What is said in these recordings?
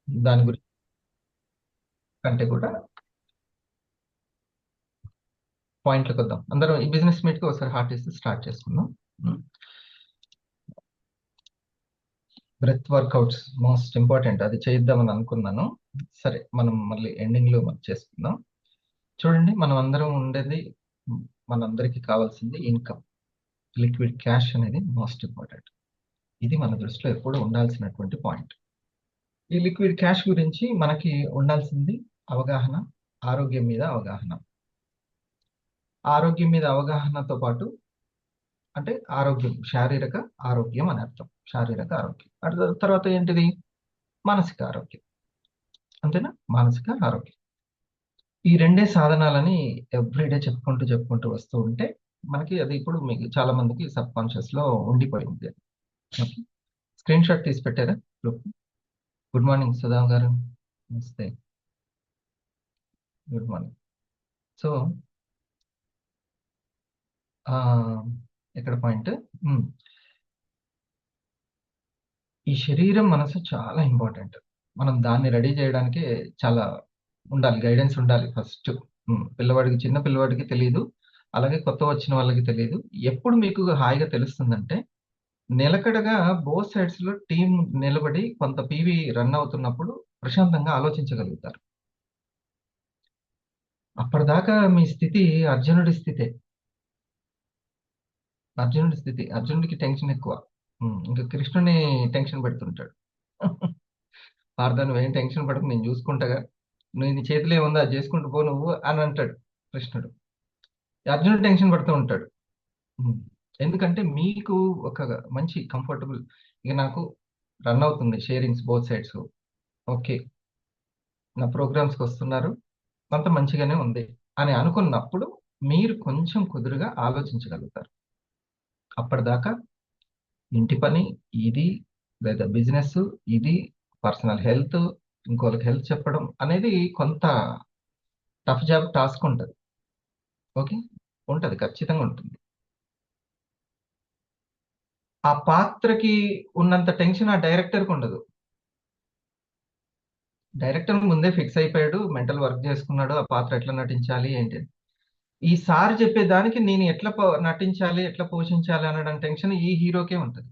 దాని గురించి కంటే కూడా పాయింట్లకు వద్దాం. అందరం ఈ బిజినెస్ మీట్ కి ఒకసారి హార్ట్ ఇస్తే స్టార్ట్ చేసుకుందాం. బ్రెత్ వర్కౌట్స్ మోస్ట్ ఇంపార్టెంట్, అది చేద్దామని అనుకున్నాను. సరే, మనం మళ్ళీ ఎండింగ్ లో మనం చేసుకుందాం. చూడండి, మనం అందరం ఉండేది, మనందరికీ కావాల్సింది ఇన్కమ్. లిక్విడ్ క్యాష్ అనేది మోస్ట్ ఇంపార్టెంట్. ఇది మన దృష్టిలో ఎప్పుడు ఉండాల్సినటువంటి పాయింట్. ఈ లిక్విడ్ క్యాష్ గురించి మనకి ఉండాల్సింది అవగాహన, ఆరోగ్యం మీద అవగాహన. ఆరోగ్యం మీద అవగాహనతో పాటు, అంటే ఆరోగ్యం, శారీరక ఆరోగ్యం అని అర్థం. శారీరక ఆరోగ్యం తర్వాత ఏంటిది? మానసిక ఆరోగ్యం. అంతేనా? మానసిక ఆరోగ్యం. ఈ రెండే సాధనాలని ఎవ్రీడే చెప్పుకుంటూ చెప్పుకుంటూ వస్తూ ఉంటే మనకి అది ఇప్పుడు మీకు చాలా మందికి సబ్ కాన్షియస్ లో ఉండిపోయింది. ఓకే, స్క్రీన్ షాట్ తీసి పెట్టారా? గుడ్ మార్నింగ్ సుధా గారు. నమస్తే, గుడ్ మార్నింగ్. సో ఎక్కడ పాయింట్? ఈ శరీరం మనసు చాలా ఇంపార్టెంట్. మనం దాన్ని రెడీ చేయడానికి చాలా ఉండాలి, గైడెన్స్ ఉండాలి ఫస్ట్. పిల్లవాడికి, చిన్న పిల్లవాడికి తెలియదు, అలాగే కొత్త వచ్చిన వాళ్ళకి తెలియదు. ఎప్పుడు మీకు హాయిగా తెలుస్తుందంటే, నిలకడగా బోత్ సైడ్స్ లో టీం నిలబడి కొంత పీవీ రన్ అవుతున్నప్పుడు ప్రశాంతంగా ఆలోచించగలుగుతారు. అప్పటిదాకా మీ స్థితి అర్జునుడి స్థితే. అర్జునుడి స్థితి, అర్జునుడికి టెన్షన్ ఎక్కువ. ఇంకా కృష్ణుని టెన్షన్ పెడుతుంటాడు. పార్థ, నువ్వేం టెన్షన్ పడకు, నేను చూసుకుంటాగా, నువ్వు నీ చేతిలో ఏముందో అది చేసుకుంటూ పో నువ్వు అని అంటాడు కృష్ణుడు. అర్జునుడు టెన్షన్ పడుతూ ఉంటాడు. ఉమ్. ఎందుకంటే మీకు ఒక మంచి కంఫర్టబుల్, ఇక నాకు రన్ అవుతుంది షేరింగ్స్ బోత్ సైడ్స్. ఓకే, నా ప్రోగ్రామ్స్కి వస్తున్నారు, అంత మంచిగానే ఉంది అని అనుకున్నప్పుడు మీరు కొంచెం కుదురుగా ఆలోచించగలుగుతారు. అప్పటిదాకా ఇంటి పని ఇది, లేదా బిజినెస్ ఇది, పర్సనల్ హెల్త్, ఇంకోళ్ళకి హెల్త్ చెప్పడం అనేది కొంత టఫ్ జాబ్, టాస్క్ ఉంటుంది. ఓకే, ఉంటుంది, ఖచ్చితంగా ఉంటుంది. ఆ పాత్రకి ఉన్నంత టెన్షన్ ఆ డైరెక్టర్కి ఉండదు. డైరెక్టర్ ముందే ఫిక్స్ అయిపోయాడు, మెంటల్ వర్క్ చేసుకున్నాడు, ఆ పాత్ర ఎట్లా నటించాలి ఏంటి అని. ఈ సార్ చెప్పే దానికి నేను ఎట్లా నటించాలి, ఎట్లా పోషించాలి అనడం టెన్షన్ ఈ హీరోకే ఉంటుంది,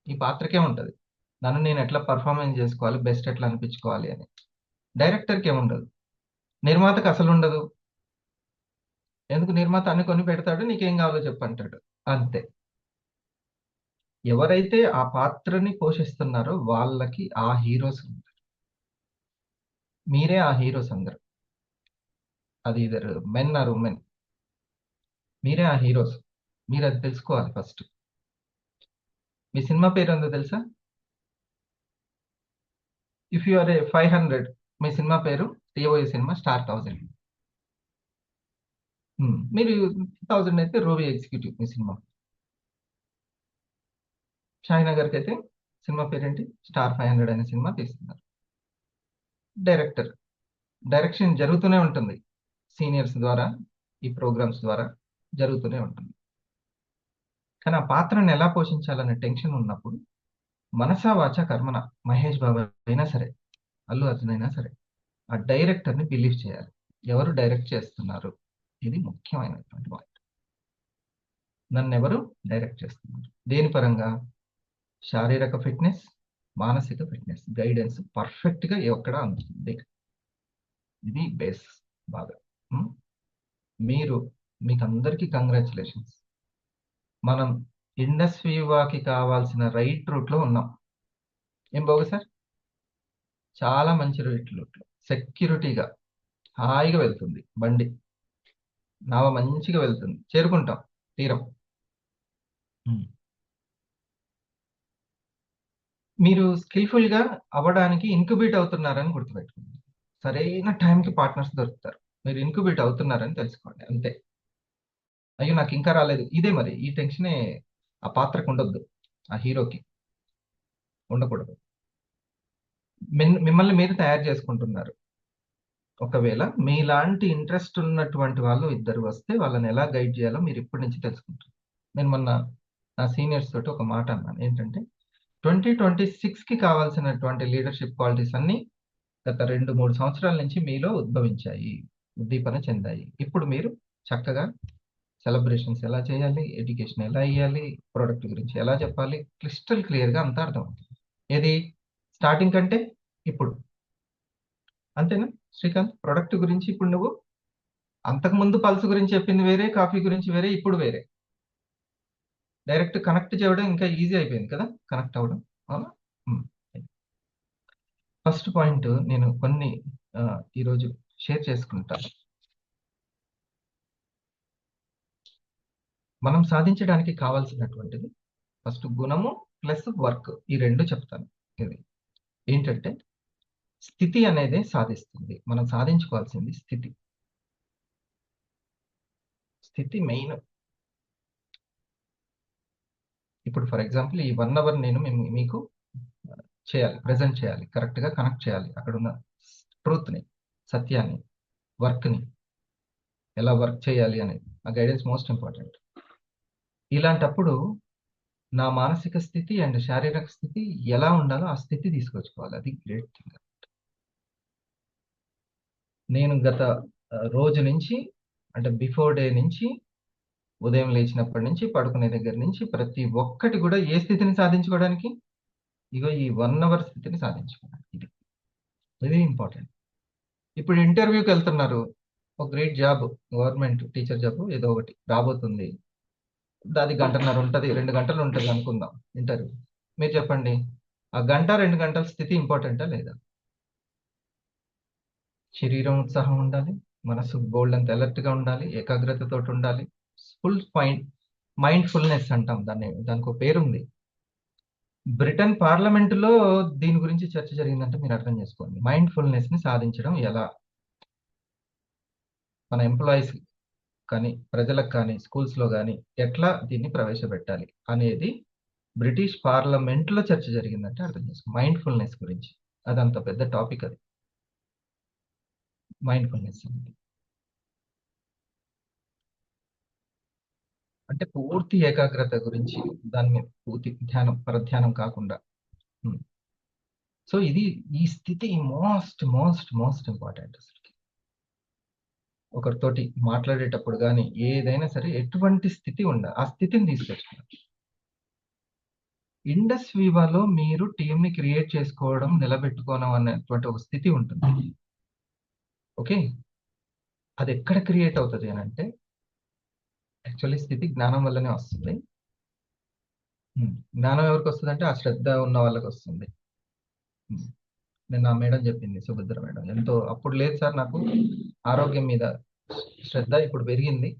ఈ పాత్రకే ఉంటుంది. నన్ను నేను ఎట్లా పర్ఫార్మెన్స్ చేసుకోవాలి, బెస్ట్ ఎట్లా అనిపించుకోవాలి అని. డైరెక్టర్కి ఏముండదు, నిర్మాతకు అసలు ఉండదు. ఎందుకు? నిర్మాత అన్ని కొని పెడతాడు, నీకేం కావాలో చెప్పంటాడు, అంతే. ఎవరైతే ఆ పాత్రని పోషిస్తున్నారో వాళ్ళకి ఆ హీరోస్ ఉంటారు. మీరే ఆ హీరోస్ అందరు. అది ఇద్దరు మెన్ ఆర్ ఉమెన్, మీరే ఆ హీరోస్. మీరు అది తెలుసుకోవాలి ఫస్ట్. మీ సినిమా పేరు ఏందో తెలుసా? ఇఫ్ యు ఆర్ ఏ 500, మీ సినిమా పేరు, తీయబోయే సినిమా స్టార్ 1000. మీరు 1000 అయితే రోవి ఎగ్జిక్యూటివ్ మీ సినిమా. షాహినగర్కి అయితే సినిమా పేరేంటి? స్టార్ 500 అనే సినిమా తీస్తున్నారు. డైరెక్టర్, డైరెక్షన్ జరుగుతూనే ఉంటుంది, సీనియర్స్ ద్వారా, ఈ ప్రోగ్రామ్స్ ద్వారా జరుగుతూనే ఉంటుంది. కానీ ఆ పాత్రను ఎలా పోషించాలనే టెన్షన్ ఉన్నప్పుడు మనసా వాచ కర్మన, మహేష్ బాబు అయినా సరే, అల్లు అర్జున్ అయినా సరే, ఆ డైరెక్టర్ని బిలీవ్ చేయాలి. ఎవరు డైరెక్ట్ చేస్తున్నారు, ఇది ముఖ్యమైనటువంటి పాయింట్. నన్ను ఎవరు డైరెక్ట్ చేస్తున్నారు, దేని పరంగా? శారీరక ఫిట్నెస్, మానసిక ఫిట్నెస్, గైడెన్స్ పర్ఫెక్ట్ గా ఎక్కడ అందుతుంది. ఇది బేస్ బాగా. ఉమ్, మీరు, మీకు అందరికీ కంగ్రాచులేషన్స్. మనం ఇండస్ వివాకి కావాల్సిన రైట్ రూట్ లో ఉన్నాం. ఏం బాగు సార్? చాలా మంచి రైట్ రూట్ లో, సెక్యూరిటీగా హాయిగా వెళ్తుంది బండి, నావ మంచిగా వెళ్తుంది, చేరుకుంటాం తీరం. ఉమ్. మీరు స్కిల్ఫుల్ గా అవ్వడానికి ఇన్క్యుబేట్ అవుతున్నారని గుర్తుపెట్టుకోండి. సరైన టైంకి పార్ట్నర్స్ దొరుకుతారు, మీరు ఇన్క్యుబేట్ అవుతున్నారని తెలుసుకోండి, అంతే. అయ్యో నాకు ఇంకా రాలేదు, ఇదే మరి ఈ టెన్షనే ఆ పాత్రకు ఉండొద్దు, ఆ హీరోకి ఉండకూడదు. మిమ్మల్ని మీరు తయారు చేసుకుంటున్నారు. ఒకవేళ మీలాంటి ఇంట్రెస్ట్ ఉన్నటువంటి వాళ్ళు ఇద్దరు వస్తే వాళ్ళని ఎలా గైడ్ చేయాలో మీరు ఇప్పటి నుంచి తెలుసుకుంటారు. నేను మొన్న నా సీనియర్స్ తోటి ఒక మాట అన్నాను, ఏంటంటే 2026కి కావాల్సినటువంటి లీడర్షిప్ క్వాలిటీస్ అన్ని గత 2-3 సంవత్సరాల నుంచి మీలో ఉద్భవించాయి, ఉద్దీపన చెందాయి. ఇప్పుడు మీరు చక్కగా సెలబ్రేషన్స్ ఎలా చేయాలి, ఎడ్యుకేషన్ ఎలా ఇయ్యాలి, ప్రొడక్ట్ గురించి ఎలా చెప్పాలి, క్రిస్టల్ క్లియర్‌గా అంతా అర్థమవుతుంది. ఏది స్టార్టింగ్ కంటే ఇప్పుడు. అంతేనా శ్రీకాంత్? ప్రొడక్ట్ గురించి ఇప్పుడు నువ్వు అంతకుముందు పల్స్ గురించి చెప్పింది వేరే, కాఫీ గురించి వేరే, ఇప్పుడు వేరే. డైరెక్ట్ కనెక్ట్ చేయడం ఇంకా ఈజీ అయిపోయింది కదా! కనెక్ట్ అవ్వడం. అవునా? హ్మ్. ఫస్ట్ పాయింట్ నేను కొన్ని ఈరోజు షేర్ చేసుకుంటాను. మనం సాధించడానికి కావాల్సినటువంటిది ఫస్ట్ గుణము ప్లస్ వర్క్, ఈ 2 చెప్తాను. ఇది ఏంటంటే స్థితి అనేదే సాధిస్తుంది. మనం సాధించుకోవాల్సింది స్థితి. స్థితి మెయిన్. ఇప్పుడు ఫర్ ఎగ్జాంపుల్ ఈ 1 అవర్ నేను మీకు చేయాలి, ప్రెజెంట్ చేయాలి, కరెక్ట్‌గా కనెక్ట్ చేయాలి. అక్కడున్న ట్రూత్‌ని, సత్యాన్ని, వర్క్‌ని ఎలా వర్క్ చేయాలి అనేది. ఆ గైడెన్స్ మోస్ట్ ఇంపార్టెంట్. ఇలాంటప్పుడు నా మానసిక స్థితి అండ్ శారీరక స్థితి ఎలా ఉండాలో ఆ స్థితి తీసుకొచ్చుకోవాలి. అది గ్రేట్ థింగ్. నేను గత రోజు నుంచి అంటే బిఫోర్ డే నుంచి ఉదయం లేచినప్పటి నుంచి పడుకునే దగ్గర నుంచి ప్రతి ఒక్కటి కూడా ఏ స్థితిని సాధించుకోవడానికి? ఇగో ఈ 1 అవర్ స్థితిని సాధించుకోవడానికి. ఇది వెరీ ఇంపార్టెంట్. ఇప్పుడు ఇంటర్వ్యూకెళ్తున్నారు. ఒక great job, government teacher job ఏదో ఒకటి రాబోతుంది. అది గంటన్నర ఉంటది, 2 గంటలు ఉంటది అనుకుందాం ఇంటర్వ్యూ. మీరు చెప్పండి. ఆ గంట, 2 గంటల స్థితి ఇంపార్టెంటా లేదా? శరీరం ఉత్సాహం ఉండాలి, మనసు బోల్డంత అలర్ట్‌గా ఉండాలి, ఏకాగ్రతతోటి ఉండాలి. ఫుల్ మైండ్‌ఫుల్‌నెస్ అంటాం దాన్ని. దానికో పేరుంది. బ్రిటన్ పార్లమెంటులో దీని గురించి చర్చ జరిగిందంటే మీరు అర్థం చేసుకోండి. మైండ్‌ఫుల్‌నెస్‌ని సాధించడం ఎలా? మన ఎంప్లాయీస్ కానీ, ప్రజలకు కానీ, స్కూల్స్‌లో గాని ఎట్లా దీన్ని ప్రవేశపెట్టాలి అనేది బ్రిటిష్ పార్లమెంట్‌లో చర్చ జరిగిందంటే అర్థం చేసుకో. మైండ్‌ఫుల్‌నెస్ గురించి. అదంత పెద్ద టాపిక్ అది. మైండ్‌ఫుల్‌నెస్ అనేది. అంటే పూర్తి ఏకాగ్రత గురించి, దాని మీద పూర్తి ధ్యానం, పరధ్యానం కాకుండా. హ్మ్. సో ఇది ఈ స్థితి మోస్ట్ ఇంపార్టెంట్ అసలుకి. ఒకరితోటి మాట్లాడేటప్పుడు గాని, ఏదైనా సరే ఎటువంటి స్థితి ఆ స్థితిని తీసుకొచ్చుకోవాలి. ఇండస్ వివాలో మీరు టీమ్‌ని క్రియేట్ చేసుకోవడం, నిలబెట్టుకోవడం అనేటువంటి ఒక స్థితి ఉంటుంది. ఓకే. అది ఎక్కడ క్రియేట్ అవుతది అనంటే, యాక్చువల్లీ స్థితి జ్ఞానం వల్లనే వస్తుంది. జ్ఞానం ఎవరికొస్తదంటే, ఆ శ్రద్ధ ఉన్న వాళ్ళకొస్తుంది. హ్మ్. నిన్న ఆ మేడం చెప్పింది, సుభద్ర మేడం. ఎంతో అప్పుడు లేదు సార్ నాకు ఆరోగ్యం మీద శ్రద్ధ, ఇప్పుడు పెరిగింది.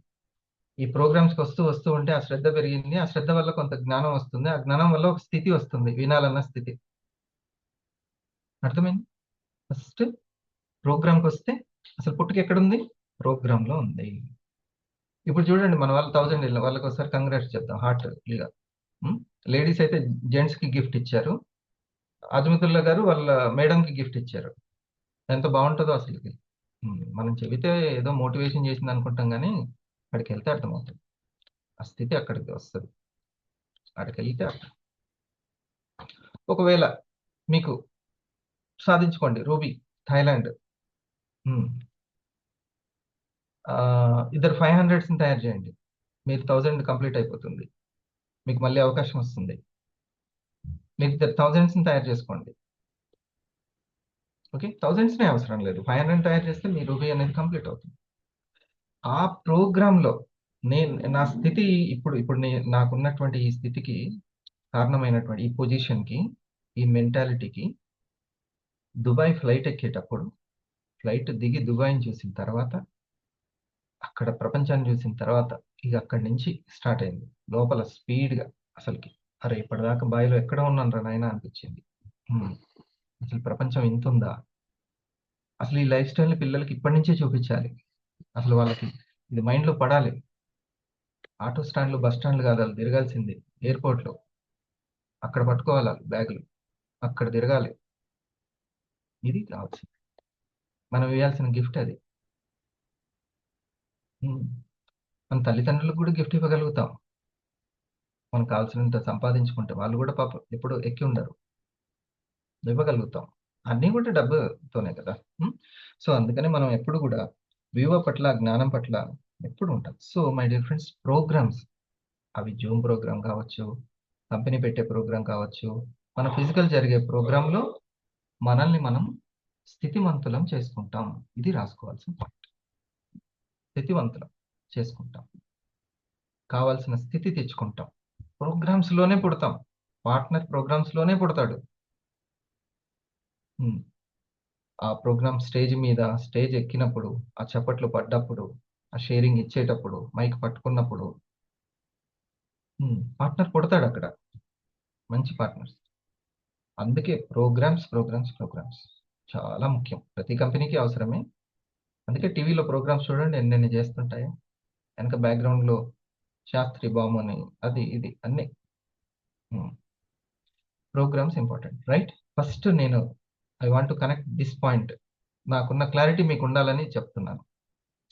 ఈ ప్రోగ్రామ్స్‌కి వస్తూ ఉంటే ఆ శ్రద్ధ పెరిగింది. ఆ శ్రద్ధ వల్ల కొంత జ్ఞానం వస్తుంది. ఆ జ్ఞానం వల్ల ఒక స్థితి వస్తుంది, వినాలన్న స్థితి. అర్థమైంది? ఫస్ట్ ప్రోగ్రామ్‌కొస్తే అసలు పుట్టుక ఎక్కడుంది? ప్రోగ్రామ్‌లో ఉంది. ఇప్పుడు చూడండి మన వాళ్ళు 1000 వాళ్ళకొకసారి కంగ్రాట్స్ చెప్దాం హార్ట్‌లీగా. హ్మ్. లేడీస్ అయితే జెంట్స్‌కి గిఫ్ట్ ఇచ్చారు. అజమతుల్లా గారు వాళ్ళ మేడంకి గిఫ్ట్ ఇచ్చారు. ఎంత బావుంటదో అసలకి. మనం చెబితే ఏదో మోటివేషన్ చేసిందనుకుంటాం గానీ, అక్కడికెళ్తే అర్థమవుతది. ఆ స్థితి అక్కడికి వస్తది. అక్కడికెళ్తే ఒకవేళ మీకు సాధించుకోండి. Ruby, Thailand. హ్మ్. ఇద్దరు 500స్‌ని తయారు చేయండి. మీరు 1000 కంప్లీట్ అయిపోతుంది. మీకు మళ్ళీ అవకాశం వస్తుంది. మీరు ఇద్దరు 1000స్‌ని తయారు చేసుకోండి. ఓకే. 1000స్‌నే అవసరం లేదు. 500 తయారు చేస్తే మీ రూబీ అనేది కంప్లీట్ అవుతుంది. ఆ ప్రోగ్రామ్‌లో నా స్థితి ఇప్పుడు నాకున్నటువంటి ఈ స్థితికి కారణమైనటువంటి ఈ పొజిషన్‌కి, ఈ మెంటాలిటీకి దుబాయ్ ఫ్లైట్ ఎక్కేటప్పుడు, ఫ్లైట్ దిగి దుబాయ్‌ని చూసిన తర్వాత, అక్కడ ప్రపంచాన్ని చూసిన తర్వాత, ఇగ అక్కడి నుంచి స్టార్ట్ అయింది. లోపల స్పీడ్‌గా అసలకి. అరే! ఇప్పటిదాకా బాయ్‌లో ఎక్కడో ఉన్నానురా నాయనా అనిపించింది. హ్మ్. అసలు ప్రపంచం ఇంతుందా? అసలు ఈ లైఫ్ స్టైల్‌ని పిల్లలకి ఇప్పటి నుంచే చూపించాలి. అసలు వాళ్ళకి ఇది మైండ్‌లో పడాలి. ఆటో స్టాండ్‌లు, బస్ స్టాండ్‌లు కాదు ఆళ్ళు తిరగాల్సింది. ఎయిర్‌పోర్ట్‌లో. అక్కడ పట్టుకోవాలి ఆళ్ళు బ్యాగులు. అక్కడ తిరగాలి. ఇది కావాల్సింది. మనం ఇయ్యాల్సిన గిఫ్ట్ అది. హ్మ్. మన తల్లిదండ్రులకు కూడా గిఫ్ట్ ఇవ్వగలుగుతాం. మనకు కావాల్సినంత సంపాదించుకుంటే వాళ్ళు కూడా పాపం ఎప్పుడు ఎక్కి ఉండరు, ఇవ్వగలుగుతాం. అన్నీ కూడా డబ్బుతోనే కదా! సో, అందుకని మనం ఎప్పుడు కూడా విలువ పట్ల, జ్ఞానం పట్ల ఎప్పుడు ఉంటాం. So, my dear friends, programs అవి జూమ్ ప్రోగ్రామ్ కావచ్చు, కంపెనీ పెట్టే ప్రోగ్రామ్ కావచ్చు, మన ఫిజికల్ జరిగే ప్రోగ్రామ్‌లో మనల్ని మనం స్థితిమంతులం చేసుకుంటాం. ఇది రాసుకోవాల్సిన పాయింట్. స్థితివంతులం చేసుకుంటాం. కావాల్సిన స్థితి తెచ్చుకుంటాం. ప్రోగ్రామ్స్‌లోనే పుడతాం. పార్ట్నర్ ప్రోగ్రామ్స్‌లోనే పుడతాడు. హ్మ్. ఆ ప్రోగ్రామ్ స్టేజ్ మీద స్టేజ్ ఎక్కినప్పుడు, ఆ చప్పట్లు పడ్డప్పుడు, ఆ షేరింగ్ ఇచ్చేటప్పుడు, మైక్ పట్టుకున్నప్పుడు పార్ట్నర్ పుడతాడక్కడ. మంచి పార్ట్నర్స్. అందుకే ప్రోగ్రామ్స్ చాలా ముఖ్యం. ప్రతి కంపెనీకి అవసరమే. అందుకే టీవీలో ప్రోగ్రామ్స్ చూడండి ఎన్నెన్ని చేస్తుంటాయో. వెనక బ్యాక్‌గ్రౌండ్‌లో శాస్త్రి బాముని అది ఇది అన్నీ. Hmm. Programs important. Right? First నేను I want to connect this point. నాకున్న క్లారిటీ మీకుండాలని చెప్తున్నాను.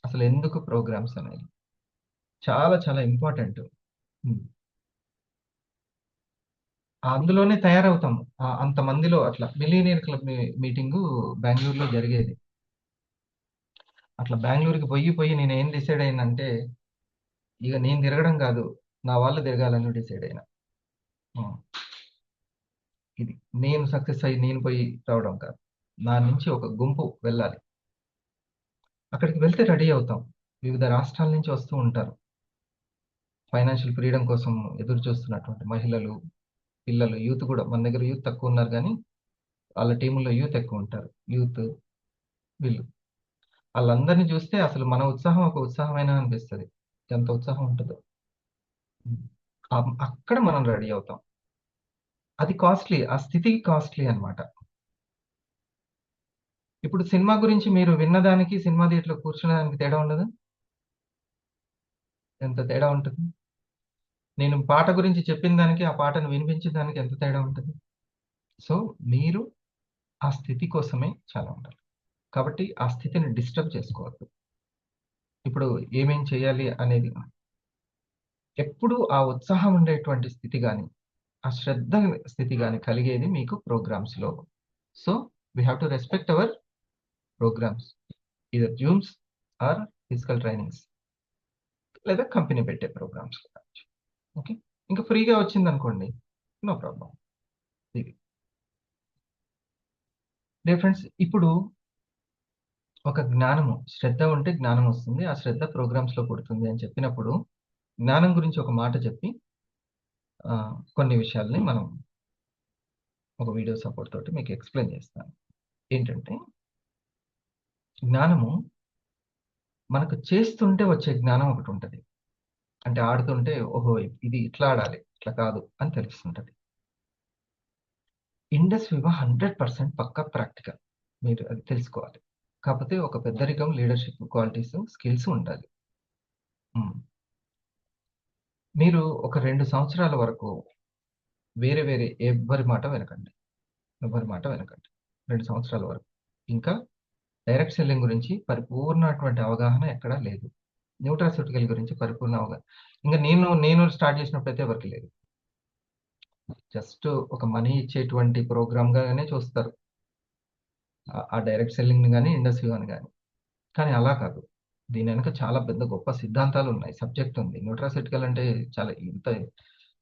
అసలెందుకు ప్రోగ్రామ్స్ అనేది. చాలా చాలా ఇంపార్టెంట్. హ్మ్. అందులోనే తయారవుతాం. అంతమందిలో అట్లా మిలీనియర్ క్లబ్ మీటింగు బెంగుళూరులో జరిగేది. అట్లా బెంగుళూరుకి పోయి నేనేం డిసైడ్ అయ్యానంటే, ఇగ నేను తిరగడం గాదు, నా వాళ్ళు తిరగాలని డిసైడ్ అయినా. హ్మ్. ఇది. నేను సక్సెస్ అయ్యి నేను పోయి రావడం కాదు. నా నుంచి ఒక గుంపు వెళ్ళాలి. అక్కడికి వెళ్తే రెడీ అవుతాం. వివిధ రాష్ట్రాల నుంచి వస్తూ ఉంటారు. ఫైనాన్షియల్ ఫ్రీడమ్ కోసం ఎదురు చూస్తున్నటువంటి మహిళలు, పిల్లలు, యూత్ గూడా. మన దగ్గర యూత్ తక్కువున్నారు గానీ, ఆళ్ళ టీముల్లో యూత్ ఎక్కువుంటారు. యూత్ వీళ్ళు. ఆళ్ళందరిని చూస్తే అసలు మన ఉత్సాహం ఒక ఉత్సాహమేనా అనిపిస్తది. ఎంత ఉత్సాహం ఉంటదో. హ్మ్. అక్కడ మనం రెడీ అవుతాం. అది కాస్ట్‌లీ. ఆ స్థితి కాస్ట్‌లీ అన్నమాట. ఇప్పుడు సినిమా గురించి మీరు విన్నదానికి, సినిమా థియేటర్‌లో కూర్చునేదానికి తేడా ఉండదా? ఎంత తేడా ఉంటది? నేను పాట గురించి చెప్పిన దానికి, ఆ పాటను వినిపించిన దానికి ఎంత తేడా ఉంటది? సో, మీరు ఆ స్థితి కోసమే చాలా ఉండాలి. కాబట్టి ఆ స్థితిని డిస్టర్బ్ చేసుకోవద్దు. ఇప్పుడు ఏమేం చేయాలి అనేది ఎప్పుడూ ఆ ఉత్సాహం ఉండేటువంటి స్థితి గాని, ఆ శ్రద్ధ స్థితి గాని కలిగేది మీకు ప్రోగ్రామ్స్‌లో. So, we have to respect our programmes. Either zooms or physical trainings లేదా కంపెనీ పెట్టే ప్రోగ్రామ్స్ కావచ్చు. ఓకే. ఇంకా ఫ్రీగా వచ్చిందనుకోండి. No problem. ఇది. డియర్ ఫ్రెండ్స్, ఇప్పుడు ఒక జ్ఞానము, శ్రద్ధ ఉంటే జ్ఞానం వస్తుంది. ఆ శ్రద్ధ ప్రోగ్రామ్స్‌లో పుడుతుంది అని చెప్పినప్పుడు, జ్ఞానం గురించి ఒక మాట చెప్పి కొన్ని విషయాల్ని మనం ఒక వీడియో సపోర్ట్ తోటి మీకు ఎక్స్‌ప్లెయిన్ చేస్తాను. ఏంటంటే, జ్ఞానము మనకు చేస్తుంటే వచ్చే జ్ఞానం ఒకటుంటది. అంటే ఆడుతుంటే ఓహో! ఇది ఇట్లా ఆడాలి, ఇట్లా కాదు అని తెలుస్తుంటది. ఇండస్ వివా 100% పక్కా ప్రాక్టికల్. మీరు అది తెలుసుకోవాలి. కాపోతే ఒక పెద్దరికం, లీడర్‌షిప్ క్వాలిటీస్, స్కిల్స్ ఉండాలి. హ్మ్. మీరు ఒక 2 సంవత్సరాల వరకు వేరే ఎవ్వరి మాట వినకండి. ఎవ్వరి మాట వినకండి. 2 సంవత్సరాల వరకు. ఇంకా డైరెక్ట్ సెల్లింగ్ గురించి పరిపూర్ణటువంటి అవగాహన ఎక్కడా లేదు. న్యూట్రాస్యూటికల్ గురించి పరిపూర్ణ అవగాహన. ఇంక నేను స్టార్ట్ చేసినప్పుడైతే ఎవరికీ లేదు. జస్ట్ ఒక మనీ ఇచ్చేటువంటి ప్రోగ్రామ్‌గానే చూస్తారు. ఆ డైరెక్ట్ సెల్లింగ్‌ని గాని, ఇండస్ వివాని గాని. కానీ అలా కాదు. దీని వెనక చాలా పెద్ద గొప్ప సిద్ధాంతాలున్నాయి. సబ్జెక్ట్ ఉంది. న్యూట్రాస్యూటికల్ అంటే చాలా ఇంత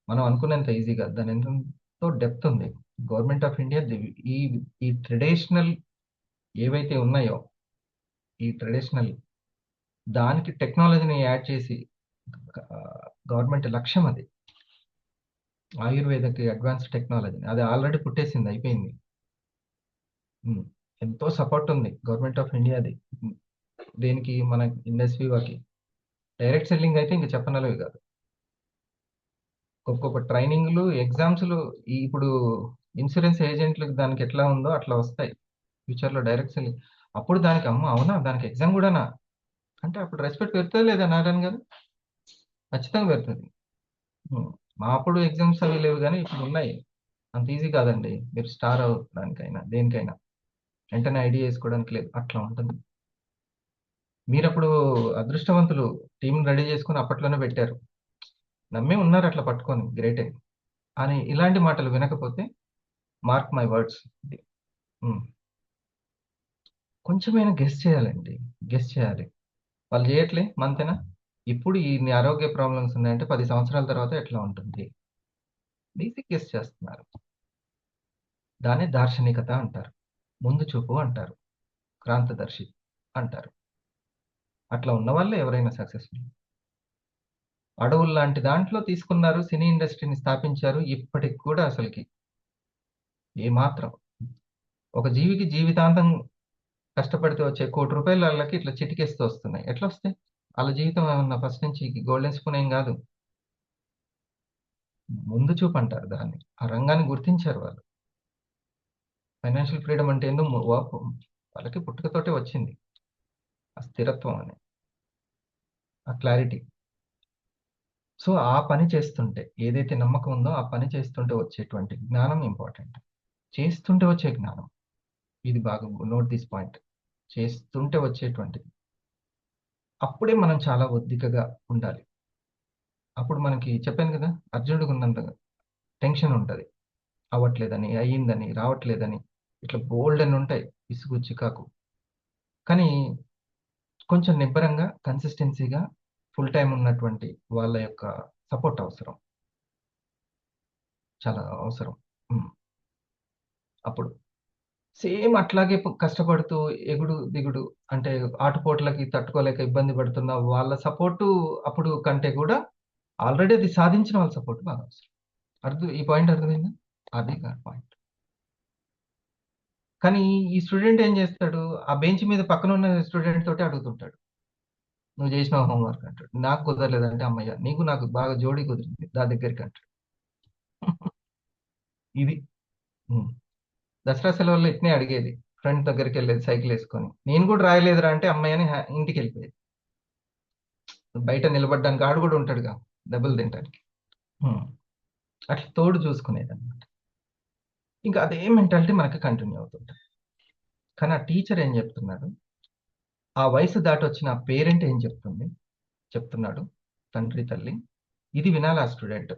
మనం అనుకున్నంత ఈజీ కాదు. దాని ఎంతో డెప్త్ ఉంది. గవర్నమెంట్ ఆఫ్ ఇండియా ఈ ఈ ట్రెడిషనల్ ఏవైతే ఉన్నాయో, ఈ ట్రెడిషనల్ దానికి టెక్నాలజీని యాడ్ చేసి గవర్నమెంట్ లక్ష్యం అది. ఆయుర్వేదకి అడ్వాన్స్డ్ టెక్నాలజీ. అది ఆల్రెడీ పుట్టేసింది. అయిపోయింది. హ్మ్. ఎంతో సపోర్ట్ ఉంది. గవర్నమెంట్ ఆఫ్ ఇండియాది. హ్మ్. దేనికి మన ఇండస్ వివాకి. డైరెక్ట్ సెల్లింగ్ అయితే ఇంక చెప్పనలవి కాదు. గొప్ప గొప్ప ట్రైనింగ్‌లు, ఎగ్జామ్స్‌లు ఇప్పుడు ఇన్స్యూరెన్స్ ఏజెంట్‌లకి దానికి ఎట్లా ఉందో అట్లా వస్తాయి. ఫ్యూచర్‌లో డైరెక్ట్ సెల్లింగ్. అప్పుడు దానికి అమ్మ! అవునా? దానికి ఎగ్జామ్ గూడానా? అంటే అప్పుడు రెస్పెక్ట్ పెరుగుతదా లేదా నారాయణ గారు? ఖచ్చితంగా పెరుగుతది. హ్మ్. మా అప్పుడు ఎగ్జామ్స్ అవి లేవు గానీ ఇప్పుడున్నాయి. అంత ఈజీ కాదండి. మీరు స్టార్ అవ్వడానికైనా, దేనికైనా. వెంటనే ఐడీ ఏసుకోవడానికి లేదు. అట్లా ఉంటుంది. మీరప్పుడు అదృష్టవంతులు. టీమ్‌ని రెడీ చేసుకొని అప్పట్లోనే పెట్టారు. నమ్మే ఉన్నారు అట్లా పట్టుకొని గ్రేటే అని ఇలాంటి మాటలు వినకపోతే మార్క్ మై వర్డ్స్. కొంచెమైనా గెస్ చేయాలండి. గెస్ చేయాలి. వాళ్ళు చేయట్లే మంతేనా? ఇప్పుడు ఇన్ని ఆరోగ్య ప్రాబ్లమ్స్ ఉన్నాయంటే 10 సంవత్సరాల తర్వాత ఎట్లా ఉంటుంది? బేసిక్ గెస్ చేస్తున్నారు. దాన్నే దార్శనికత అంటారు. ముందు చూపు అంటారు. క్రాంతదర్శి అంటారు. అట్లా ఉన్నవాళ్ళే ఎవరైనా సక్సెస్‌ఫుల్. అడవుల్లాంటి దాంట్లో తీసుకున్నారు. సినీ ఇండస్ట్రీని స్థాపించారు. ఇప్పటికి కూడా అసలకి ఏమాత్రం ఒక జీవికి జీవితాంతం కష్టపడితే వచ్చే ₹1,00,00,000 ఆళ్ళకి ఇట్లా చిటికేస్తే వస్తున్నాయి. ఎట్లొస్తాయి? ఆళ్ళ జీవితం ఏమన్నా ఫస్ట్ నుంచి గోల్డెన్ స్పూన్ ఏం గాదు. ముందు చూపు అంటారు దాన్ని. ఆ రంగాన్ని గుర్తించారు వాళ్ళు. ఫైనాన్షియల్ ఫ్రీడమ్ అంటే ఏందో వాళ్ళకి పుట్టుకతోటే వచ్చింది. ఆ స్థిరత్వం అని. ఆ క్లారిటీ. సో, ఆ పని చేస్తుంటే ఏదైతే నమ్మకం ఉందో ఆ పని చేస్తుంటే వచ్చేటువంటి జ్ఞానం ఇంపార్టెంట్. చేస్తుంటే వచ్చే జ్ఞానం. ఇది బాగా నోట్ దిస్ పాయింట్. చేస్తుంటే వచ్చేటువంటిది. అప్పుడే మనం చాలా ఒద్దికగా ఉండాలి. అప్పుడు మనకి చెప్పాను గదా! అర్జునుడికున్నంత టెన్షన్ ఉంటది. అవ్వట్లేదని, అయిందని, రావట్లేదని ఇట్లా బోలెడన్నుంటాయి. విసుగు, చికాకు. కానీ కొంచెం నిబ్బరంగా, కన్సిస్టెన్సీగా ఫుల్ టైమ్ ఉన్నటువంటి వాళ్ళ యొక్క సపోర్ట్ అవసరం. చాలా అవసరం. హ్మ్. అప్పుడు సేమ్ అట్లాగే కష్టపడుతూ ఎగుడు, దిగుడు అంటే ఆటుపోట్లకి తట్టుకోలేక ఇబ్బంది పడుతున్న వాళ్ళ సపోర్టు అప్పుడు కంటే గూడా ఆల్రెడీ అది సాధించిన వాళ్ళ సపోర్ట్ బాగా అవసరం. ఈ పాయింట్ అర్థమైందా? అది పాయింట్. కానీ ఈ స్టూడెంట్ ఏం చేస్తాడు? ఆ బెంచ్ మీద పక్కనున్న స్టూడెంట్ తోటే అడుగుతుంటాడు. "నువ్వు చేసినావా హోంవర్క్" అంటాడు. నాకు కుదరలేదంటే, "హమ్మయ్య! నీకు నాకు బాగా జోడీ కుదిరింది. దా దగ్గరికి" అంటాడు. ఇది. హ్మ్. దసరా సెలవుల్లో ఇట్నే అడిగేది. ఫ్రెండ్ దగ్గరికెళ్ళేది సైకిలేసుకొని. నేను కూడా రాయలేదురా అంటే, హమ్మయ్య! అని ఇంటికెళ్ళిపోయేది. బయట నిలబడ్డానికి ఆడు కూడా ఉంటాడుగా దెబ్బలు తినటానికి. హ్మ్. అట్లా తోడు చూసుకునేదన్నమాట. ఇంకా అదే మెంటాలిటీ మనకి కంటిన్యూ అవుతుంటది. కానీ ఆ టీచర్ ఏం చెప్తున్నాడు? ఆ వయసు దాటొచ్చిన ఆ పేరెంట్ ఏం చెప్తున్నాడు తండ్రి, తల్లి. ఇది వినాలి ఆ స్టూడెంట్.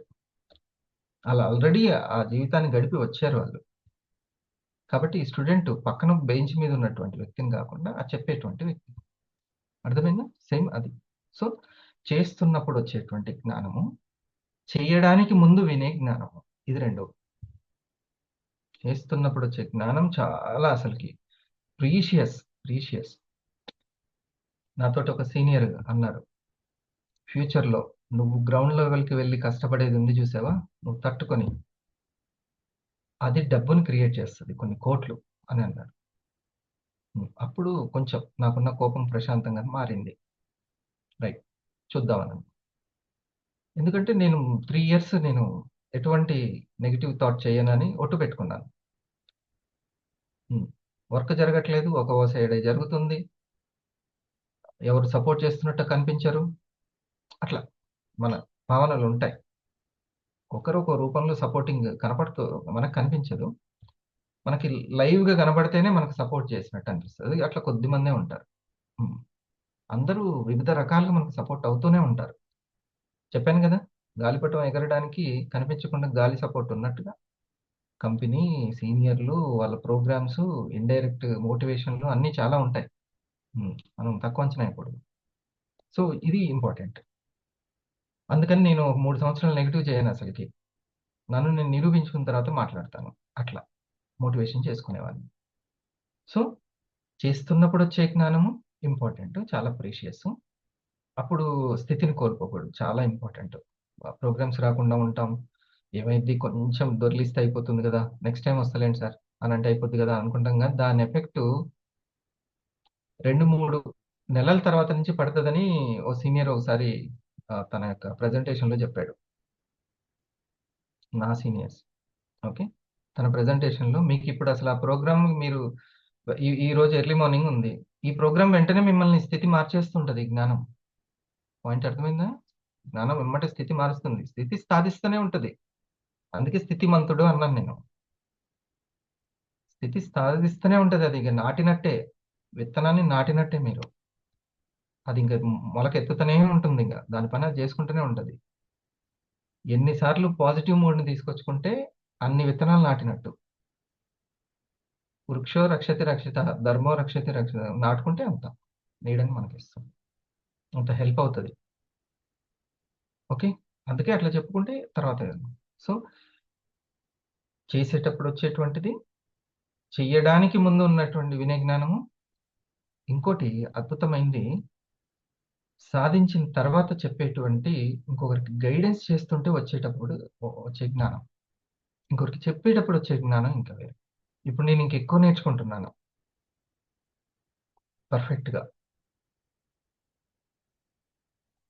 ఆళ్ళు ఆల్రెడీ ఆ జీవితాన్ని గడిపి వచ్చారు వాళ్ళు. కాబట్టి ఈ స్టూడెంట్ పక్కన బెంచ్ మీద ఉన్నటువంటి వ్యక్తిని కాకుండా చెప్పేటువంటి వ్యక్తి. అర్థమైందా? సేమ్ అది. సో, చేస్తున్నప్పుడు వచ్చేటువంటి జ్ఞానము, చేయడానికి ముందు వినే జ్ఞానము. ఇది రెండోది. చేస్తున్నప్పుడు వచ్చే జ్ఞానం చాలా అసలకి ప్రీషియస్, ప్రీషియస్. నాతోటి ఒక సీనియర్ అన్నారు. ఫ్యూచర్‌లో నువ్వు గ్రౌండ్ లెవెల్‌కి వెళ్లి కష్టపడేది ఉంది చూసావా? నువ్వు తట్టుకొని అది డబ్బుని క్రియేట్ చేస్తది. కొన్ని కోట్లు అని అన్నాడు. అప్పుడు కొంచెం నాకున్న కోపం ప్రశాంతంగా మారింది. రైట్. చూద్దామని. ఎందుకంటే నేను 3 ఇయర్స్ నేను ఎటువంటి నెగెటివ్ థాట్ చేయనని ఒట్టు పెట్టుకున్నాను. హ్మ్. వర్క్ జరగట్లేదు. ఒక సైడే జరుగుతుంది. ఎవరు సపోర్ట్ చేస్తున్నట్టు కనిపించరు. అట్లా మన భావనలుంటాయి. ఒకరొక రూపంలో సపోర్టింగ్ మనకు కనిపించదు. మనకి లైవ్‌గా కనబడితేనే మనకు సపోర్ట్ చేసినట్టు అనిపిస్తది. అట్లా కొద్దిమందే ఉంటారు. హ్మ్. అందరూ వివిధ రకాలుగా మనకు సపోర్ట్ అవుతూనే ఉంటారు. చెప్పాను గదా! గాలిపటం ఎగరడానికి కనిపించకుండా గాలి సపోర్ట్ ఉన్నట్టుగా కంపెనీ, సీనియర్‌లు, వాళ్ళ ప్రోగ్రామ్సు, ఇండైరెక్ట్ మోటివేషన్‌లు అన్నీ చాలా ఉంటాయి. మనం తక్కువ అంచనా వేయకూడదు. సో, ఇది ఇంపార్టెంట్. అందుకని నేను 3 సంవత్సరాలు నెగెటివ్ చేయనసలకి. నన్ను నేను నిరూపించుకున్న తర్వాత మాట్లాడతాను. అట్లా మోటివేషన్ చేసుకునేవాడిని. సో, చేస్తున్నప్పుడొచ్చే జ్ఞానము ఇంపార్టెంట్. చాలా ప్రీషియస్. అప్పుడు స్థితిని కోల్పోకూడదు. చాలా ఇంపార్టెంట్. ప్రోగ్రామ్స్ రాకుండా ఉంటాం. ఏమైద్ది కొంచెం దొర్లిస్తే అయిపోతుంది గదా! నెక్స్ట్ టైమ్ వస్తలేండి సార్ అనంటే అయిపోద్ది గదా! అనుకుంటాం గానీ దాని ఎఫెక్టు 2, 3 నెలల తర్వాత నుంచి పడతదని ఓ సీనియర్ ఒకసారి తన యొక్క ప్రెజెంటేషన్‌లో జెప్పాడు. నా సీనియర్స్. ఓకే. తన ప్రెజెంటేషన్‌లో మీకిప్పుడసల ఆ ప్రోగ్రామ్ మీరు ఈరోజు ఎర్లీ మార్నింగ్ ఉంది. ఈ ప్రోగ్రామ్ వెంటనే మిమ్మల్ని స్థితి మార్చేస్తుంటది జ్ఞానం. పాయింట్ అర్థమైందా? జ్ఞానం ఎమ్మటే స్థితి మారుస్తుంది. స్థితి సాధిస్తూనే ఉంటది. అందుకే స్థితిమంతుడు అన్నాను నేను. స్థితి సాధిస్తూనే ఉంటదది. ఇగ నాటినట్టే. విత్తనాన్ని నాటినట్టే మీరు. అది ఇంక మొలకెత్తుతూనే ఉంటుందింక. దాని పని అది జేసుకుంటూనే ఉంటది. ఎన్నిసార్లు పాజిటివ్ మూడ్ని తీసుకొచ్చుకుంటే అన్ని విత్తనాలు నాటినట్టు. వృక్షో రక్షతి రక్షిత, ధర్మో రక్షతి రక్షిత, నాటుకుంటే అంత నీడని మనకి ఇస్తాం, అంత హెల్ప్ అవుతుంది. ఓకే, అందుకే అట్లా చెప్పుకుంటే తర్వాత. సో చేసేటప్పుడు వచ్చేటువంటిది, చెయ్యడానికి ముందు ఉన్నటువంటి వినయ జ్ఞానము. ఇంకోటి అద్భుతమైంది, సాధించిన తర్వాత చెప్పేటువంటి, ఇంకొకరికి గైడెన్స్ చేస్తుంటే వచ్చేటప్పుడు వచ్చే జ్ఞానం, ఇంకొకరికి చెప్పేటప్పుడు వచ్చే జ్ఞానం ఇంకా వేరే. ఇప్పుడు నేను ఇంకెక్కువ నేర్చుకుంటున్నాను పర్ఫెక్ట్గా.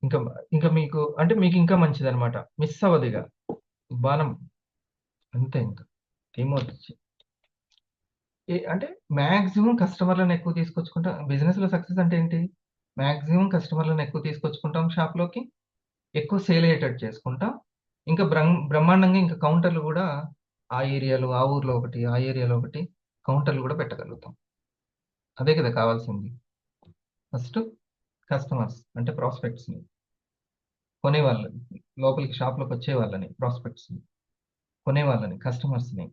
ఇంకా ఇంకా మీకు అంటే మీకు ఇంకా మంచిది అనమాట, మిస్ అవ్వదుగా బాణం, అంతే. ఇంకా ఏమవుతుంది అంటే మ్యాక్సిమం కస్టమర్లను ఎక్కువ తీసుకొచ్చుకుంటాం. బిజినెస్లో సక్సెస్ అంటే ఏంటి? మ్యాక్సిమం కస్టమర్లను ఎక్కువ తీసుకొచ్చుకుంటాం షాప్లోకి, ఎక్కువ సేల్ అయ్యేటట్టు చేసుకుంటాం. ఇంకా బ్రహ్మాండంగా ఇంకా కౌంటర్లు కూడా ఆ ఏరియాలో, ఆ ఊర్లో ఒకటి, ఆ ఏరియాలో ఒకటి కౌంటర్లు కూడా పెట్టగలుగుతాం. అదే కదా కావాల్సింది. ఫస్ట్ కస్టమర్స్ అంటే ప్రాస్పెక్ట్స్ని, కొనే వాళ్ళని, లోపలికి షాప్లోకి వచ్చే వాళ్ళని ప్రాస్పెక్ట్స్ని, కొనే వాళ్ళని కస్టమర్స్ని,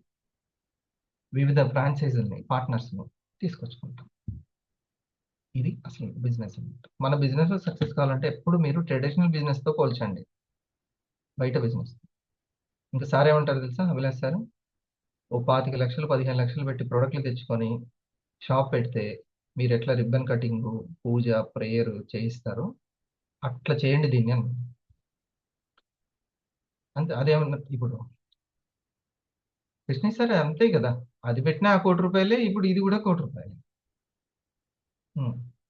వివిధ ఫ్రాంచైజీలని, పార్ట్నర్స్ని తీసుకొచ్చుకుంటాం. ఇది అసలు బిజినెస్ అన్నమాట. మన బిజినెస్ సక్సెస్ కావాలంటే ఎప్పుడు మీరు ట్రెడిషనల్ బిజినెస్తో పోల్చండి బయట బిజినెస్. ఇంకా సార్ ఏమంటారు తెలుసా, అభిలాష్ సార్, ఓ 25 లక్షలు 15 లక్షలు పెట్టి ప్రోడక్ట్లు తెచ్చుకొని షాప్ పెడితే మీరు ఎట్లా రిబ్బన్ కటింగ్, పూజ, ప్రేయర్ చేయిస్తారు, అట్లా చేయండి దీన్ని అని. అంతే, అదేమన్నా ఇప్పుడు కృష్ణ సార్ అంతే కదా, అది పెట్టినా ఆ 1 కోటి రూపాయలే, ఇప్పుడు ఇది కూడా 1 కోటి రూపాయలు.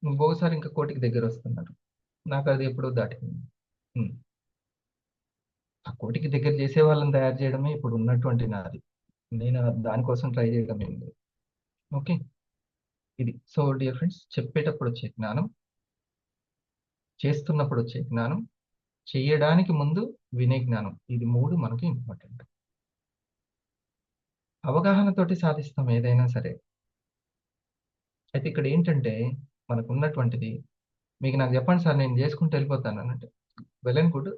ఇంకోసారి ఇంకా కోటికి దగ్గర వస్తున్నారు. నాకు అది ఎప్పుడో దాటిపోయింది. ఉమ్. ఆ కోటికి దగ్గర చేసే వాళ్ళని తయారు చేయడమే ఇప్పుడు ఉన్నటువంటి నాది. నేను దానికోసం ట్రై చేయడం ఏం లేదు. ఓకే, ఇది. సో డియర్ ఫ్రెండ్స్, చెప్పేటప్పుడు వచ్చే జ్ఞానం, చేస్తున్నప్పుడు వచ్చే జ్ఞానం, చేయడానికి ముందు వినే జ్ఞానం, ఇది 3 మనకి ఇంపార్టెంట్. అవగాహనతోటి సాధిస్తాం ఏదైనా సరే. అయితే ఇక్కడ ఏంటంటే మనకు ఉన్నటువంటిది, మీకు నాకు చెప్పండి సార్ నేను చేసుకుంటూ వెళ్ళిపోతాను అన్నట్టు, వెల్ అండ్ గుడ్.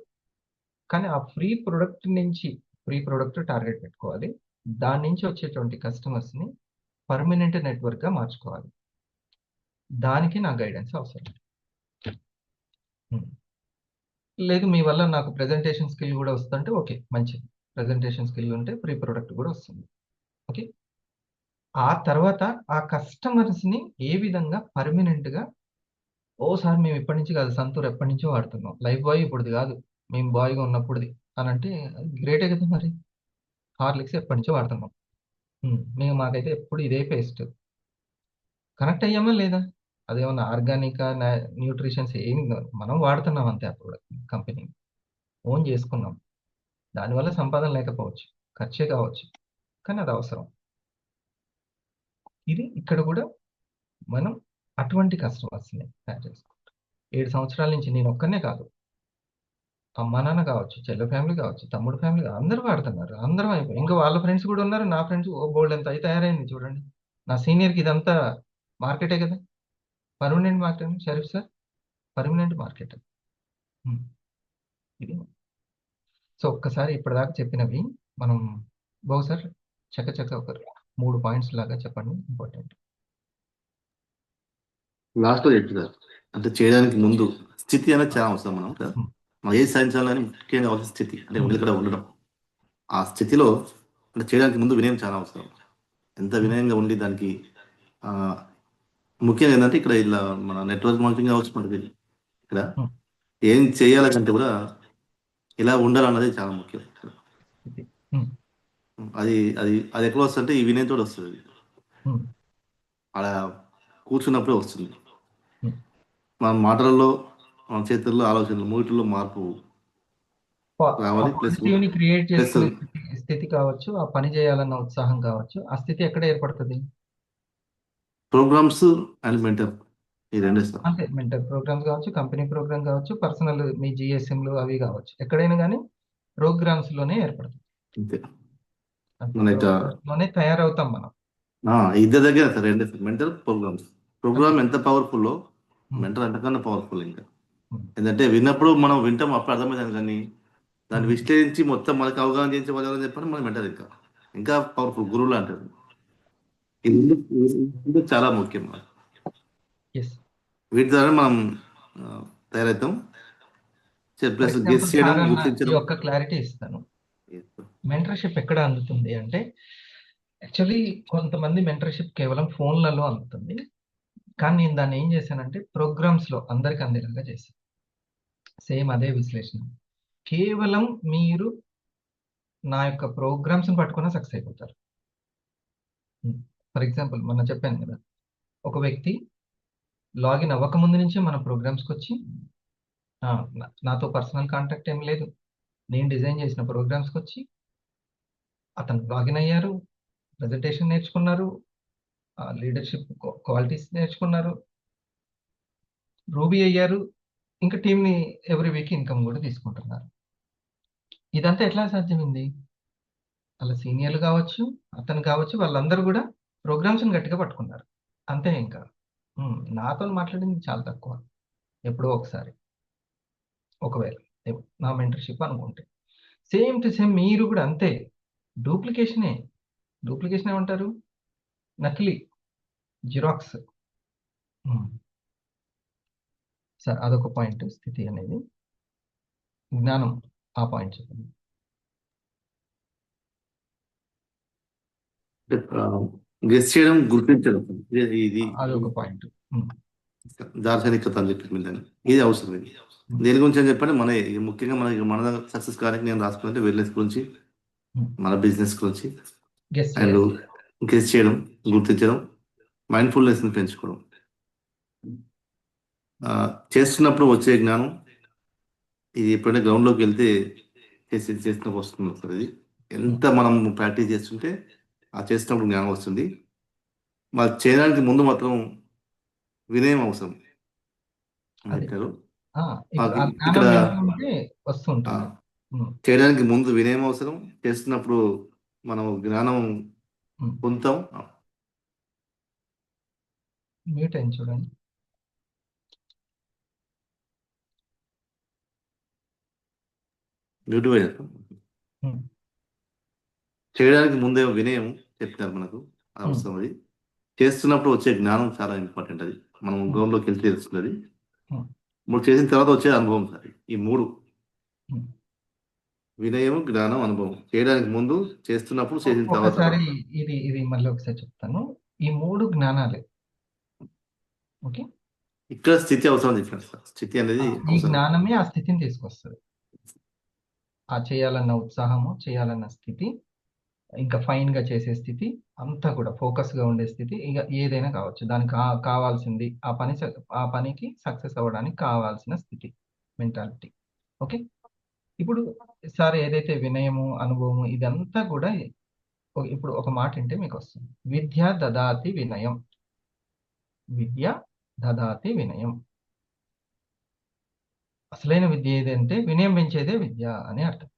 కానీ ఆ ఫ్రీ ప్రోడక్ట్ టార్గెట్ పెట్టుకోవాలి. దాని నుంచి వచ్చేటువంటి కస్టమర్స్ని పర్మనెంట్ నెట్వర్క్గా మార్చుకోవాలి. దానికి నా గైడెన్స్ అవసరం. ఉమ్. లేదు మీ వల్ల నాకు ప్రెజెంటేషన్ స్కిల్ కూడా వస్తుందంటే ఓకే, మంచిది. ప్రెజెంటేషన్ స్కిల్ ఉంటే ఫ్రీ ప్రోడక్ట్ కూడా వస్తుంది. ఓకే, ఆ తర్వాత ఆ కస్టమర్స్ని ఏ విధంగా పర్మనెంట్గా, ఓసారి మేము ఇప్పటి నుంచి కాదు, సంతూర్ ఎప్పటి నుంచో వాడుతున్నాం, లైఫ్ బాయ్ ఇప్పుడుది కాదు, మేము బాయ్గా ఉన్నప్పుడుది అని అంటే గ్రేటే కదా మరి. హార్లిక్స్ ఎప్పటి నుంచో వాడుతున్నాం. మేము మాకైతే ఎప్పుడు ఇదే పేస్ట్. కనెక్ట్ అయ్యామా లేదా? అదేమన్నా ఆర్గానికా, న్యూట్రిషన్స్ ఏం, మనం వాడుతున్నాం అంతే. అప్పుడు కంపెనీ ఓన్ చేసుకున్నాం, దానివల్ల సంపాదన లేకపోవచ్చు, ఖర్చే కావచ్చు, కానీ అది అవసరం. ఇది ఇక్కడ కూడా మనం అటువంటి కస్టమర్స్ని తయారు చేసుకుంటాం. 7 సంవత్సరాల నుంచి నేను ఒక్కనే కాదు, అమ్మా నాన్న కావచ్చు, చెల్లె ఫ్యామిలీ కావచ్చు, తమ్ముడు ఫ్యామిలీ అందరూ వాడుతున్నారు, అందరం అయిపోయి ఇంకా వాళ్ళ ఫ్రెండ్స్ కూడా ఉన్నారు. నా ఫ్రెండ్స్ ఓ బోల్డ్ ఎంత అయితే తయారైంది చూడండి. నా సీనియర్కి ఇదంతా మార్కెటే కదా, permanent market Sharif sir, permanent market. ఉమ్, ఇది. సో ఒక్కసారి ఇప్పటిదాకా చెప్పినవి మనం, బహుశా చక్క ఒక 3 పాయింట్స్ లాగా చెప్పండి, ఇంపార్టెంట్. లాస్ట్ లో చెప్పు సార్, అంటే చేయడానికి ముందు స్థితి అనేది చాలా అవసరం. మనం కదా, మనం ఏది సాధించాలని ముఖ్యంగా కావాల్సిన స్థితి, అంటే ఇక్కడ ఉండడం. ఆ స్థితిలో అంటే చేయడానికి ముందు వినయం చాలా అవసరం. ఎంత వినయంగా ఉండి దానికి ఆ ముఖ్యంగా ఏంటంటే ఇక్కడ ఇలా మన నెట్వర్క్ మార్కెటింగ్ కావచ్చు, మనకి ఇక్కడ ఏం చేయాలంటే కూడా ఎలా ఉండాలన్నది చాలా ముఖ్యం. అది అది అది ఎక్కడ వస్తుందంటే ఈ వినయంతో వస్తుంది. అలా కూర్చున్నప్పుడే వస్తుంది. మన మాటలలో, మన చేతుల్లో, ఆలోచనలు, మూటిలో మార్పు రావాలి. పాజిటివ్ని క్రియేట్ ప్లస్ చేసుకునే స్థితి కావచ్చు, ఆ పని చేయాలన్న ఉత్సాహం కావచ్చు, ఆ స్థితి ఎక్కడ ఏర్పడుతుంది? ప్రోగ్రామ్స్ అండ్ మెంటర్, ఈ రెండే సార్. అంటే మెంటర్ ప్రోగ్రామ్స్ కావచ్చు, కంపెనీ ప్రోగ్రామ్ కావచ్చు, పర్సనల్ మీ జిఎస్ఎంలు అవి కావచ్చు, ఎక్కడైనా కానీ ప్రోగ్రామ్స్ లోనే ఏర్పడుతుంది. అంతే, అంటే మన programs లోనే తయారవుతాం మనం. ఇద్దరి దగ్గర సార్ రెండే సార్, మెంటర్ ప్రోగ్రామ్స్. ప్రోగ్రామ్ ఎంత పవర్ఫుల్లో మెంటర్ అంతకన్నా పవర్ఫుల్. ఇంకా ఏంటంటే విన్నప్పుడు మనం వింటాం, అప్పుడు అర్థమవుతుంది. కానీ దాన్ని విశ్లేషించి మొత్తం మనకు అవగాహన చేయించే వాళ్ళు ఎవరైనా చెప్పండి మనం మెంటర్ ఇంకా పవర్ఫుల్ గురువులు అంటారు. ఇది ఇది చాలా ముఖ్యం. ఎస్. వీటి ద్వారా మనం తయారవుతాం. ఫర్ ప్లస్ గెస్ ఎగ్జాంపుల్ చేయడం, సార్ అన్న ఈ గుర్తించడం. యొక్క క్లారిటీ ఇస్తాను. మెంటర్షిప్ ఎక్కడ అందుతుంది అంటే, యాక్చువల్లీ కొంతమంది మెంటర్షిప్ కేవలం ఫోన్లలో అందుతుంది. కానీ నేను దాన్ని ఏం చేశానంటే ప్రోగ్రామ్స్లో అందరికి అందేలాగా చేశాను. సేమ్ అదే విశ్లేషణ. కేవలం మీరు నా యొక్క ప్రోగ్రామ్స్ని పట్టుకున్న సక్సెస్ అయిపోతారు. ఫర్ ఎగ్జాంపుల్ మొన్న చెప్పాను కదా, ఒక వ్యక్తి లాగిన్ అవ్వకముందు నుంచే మన ప్రోగ్రామ్స్కి వచ్చి నాతో పర్సనల్ కాంటాక్ట్ ఏం లేదు, నేను డిజైన్ చేసిన ప్రోగ్రామ్స్కి వచ్చి అతను లాగిన్ అయ్యారు, ప్రెజెంటేషన్ నేర్చుకున్నారు, లీడర్షిప్ క్వాలిటీస్ నేర్చుకున్నారు, రూబీ అయ్యారు, ఇంకా టీంని ఎవ్రీ వీక్ ఇన్కమ్ కూడా తీసుకుంటున్నారు. ఇదంతా ఎట్లా సాధ్యమైంది? వాళ్ళ సీనియర్లు కావచ్చు, అతను కావచ్చు, వాళ్ళందరూ కూడా ప్రోగ్రామ్స్ని గట్టిగా పట్టుకున్నారు. అంతే. ఇంకా నాతో మాట్లాడింది చాలా తక్కువ, ఎప్పుడో ఒకసారి, ఒకవేళ నా మెంటర్షిప్ అనుకుంటే. సేమ్ టు సేమ్ మీరు కూడా అంతే. డూప్లికేషన్ ఏమంటారు? నకిలీ, జిరాక్స్. సార్ అదొక పాయింట్. స్థితి అనేది జ్ఞానం. ఆ పాయింట్ చెప్పండి. గెస్ చేయడం, గుర్తించడం, ఇది అదొక పాయింట్. దార్శనికత అని చెప్పి ఇది అవసరం. ఇది దేని గురించి అని చెప్పండి, ముఖ్యంగా మన సక్సెస్ కానీ నేను రాసుకుంటే వెల్నెస్ గురించి, మన బిజినెస్ గురించి, అండ్ గెస్ చేయడం, గుర్తించడం, మైండ్ఫుల్నెస్ ని పెంచుకోవడం, చేస్తున్నప్పుడు వచ్చే జ్ఞానం. ఇది ఎప్పుడైనా గ్రౌండ్లోకి వెళ్తే చేసినప్పుడు వస్తుంది సార్. ఇది ఎంత మనం ప్రాక్టీస్ చేస్తుంటే ఆ చేస్తున్నప్పుడు జ్ఞానం వస్తుంది. మరి చేయడానికి ముందు మాత్రం వినయం అవసరం. ఇక్కడ చేయడానికి ముందు వినయం అవసరం. చేస్తున్నప్పుడు మనం జ్ఞానం పొందుతాం. మ్యూట్ అయింది చూడండి. చేయడానికి ముందే వినయం చెప్తారు మనకు అవసరం. అది చేస్తున్నప్పుడు వచ్చే జ్ఞానం చాలా ఇంపార్టెంట్. అది మనం గ్రౌండ్లోకి వెళ్తే తెలుస్తుంది. మూడు చేసిన తర్వాత వచ్చే అనుభవం సార్. ఈ మూడు, వినయం, జ్ఞానం, అనుభవం. చేయడానికి ముందు, చేస్తున్నప్పుడు, చేసిన తర్వాత. ఒకసారి ఇది మళ్ళీ ఒకసారి చెప్తాను. ఈ మూడు జ్ఞానాలే. ఓకే, ఇక్కడ స్థితి అవసరం చెప్పాను సార్. స్థితి అనేది ఈ జ్ఞానమే ఆ స్థితిని తీసుకొస్తుంది. ఆ చేయాలన్న ఉత్సాహము, చేయాలన్న స్థితి, ఇంకా ఫైన్ గా చేసే స్థితి, అంతా కూడా ఫోకస్ గా ఉండే స్థితి. ఇక ఏదైనా కావచ్చు, దానికి కావాల్సింది ఆ పనికి సక్సెస్ అవ్వడానికి కావాల్సిన స్థితి, మెంటాలిటీ. ఓకే, ఇప్పుడు సార్ ఏదైతే వినయము, అనుభవము, ఇదంతా కూడా ఇప్పుడు ఒక మాట అంటే మీకు వస్తుంది. విద్య దదాతి వినయం. విద్య దదాతి వినయం. అసలైన విద్య ఏదంటే వినయం పెంచేదే విద్య అని అర్థం.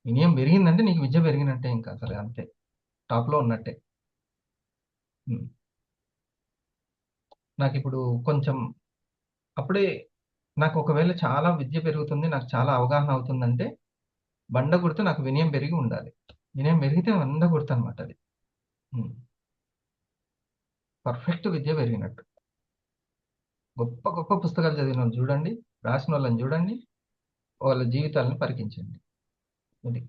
వినయం పెరిగిందంటే నీకు విద్య పెరిగినట్టే, ఇంకా అసలు అంతే, టాప్లో ఉన్నట్టే. నాకు ఇప్పుడు కొంచెం అప్పుడే నాకు ఒకవేళ చాలా విద్య పెరుగుతుంది, నాకు చాలా అవగాహన అవుతుందంటే బండ గుర్తు నాకు వినయం పెరిగి ఉండాలి. వినయం పెరిగితే బండ గుర్తు అనమాట అది. పర్ఫెక్ట్ విద్య పెరిగినట్టు. గొప్ప గొప్ప పుస్తకాలు చదివిన వాళ్ళు చూడండి, రాసిన వాళ్ళని చూడండి, వాళ్ళ జీవితాలను పరికించండి. ఇది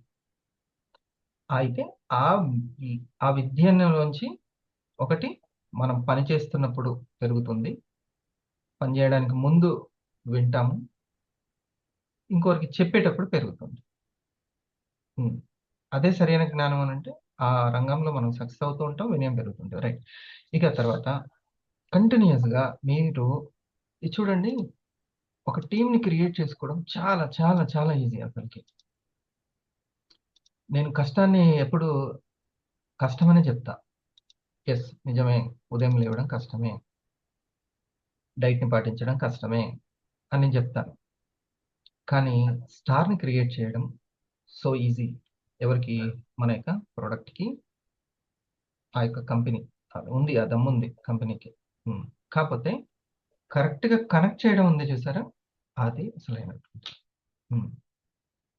అయితే ఆ విద్యలోంచి ఒకటి మనం పని చేస్తున్నప్పుడు పెరుగుతుంది, పని చేయడానికి ముందు వింటాము, ఇంకొకరికి చెప్పేటప్పుడు పెరుగుతుంది. అదే సరైన జ్ఞానం అని అంటే ఆ రంగంలో మనం సక్సెస్ అవుతూ ఉంటాం, వినయం పెరుగుతుంటాం. రైట్. ఇక తర్వాత కంటిన్యూస్గా మీరు ఇది చూడండి, ఒక టీంని క్రియేట్ చేసుకోవడం చాలా చాలా చాలా ఈజీ. అసలుకి నేను కష్టాన్ని ఎప్పుడు కష్టమని చెప్తా. ఎస్, నిజమే, ఉదయం లేవడం కష్టమే, డైట్ని పాటించడం కష్టమే అని నేను చెప్తాను. కానీ స్టార్ని క్రియేట్ చేయడం సో ఈజీ. ఎవరికి? మన యొక్క ప్రోడక్ట్కి, ఆ యొక్క కంపెనీ ఉంది, ఆ దమ్ముంది కంపెనీకి. కాకపోతే కరెక్ట్గా కనెక్ట్ చేయడం ఉంది చూసారా, అది అసలైనటువంటి.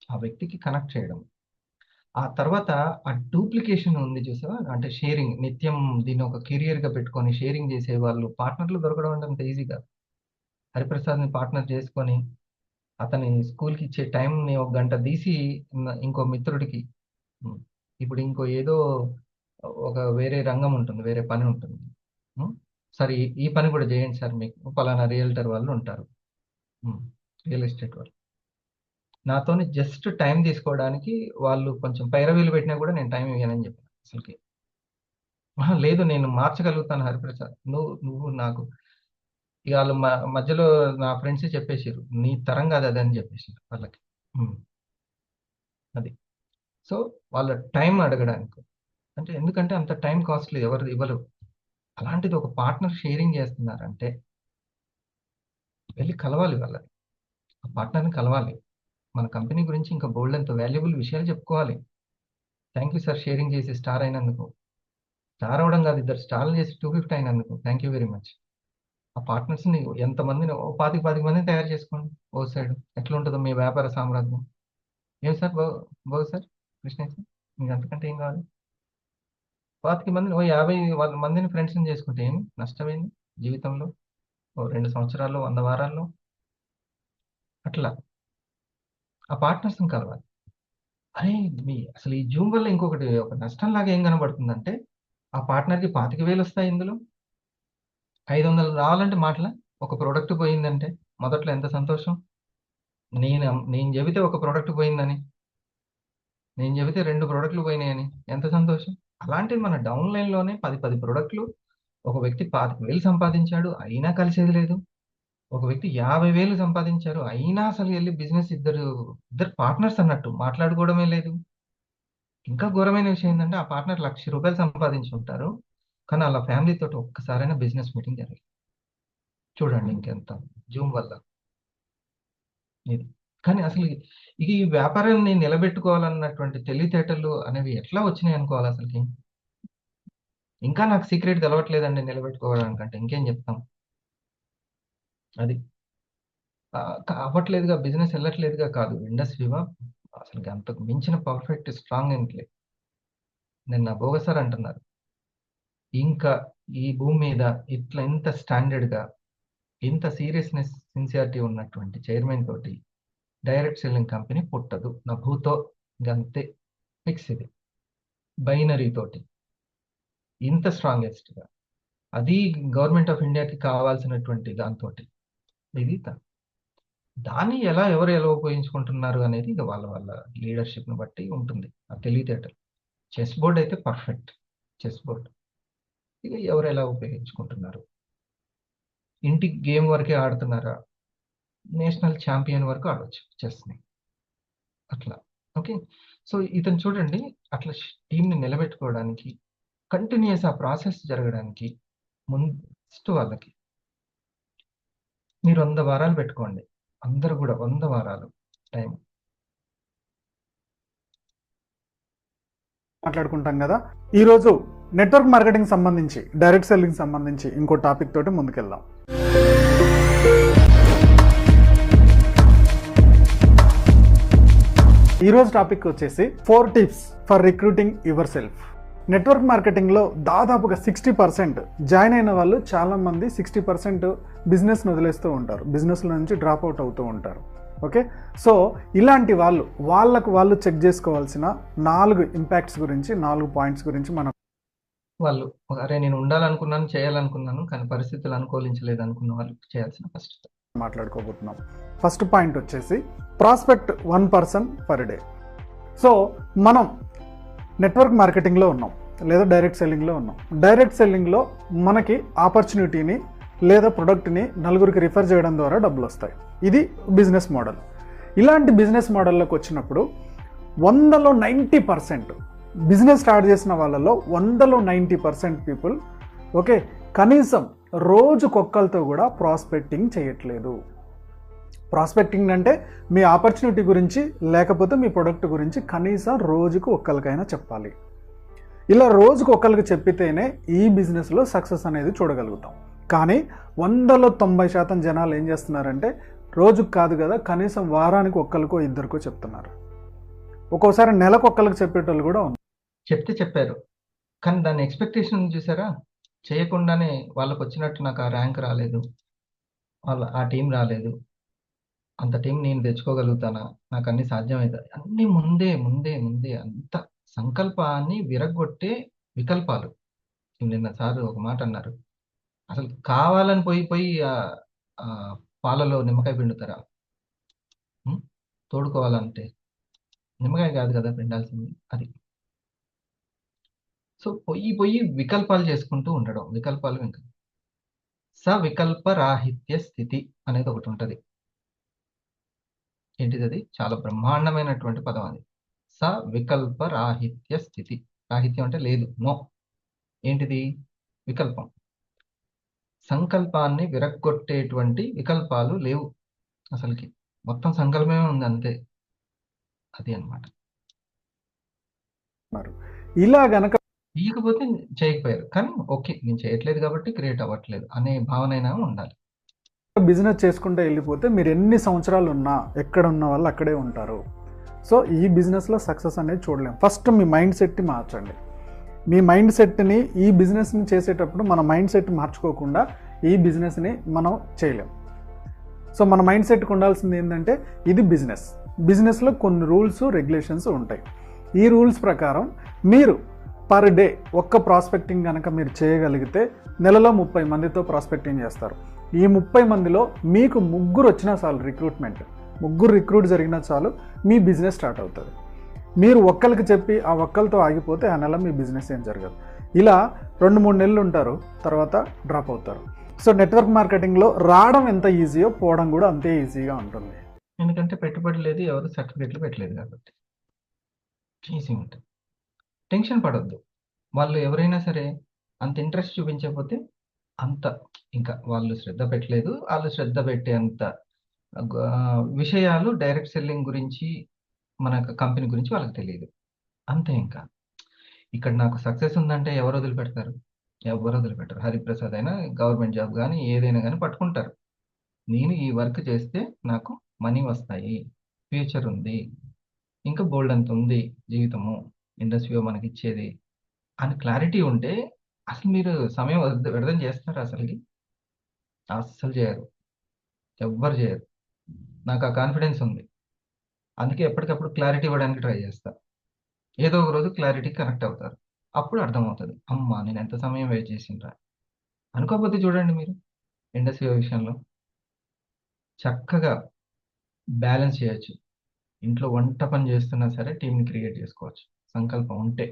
ఆ వ్యక్తికి కనెక్ట్ చేయడం. ఆ తర్వాత ఆ డూప్లికేషన్ ఉంది చూసావా? అంటే షేరింగ్ నిత్యం దీన్ని ఒక కెరియర్‌గా పెట్టుకొని షేరింగ్ చేసేవాళ్ళు పార్ట్నర్‌లు దొరకడం అంటే అంత ఈజీ కాదు. హరిప్రసాద్‌ని పార్ట్నర్ చేసుకొని అతని స్కూల్‌కి ఇచ్చే టైంని ఒక గంట తీసి ఇంకో మిత్రుడికి హ్మ్. ఇప్పుడు ఇంకో ఏదో ఒక వేరే రంగం ఉంటుంది. వేరే పని ఉంటుంది. హ్మ్. సార్ ఈ పని కూడా చేయండి సార్ మీకు. పలానా రియల్టర్ వాళ్ళు ఉంటారు. హ్మ్. రియల్ ఎస్టేట్ వాళ్ళు. నాతోని జస్ట్ టైం తీసుకోవడానికి వాళ్ళు కొంచెం పైరవీలు పెట్టినా కూడా నేను టైం ఇయ్యనని చెప్పాను అసలకి. అహా! లేదు నేను మార్చగలుగుతాను హరిప్రసాద్. నువ్వు నాకు ఇగ ఆళ్ళు మధ్యలో నా ఫ్రెండ్సే చెప్పేసిర్రు. నీ తరం కాదు అదని చెప్పేసిర్రు వాళ్ళకి. హ్మ్. అది. సో, వాళ్ళ టైం అడగడానికి. అంటే ఎందుకంటే అంత టైం కాస్ట్‌లీ ఎవరు ఇవ్వరు. అలాంటిది ఒక పార్ట్నర్ షేరింగ్ చేస్తున్నారంటే వెళ్లి కలవాలి వాళ్ళని. ఆ పార్ట్నర్‌ని కలవాలి. మన కంపెనీ గురించి ఇంకా బోలెడంత వాల్యుబుల్ విషయాలు చెప్పుకోవాలి. థాంక్ యూ సార్ షేరింగ్ చేసి స్టార్ అయినందుకు. స్టార్ అవ్వడం కాదు ఇద్దరు స్టార్‌లు చేసి 250 అయినందుకు. Thank you very much. ఆ పార్ట్నర్స్‌ని ఎంతమందిని ఓ 25 మందిని తయారు చేసుకోండి. ఓ సైడ్ ఎట్లుంటదో మీ వ్యాపార సామ్రాజ్యం. ఏం సార్ బాగు సార్? కృష్ణయ్య సార్? మీకు అంతకంటే ఏం కావాలి? 25 మందిని ఓ 50 మందిని ఫ్రెండ్స్‌ని చేసుకుంటే ఏమి నష్టమేంది జీవితంలో? ఓ 2 సంవత్సరాల్లో, 100 వారాల్లో అట్లా. ఆ పార్ట్నర్స్‌ని కలవాలి. అరే! అసలు ఈ జూమ్ వల్ల ఇంకొకటి ఒక నష్టంలాగా ఏం కనబడుతుందంటే, ఆ పార్ట్నర్‌కి 25,000 వస్తాయి ఇందులో. 500 రావాలంటే మాటలా? ఒక ప్రొడక్ట్ పోయిందంటే మొదట్లో ఎంత సంతోషం. నేను చెబితే ఒక ప్రొడక్ట్ పోయిందని. నేను చెబితే 2 ప్రొడక్ట్‌లు పోయినాయని. ఎంత సంతోషం. అలాంటిది మన డౌన్ లైన్‌లోనే 10 ప్రొడక్ట్‌లు ఒక వ్యక్తి 25,000 సంపాదించాడు. అయినా కలిసేది లేదు. ఒక వ్యక్తి 50,000 సంపాదించారు. అయినా అసలు ఎళ్లి బిజినెస్ ఇద్దరు పార్ట్నర్స్ అన్నట్టు మాట్లాడుకోవడమే లేదు. ఇంకా ఘోరమైన విషయం ఏందంటే ఆ పార్ట్నర్ రూ. 1,00,000 సంపాదించుంటారు. కానీ ఆళ్ళ ఫ్యామిలీ తోటి ఒక్కసారైనా బిజినెస్ మీటింగ్ జరగలేదు. చూడండి ఇంకెంత జూమ్ వల్ల ఇది. కానీ అసలు ఈ వ్యాపారాన్ని నిలబెట్టుకోవాలన్నటువంటి తెలివితేటలు అనేవి ఎట్లా వచ్చినాయనుకోవాలి అసలకి? ఇంకా నాకు సీక్రెట్ తెలవట్లేదండి నిలబెట్టుకోవడానికంటే ఇంకేం చెప్తాం? అది. అవ్వట్లేదుగా బిజినెస్ ఎళ్ళట్లేదుగా కాదు. ఇండస్ట్రీవా అసలకి అంతకు మించిన పర్ఫెక్ట్ స్ట్రాంగ్ ఏంటి లేదు. నిన్న భోగ సార్ అంటున్నారు. ఇంకా ఈ భూమి మీద ఇట్లా ఇంత స్టాండర్డ్‌గా, ఇంత సీరియస్‌నెస్, సిన్సియారిటీ ఉన్నటువంటి చైర్మన్ తోటి డైరెక్ట్ సెల్లింగ్ కంపెనీ పుట్టదు. నా భూతో ఇంగంతే ఫిక్స్ ఇది. బైనరీ తోటి ఇంత స్ట్రాంగెస్ట్‌గా. అది గవర్నమెంట్ ఆఫ్ ఇండియాకి కావాల్సినటువంటి దాంతోటి. ఇది దాన్ని ఎవరు ఎలా ఉపయోగించుకుంటున్నారు అనేది ఇక వాళ్ళ లీడర్‌షిప్‌ని బట్టి ఉంటుంది. ఆ తెలివితేటలు. చెస్ బోర్డ్ అయితే పర్ఫెక్ట్. Chess board. ఇక ఎవరు ఎలా ఉపయోగించుకుంటున్నారు. ఇంటి గేమ్ వరకే ఆడుతున్నారా? నేషనల్ ఛాంపియన్ వరకు ఆడొచ్చు చెస్‌ని. అట్లా. ఓకే. సో, ఇతను చూడండి అట్లా టీమ్‌ని నిలబెట్టుకోవడానికి కంటిన్యూయస్ ఆ ప్రాసెస్ జరగడానికి ఫస్ట్ వాళ్ళకి మీరు 100 వారాలు పెట్టుకోండి. అందరూ గూడా 100 వారాలు టైం. మాట్లాడుకుంటాం కదా. ఈరోజు నెట్వర్క్ మార్కెటింగ్ సంబంధించి డైరెక్ట్ సెల్లింగ్ సంబంధించి ఇంకో టాపిక్ తోటి ముందుకెళ్దాం. ఈరోజు టాపిక్ వచ్చేసి 4 tips for recruiting yourself. Network మార్కెటింగ్లో దాదాపుగా 60% జాయిన్ అయిన వాళ్ళు చాలామంది 60% బిజినెస్ను వదిలేస్తూ ఉంటారు. బిజినెస్లో నుంచి డ్రాప్ అవుట్ అవుతూ ఉంటారు. ఓకే, సో ఇలాంటి వాళ్ళు చెక్ చేసుకోవాల్సిన 4 ఇంపాక్ట్స్ గురించి 4 పాయింట్స్ గురించి మనం వాళ్ళు అరే నేను ఉండాలనుకున్నాను, చేయాలనుకున్నాను. కానీ పరిస్థితులు అనుకూలించలేదు అనుకున్న వాళ్ళు చేయాల్సిన ఫస్ట్ మాట్లాడుకోబోతున్నాం. ఫస్ట్ పాయింట్ వచ్చేసి prospect 1 person per day. So మనం నెట్వర్క్ మార్కెటింగ్లో ఉన్నాం లేదా డైరెక్ట్ సెల్లింగ్లో ఉన్నాం. డైరెక్ట్ సెల్లింగ్లో మనకి ఆపర్చునిటీని లేదా ప్రొడక్ట్ని నలుగురికి రిఫర్ చేయడం ద్వారా డబ్బులు వస్తాయి. ఇది బిజినెస్ మోడల్. ఇలాంటి బిజినెస్ మోడల్లోకి వచ్చినప్పుడు 100లో 90% బిజినెస్ స్టార్ట్ చేసిన వాళ్ళలో 100లో 90% పీపుల్ ఓకే కనీసం రోజుకొక్కలతో కూడా ప్రాస్పెక్టింగ్ చేయట్లేదు. ప్రాస్పెక్టింగ్ అంటే మీ ఆపర్చునిటీ గురించి లేకపోతే మీ ప్రొడక్ట్ గురించి కనీసం రోజుకు ఒక్కరికైనా చెప్పాలి. ఇలా రోజుకు ఒక్కరికి చెప్పితేనే ఈ బిజినెస్లో సక్సెస్ అనేది చూడగలుగుతాం. కానీ 100లో 90% జనాలు ఏం చేస్తున్నారంటే రోజుకు కాదు కదా కనీసం వారానికి ఒక్కరికో ఇద్దరికో చెప్తున్నారు. ఒక్కోసారి నెలకు ఒక్కరికి చెప్పేటోళ్ళు కూడా ఉన్నారు. చెప్తే చెప్పారు, కానీ దాని ఎక్స్పెక్టేషన్ చూసారా? చేయకుండానే వాళ్ళకు వచ్చినట్టు నాకు ఆ ర్యాంక్ రాలేదు, ఆ టీం రాలేదు, అంత టీం నేను తెచ్చుకోగలుగుతానా, నాకు అన్ని సాధ్యమవుతాయి, అన్ని ముందే ముందే ముందే అంత సంకల్పాన్ని విరగొట్టే వికల్పాలు. నిన్న సార్ ఒక మాట అన్నారు, అసలు కావాలని పోయి పోయి ఆ పాలలో నిమ్మకాయ పిండుతారా? తోడుకోవాలంటే నిమ్మకాయ కాదు కదా పిండాల్సింది, అది. సో పొయ్యి పొయ్యి వికల్పాలు చేసుకుంటూ ఉండడం, వికల్పాలు ఇంకా సవికల్ప రాహిత్య స్థితి అనేది ఒకటి ఉంటుంది. ఏంటిది అది? చాలా బ్రహ్మాండమైనటువంటి పదం అది. సవికల్ప రాహిత్య స్థితి. రాహిత్యం అంటే లేదు, నో. ఏంటిది? వికల్పం. సంకల్పాన్ని విరగ్గొట్టేటువంటి వికల్పాలు లేవు అసలుకి, మొత్తం సంకల్పమే ఉంది అంతే. అది అన్నమాట. ఇలా గనక ఇయ్యకపోతే చేయకపోయారు, కానీ ఓకే నేను చేయట్లేదు కాబట్టి క్రియేట్ అవ్వట్లేదు అనే భావన అయినా ఉండాలి. బిజినెస్ చేసుకుంటూ వెళ్ళిపోతే మీరు ఎన్ని సంవత్సరాలు ఉన్నా ఎక్కడ ఉన్న వాళ్ళు అక్కడే ఉంటారు. సో ఈ బిజినెస్లో సక్సెస్ అనేది చూడలేం. ఫస్ట్ మీ మైండ్ సెట్ని మార్చండి. మీ మైండ్ సెట్ని ఈ బిజినెస్ని చేసేటప్పుడు మన మైండ్ సెట్ మార్చుకోకుండా ఈ బిజినెస్ని మనం చేయలేం. సో మన మైండ్ సెట్కి ఉండాల్సింది ఏంటంటే ఇది బిజినెస్. బిజినెస్లో కొన్ని రూల్స్ రెగ్యులేషన్స్ ఉంటాయి. ఈ రూల్స్ ప్రకారం మీరు పర్ డే ఒక్క ప్రాస్పెక్టింగ్ కనుక మీరు చేయగలిగితే నెలలో 30 మందితో ప్రాస్పెక్టింగ్ చేస్తారు. ఈ 30 మందిలో మీకు 3 వచ్చినా చాలు, రిక్రూట్మెంట్ 3 రిక్రూట్ జరిగినా చాలు, మీ బిజినెస్ స్టార్ట్ అవుతుంది. మీరు ఒక్కరికి చెప్పి ఆ ఒక్కరితో ఆగిపోతే ఆ నెల మీ బిజినెస్ ఏం జరగదు. ఇలా 2-3 నెలలు ఉంటారు, తర్వాత డ్రాప్ అవుతారు. సో నెట్వర్క్ మార్కెటింగ్లో రావడం ఎంత ఈజీయో పోవడం కూడా అంతే ఈజీగా ఉంటుంది. ఎందుకంటే పెట్టుబడి లేదు, ఎవరు సర్టిఫికెట్లు పెట్టలేదు కాబట్టి ఈజీ ఉంటుంది. టెన్షన్ పడొద్దు. వాళ్ళు ఎవరైనా సరే అంత ఇంట్రెస్ట్ చూపించకపోతే అంత ఇంకా వాళ్ళు శ్రద్ధ పెట్టలేదు, వాళ్ళు శ్రద్ధ పెట్టే అంత విషయాలు డైరెక్ట్ సెల్లింగ్ గురించి మన కంపెనీ గురించి వాళ్ళకి తెలియదు అంతే. ఇంకా ఇక్కడ నాకు సక్సెస్ ఉందంటే ఎవరు వదిలిపెడతారు? ఎవరు వదిలిపెట్టరు. హరిప్రసాద్ అయినా గవర్నమెంట్ జాబ్ కానీ ఏదైనా కానీ పట్టుకుంటారు. నేను ఈ వర్క్ చేస్తే నాకు మనీ వస్తాయి, ఫ్యూచర్ ఉంది, ఇంకా బోల్డ్ అంత ఉంది జీవితము, ఇండస్ట్రీలో మనకి ఇచ్చేది అని క్లారిటీ ఉంటే అసలు మీరు సమయం వ్యర్థం చేస్తారు? అస్సలు చేయరు, ఎవ్వరు చేయరు. నాకు ఆ కాన్ఫిడెన్స్ ఉంది, అందుకే ఎప్పటికప్పుడు క్లారిటీ ఇవ్వడానికి ట్రై చేస్తా. ఏదో ఒక రోజు క్లారిటీ కనెక్ట్ అవుతారు, అప్పుడు అర్థమవుతుంది అమ్మా నేను ఎంత సమయం వెయిట్ చేసిండ్రా. అనుకోకపోతే చూడండి మీరు ఇండస్ట్రీ విషయంలో చక్కగా బ్యాలెన్స్ చేయొచ్చు. ఇంట్లో వంట పని చేస్తున్నా సరే టీంని క్రియేట్ చేసుకోవచ్చు సంకల్పం ఉంటే.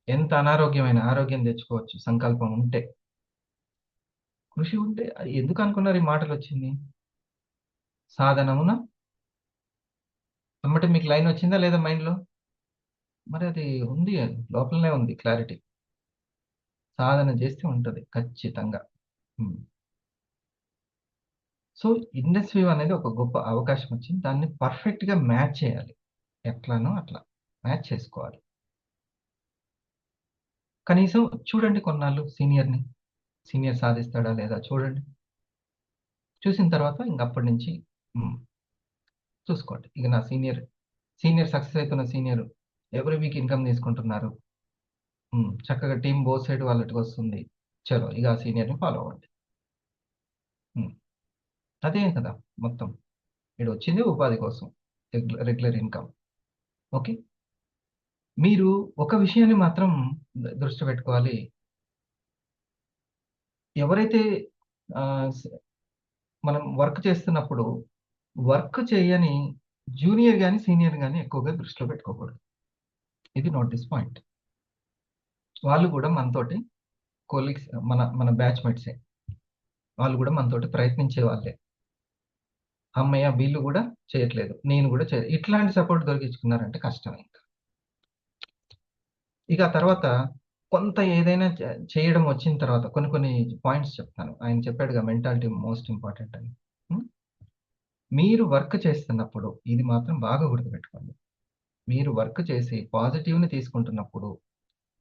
ఎంత అనారోగ్యమైన ఆరోగ్యం తెచ్చుకోవచ్చు సంకల్పం ఉంటే, కృషి ఉంటే. ఎందుకు అనుకున్నారు ఈ మాటలు వచ్చింది? సాధనమున అమ్మటే మీకు లైన్ వచ్చిందా లేదా మైండ్లో? మరి అది ఉంది, లోపలనే ఉంది క్లారిటీ. సాధన చేస్తే ఉంటుంది ఖచ్చితంగా. సో ఇండస్ట్రీ అనేది ఒక గొప్ప అవకాశం వచ్చింది, దాన్ని పర్ఫెక్ట్గా మ్యాచ్ చేయాలి. ఎట్లానో అట్లా మ్యాచ్ చేసుకోవాలి. కనీసం చూడండి కొన్నాళ్ళు సీనియర్ సాధిస్తాడా లేదా చూడండి. చూసిన తర్వాత ఇంక అప్పటి నుంచి చూసుకోండి. ఇక నా సీనియర్ సక్సెస్ అవుతున్న సీనియర్ ఎవ్రీ వీక్ ఇన్కమ్ తీసుకుంటున్నారు, చక్కగా టీం బోత్ సైడ్ వాళ్ళకి వస్తుంది, చలో ఇక ఆ సీనియర్ని ఫాలో అవ్వండి. అదే కదా మొత్తం. ఇక్కడ వచ్చింది ఉపాధి కోసం, రెగ్యులర్ ఇన్కమ్. ఓకే, మీరు ఒక విషయాన్ని మాత్రం దృష్టి పెట్టుకోవాలి. ఎవరైతే మనం వర్క్ చేస్తున్నప్పుడు వర్క్ చేయని జూనియర్ కానీ సీనియర్ కానీ ఎక్కువగా దృష్టిలో పెట్టుకోకూడదు. ఇది నోటీస్ పాయింట్. వాళ్ళు కూడా మనతోటి కొలీగ్స్, మన బ్యాచ్మేట్సే, వాళ్ళు కూడా మనతోటి ప్రయత్నించే వాళ్ళే. అమ్మయ్య వీళ్ళు కూడా చేయట్లేదు, నేను కూడా ఇట్లాంటి సపోర్ట్ దొరికించుకున్నారంటే కష్టమే. ఇక తర్వాత కొంత ఏదైనా చేయడం వచ్చిన తర్వాత కొన్ని పాయింట్స్ చెప్తాను. ఆయన చెప్పాడుగా మెంటాలిటీ మోస్ట్ ఇంపార్టెంట్ అని. మీరు వర్క్ చేస్తున్నప్పుడు ఇది మాత్రం బాగా గుర్తుపెట్టుకోండి. మీరు వర్క్ చేసి పాజిటివ్ని తీసుకుంటున్నప్పుడు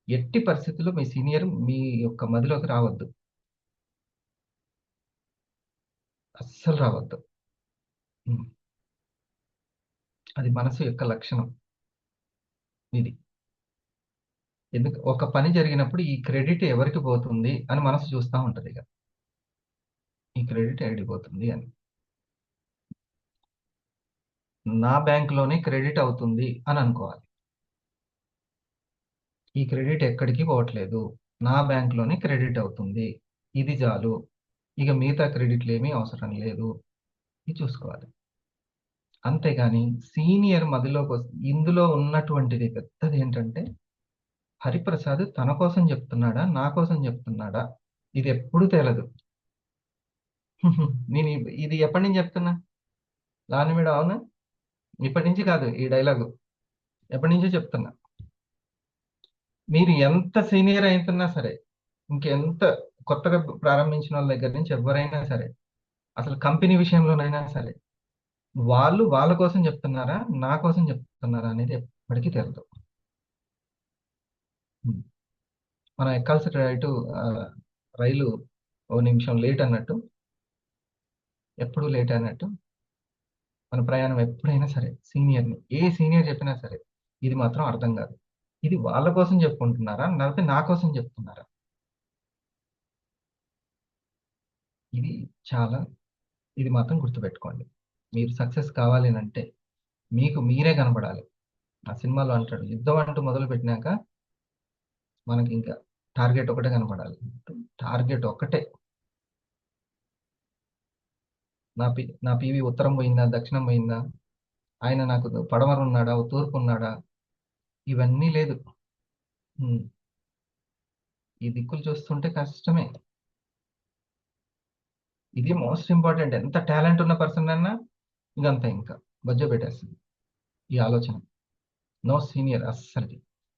ఎట్టి పరిస్థితుల్లో మీ సీనియర్ మీ యొక్క మదిలోకి రావద్దు, అస్సలు రావద్దు. అది మనసు యొక్క లక్షణం. ఇది ఎందుకు ఒక పని జరిగినప్పుడు ఈ క్రెడిట్ ఎవరికి పోతుంది అని మనసు చూస్తూ ఉంటుంది. ఇక ఈ క్రెడిట్ ఎక్కడికి పోతుంది అని, నా బ్యాంకులోనే క్రెడిట్ అవుతుంది అని అనుకోవాలి. ఈ క్రెడిట్ ఎక్కడికి పోవట్లేదు, నా బ్యాంకులోనే క్రెడిట్ అవుతుంది, ఇది చాలు, ఇక మిగతా క్రెడిట్లు ఏమీ అవసరం లేదు, ఇది చూసుకోవాలి. అంతేగాని సీనియర్ మదిలోకి ఇందులో ఉన్నటువంటిది పెద్దది ఏంటంటే, హరిప్రసాద్ తన కోసం చెప్తున్నాడా నా కోసం చెప్తున్నాడా ఇది ఎప్పుడు తేలదు. నేను ఇది ఎప్పటి నుంచి చెప్తున్నా, లాని మీద అవునా, ఇప్పటి నుంచి కాదు ఈ డైలాగు, ఎప్పటి నుంచో చెప్తున్నా. మీరు ఎంత సీనియర్ అవుతున్నా సరే, ఇంకెంత కొత్తగా ప్రారంభించిన వాళ్ళ దగ్గర నుంచి ఎవరైనా సరే, అసలు కంపెనీ విషయంలోనైనా సరే, వాళ్ళు వాళ్ళ కోసం చెప్తున్నారా నా కోసం చెప్తున్నారా అనేది ఎప్పటికీ తెలియదు. మనం ఎక్కాల్సిన రైలు ఓ నిమిషం లేట్ అన్నట్టు, ఎప్పుడు లేట్ అన్నట్టు మన ప్రయాణం ఎప్పుడైనా సరే సీనియర్ని ఏ సీనియర్ చెప్పినా సరే ఇది మాత్రం అర్థం కాదు. ఇది వాళ్ళ కోసం చెప్పుకుంటున్నారా లేకపోతే నా కోసం చెప్తున్నారా, ఇది చాలా, ఇది మాత్రం గుర్తుపెట్టుకోండి. మీరు సక్సెస్ కావాలి అంటే మీకు మీరే కనపడాలి. ఆ సినిమాలో అంటాడు, యుద్ధం అంటూ మొదలు పెట్టినాక మనకి ఇంకా టార్గెట్ ఒకటే కనపడాలి. టార్గెట్ ఒక్కటే. నా పీవీ ఉత్తరం పోయిందా దక్షిణం పోయిందా, ఆయన నాకు పడమర ఉన్నాడా తూర్పు ఉన్నాడా, ఇవన్నీ లేదు. ఈ దిక్కులు చూస్తుంటే కష్టమే. ఇది మోస్ట్ ఇంపార్టెంట్. ఎంత టాలెంట్ ఉన్న పర్సన్ అన్నా ఇదంతా ఇంకా బజ్జ పెట్టేస్తుంది ఈ ఆలోచన. నో సీనియర్ అస్సలు.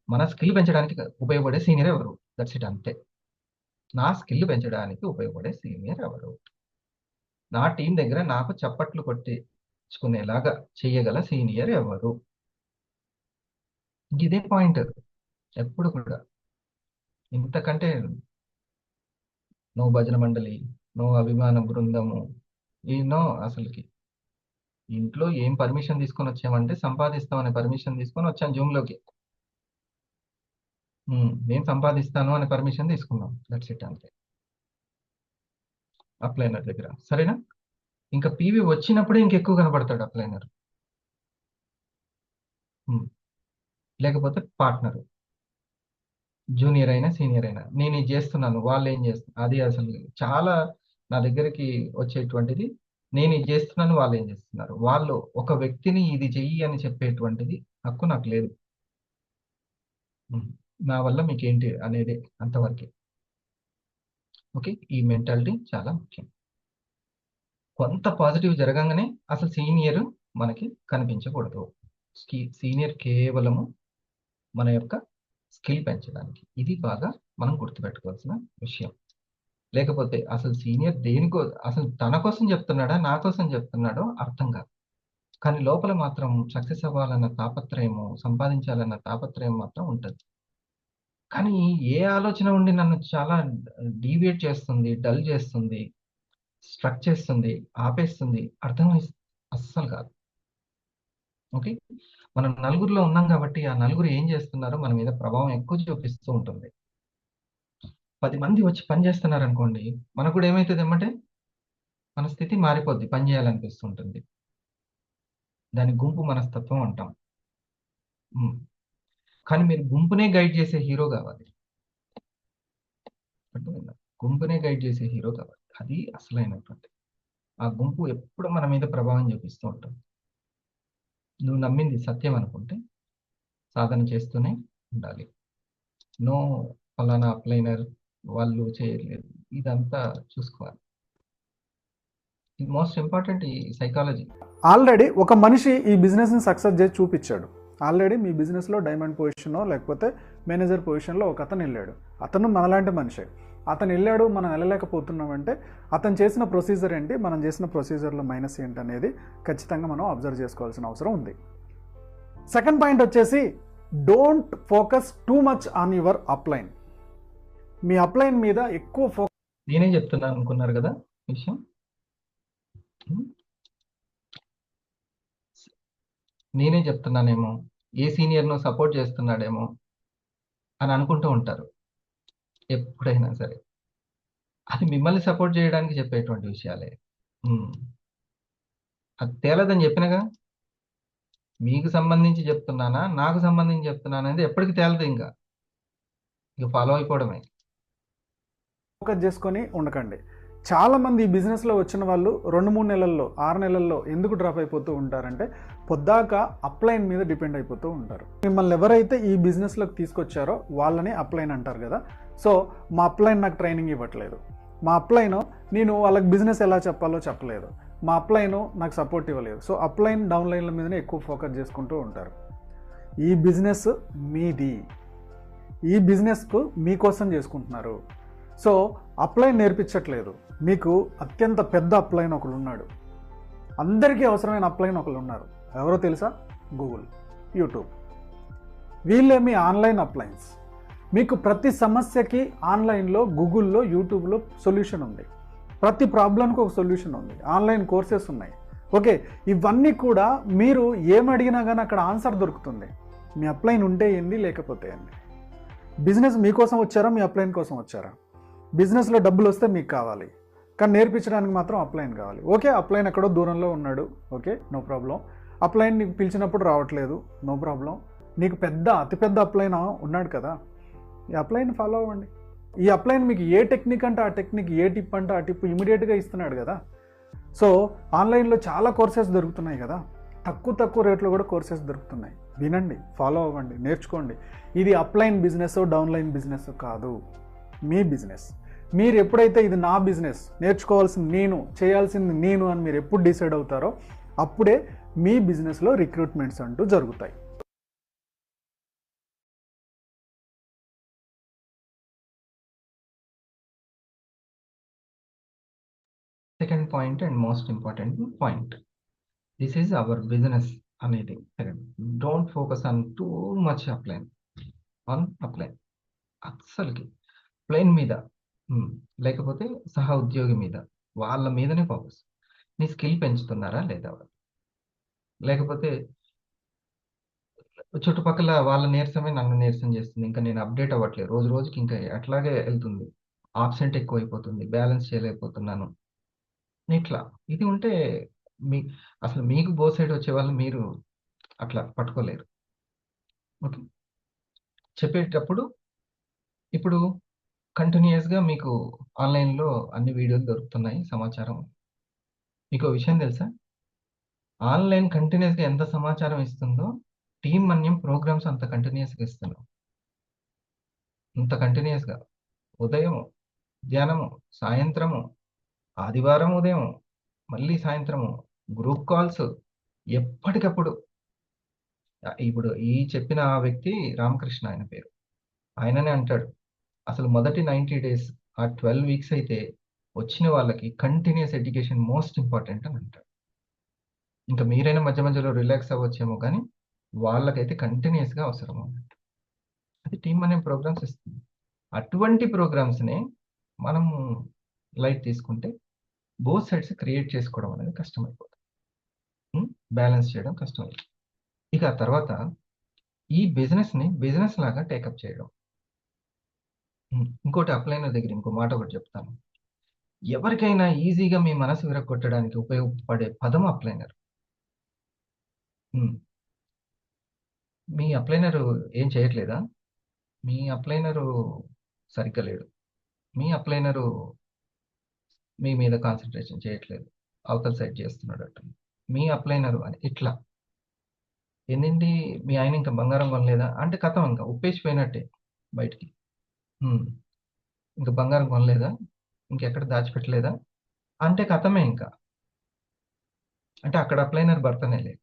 మన స్కిల్ పెంచడానికి ఉపయోగపడే సీనియర్ ఎవరు, దట్స్ ఇట్, అంతే. నా స్కిల్ పెంచడానికి ఉపయోగపడే సీనియర్ ఎవరు, నా టీం దగ్గర నాకు చప్పట్లు కొట్టించుకునేలాగా చేయగల సీనియర్ ఎవరు, ఇదే పాయింట్ ఎప్పుడు కూడా. ఇంతకంటే నో భజన మండలి, నో అభిమాన బృందము, ఈ నో అసలుకి. ఇంట్లో ఏం పర్మిషన్ తీసుకొని వచ్చామంటే సంపాదిస్తామనే పర్మిషన్ తీసుకొని వచ్చాను జూమ్లోకి. నేను సంపాదిస్తాను అనే పర్మిషన్ తీసుకున్నాం, దట్స్ ఇట్, అంతే. అప్లైనర్ దగ్గర సరేనా. ఇంకా పీవీ వచ్చినప్పుడే ఇంకెక్కువ కనబడతాడు అప్లైనర్, లేకపోతే పార్ట్నర్, జూనియర్ అయినా సీనియర్ అయినా. నేను ఇది చేస్తున్నాను వాళ్ళు ఏం చేస్తున్నారు, అది అసలు చాలా నా దగ్గరికి వచ్చేటువంటిది. నేను ఇది చేస్తున్నాను వాళ్ళు ఏం చేస్తున్నారు, వాళ్ళు ఒక వ్యక్తిని ఇది చెయ్యి అని చెప్పేటువంటిది హక్కు నాకు లేదు. నా వల్ల మీకేంటి అనేది అంతవరకే. ఓకే, ఈ మెంటాలిటీ చాలా ముఖ్యం. కొంత పాజిటివ్ జరగంగానే అసలు సీనియర్ మనకి కనిపించకూడదు. సీనియర్ కేవలము మన యొక్క స్కిల్ పెంచడానికి, ఇది బాగా మనం గుర్తుపెట్టుకోవాల్సిన విషయం. లేకపోతే అసలు సీనియర్ దేనికో, అసలు తన కోసం చెప్తున్నాడా నా కోసం చెప్తున్నాడో అర్థం కాదు. కానీ లోపల మాత్రం సక్సెస్ అవ్వాలన్న తాపత్రయము, సంపాదించాలన్న తాపత్రయం మాత్రం ఉంటుంది. కానీ ఏ ఆలోచన ఉండి నన్ను చాలా డీవియేట్ చేస్తుంది, డల్ చేస్తుంది, స్ట్రక్ చేస్తుంది, ఆపేస్తుంది, అస్సలు కాదు. ఓకే, మనం నలుగురిలో ఉన్నాం కాబట్టి ఆ నలుగురు ఏం చేస్తున్నారో మన మీద ప్రభావం ఎక్కువ చూపిస్తూ ఉంటుంది. 10 మంది వచ్చి పని చేస్తున్నారు అనుకోండి, మనకు కూడా ఏమవుతుంది ఏమంటే మన స్థితి మారిపోద్ది, పని చేయాలనిపిస్తుంటుంది. దాని గుంపు మనస్తత్వం అంటాం. కానీ మీరు గుంపునే గైడ్ చేసే హీరో కావాలి, అర్థమైందా? గుంపునే గైడ్ చేసే హీరో కావాలి, అది అసలైనటువంటి. ఆ గుంపు ఎప్పుడు మన మీద ప్రభావం చూపిస్తూ ఉంటుంది. నువ్వు నమ్మింది సత్యం అనుకుంటే సాధన చేస్తూనే ఉండాలి. నో ఫలానా అప్లైనర్ వాళ్ళు చేయలేదు, ఇదంతా చూసుకోవాలి. ఇది మోస్ట్ ఇంపార్టెంట్ ఈ సైకాలజీ. ఆల్రెడీ ఒక మనిషి ఈ బిజినెస్ని సక్సెస్ చేసి చూపించాడు. ఆల్రెడీ మీ బిజినెస్లో డైమండ్ పొజిషనో లేకపోతే మేనేజర్ పొజిషన్లో ఒక అతను వెళ్ళాడు. అతను మనలాంటి మనిషే. అతను వెళ్ళాడు, మనం వెళ్ళలేకపోతున్నామంటే అతను చేసిన ప్రొసీజర్ ఏంటి, మనం చేసిన ప్రొసీజర్లో మైనస్ ఏంటి అనేది ఖచ్చితంగా మనం అబ్జర్వ్ చేసుకోవాల్సిన అవసరం ఉంది. సెకండ్ పాయింట్ వచ్చేసి, don't focus too much on your upline. Me upline మీద ఎక్కువ ఫోకస్. నేనే చెప్తున్నాను అనుకున్నారు కదా విషయం. నేనే చెప్తున్నానేమో, ఏ సీనియర్ను సపోర్ట్ చేస్తున్నాడేమో అని అనుకుంటూ ఉంటారు ఎప్పుడైనా సరే. అది మిమ్మల్ని సపోర్ట్ చేయడానికి చెప్పేటువంటి విషయాలే. ఉమ్. అది తేలదని చెప్పినగా, మీకు సంబంధించి చెప్తున్నానా నాకు సంబంధించి చెప్తున్నానా అనేది ఎప్పటికి తేలదు. ఇక ఫాలో అయిపోవడమే. ఫోకస్ చేసుకొని ఉండకండి. చాలామంది ఈ బిజినెస్లో వచ్చిన వాళ్ళు 2-3 నెలల్లో 6 నెలల్లో ఎందుకు డ్రాప్ అయిపోతూ ఉంటారంటే పొద్దాక అప్లైన్ మీద డిపెండ్ అయిపోతూ ఉంటారు. మిమ్మల్ని ఎవరైతే ఈ బిజినెస్లోకి తీసుకొచ్చారో వాళ్ళని అప్లైన్ అంటారు కదా. సో మా అప్లైన్ నాకు ట్రైనింగ్ ఇవ్వట్లేదు, మా అప్లైన్ నేను వాళ్ళకి బిజినెస్ ఎలా చెప్పాలో చెప్పలేదు, మా అప్లైన్ నాకు సపోర్ట్ ఇవ్వలేదు. సో అప్లైన్ డౌన్లైన్ల మీదనే ఎక్కువ ఫోకస్ చేసుకుంటూ ఉంటారు. ఈ బిజినెస్ మీది, ఈ బిజినెస్కు మీకోసం చేసుకుంటున్నారు. సో అప్లైన్ నేర్పించట్లేదు, మీకు అత్యంత పెద్ద అప్లైన్ ఒకడు ఉన్నాడు, అందరికీ అవసరమైన అప్లైన్ ఒకరు ఉన్నారు. ఎవరో తెలుసా? Google, YouTube. వీళ్ళే మీ ఆన్లైన్ అప్లైన్స్. మీకు ప్రతి సమస్యకి ఆన్లైన్లో, గూగుల్లో, యూట్యూబ్లో సొల్యూషన్ ఉంది. ప్రతి ప్రాబ్లంకి ఒక సొల్యూషన్ ఉంది. ఆన్లైన్ కోర్సెస్ ఉన్నాయి. ఓకే, ఇవన్నీ కూడా మీరు ఏమడిగినా కానీ అక్కడ ఆన్సర్ దొరుకుతుంది. మీ అప్లైన్ ఉంటే ఏంది, లేకపోతే ఏంది. బిజినెస్ మీకోసం వచ్చారా, మీ అప్లైన్ కోసం వచ్చారా? బిజినెస్లో డబ్బులు వస్తే మీకు కావాలి, కానీ నేర్పించడానికి మాత్రం అప్లైన్ కావాలి. ఓకే, అప్లైన్ ఎక్కడో దూరంలో ఉన్నాడు, ఓకే, నో ప్రాబ్లం. అప్లైన్ నీకు పిలిచినప్పుడు రావట్లేదు, నో ప్రాబ్లం. నీకు అతిపెద్ద అప్లైన్ ఉన్నాడు కదా, ఈ అప్లైన్ ఫాలో అవ్వండి. ఈ అప్లైన్ మీకు ఏ టెక్నిక్ అంటే ఆ టెక్నిక్, ఏ టిప్ అంటే ఆ టిప్ ఇమీడియట్గా ఇస్తున్నాడు కదా. సో ఆన్లైన్లో చాలా కోర్సెస్ దొరుకుతున్నాయి కదా, తక్కువ రేట్లో కూడా కోర్సెస్ దొరుకుతున్నాయి. వినండి, ఫాలో అవ్వండి, నేర్చుకోండి. ఇది అప్లైన్ బిజినెస్, డౌన్లైన్ బిజినెస్ కాదు, మీ బిజినెస్. మీరు ఎప్పుడైతే ఇది నా బిజినెస్, నేర్చుకోవాల్సింది నేను, చేయాల్సింది నేను అని మీరు ఎప్పుడు డిసైడ్ అవుతారో అప్పుడే మీ బిజినెస్లో రిక్రూట్మెంట్స్ అంటూ జరుగుతాయి. Second point and most important point, this is our business అనేది. Don't focus on too much upline, అస్సలకి ప్లైన్ మీద, లేకపోతే సహా ఉద్యోగి మీద, వాళ్ళ మీదనే ఫోకస్. నీ స్కిల్ పెంచుతున్నారా లేదా, లేకపోతే చుట్టుపక్కల వాళ్ళ నీరసమే నన్ను నీరసం చేస్తుంది, ఇంకా నేను అప్డేట్ అవ్వట్లేదు, రోజు రోజుకి ఇంకా అట్లాగే వెళ్తుంది, ఆబ్సెంట్ ఎక్కువైపోతుంది, బ్యాలెన్స్ చేయలేకపోతున్నాను, ఇట్లా ఇది ఉంటే మీ అసలు మీకు బో సైడ్ వచ్చే వాళ్ళు మీరు అట్లా పట్టుకోలేరు. ఓకే, చెప్పేటప్పుడు ఇప్పుడు కంటిన్యూస్గా మీకు ఆన్లైన్లో అన్ని వీడియోలు దొరుకుతున్నాయి, సమాచారం. మీకు విషయం తెలుసా, ఆన్లైన్ కంటిన్యూస్గా ఎంత సమాచారం ఇస్తుందో టీమ్ మన్యం ప్రోగ్రామ్స్ అంత కంటిన్యూస్గా ఇస్తున్నాం. అంత కంటిన్యూస్గా ఉదయము, మధ్యాహ్నము, సాయంత్రము, ఆదివారం ఉదయం, మళ్ళీ సాయంత్రము, గ్రూప్ కాల్స్ ఎప్పటికప్పుడు. ఇప్పుడు ఈ చెప్పిన ఆ వ్యక్తి రామకృష్ణ, ఆయన పేరు, ఆయననే అంటాడు అసలు మొదటి 90 days, ఆ 12 weeks అయితే వచ్చిన వాళ్ళకి కంటిన్యూస్ ఎడ్యుకేషన్ మోస్ట్ ఇంపార్టెంట్ అని అంటాడు. ఇంకా మీరైనా మధ్య మధ్యలో రిలాక్స్ అవ్వచ్చేమో, కానీ వాళ్ళకైతే కంటిన్యూస్గా అవసరం అన్నట్టు. అది టీమ్ అనే ప్రోగ్రామ్స్ ఇస్తుంది. అటువంటి ప్రోగ్రామ్స్ని మనము లైట్ తీసుకుంటే బోత్ సైడ్స్ క్రియేట్ చేసుకోవడం అనేది కష్టమైపోతుంది, బ్యాలెన్స్ చేయడం కష్టమైపోతుంది. ఇక ఆ తర్వాత ఈ బిజినెస్ని బిజినెస్ లాగా టేకప్ చేయడం. ఇంకోటి అప్లైనర్ దగ్గర ఇంకో మాట ఒకటి చెప్తాను. ఎవరికైనా ఈజీగా మీ మనసు విరగొట్టడానికి ఉపయోగపడే పదం అప్లైనర్. మీ అప్లైనరు ఏం చేయట్లేదా, మీ అప్లైనరు సరిగ్గా లేడు, మీ అప్లైనరు మీ మీద కాన్సన్ట్రేషన్ చేయట్లేదు, అవతల సైడ్ చేస్తున్నాడు అట్టు, మీ అప్లైనరు అని ఇట్లా. ఏంటండి మీ ఆయన ఇంకా బంగారం కొనలేదా అంటే కథం, ఇంకా ఉప్పేసిపోయినట్టే బయటికి. ఇంకా బంగారం కొనలేదా, ఇంకెక్కడ దాచిపెట్టలేదా అంటే కథమే ఇంకా. అంటే అక్కడ అప్లైనర్ భర్తనే లేదు.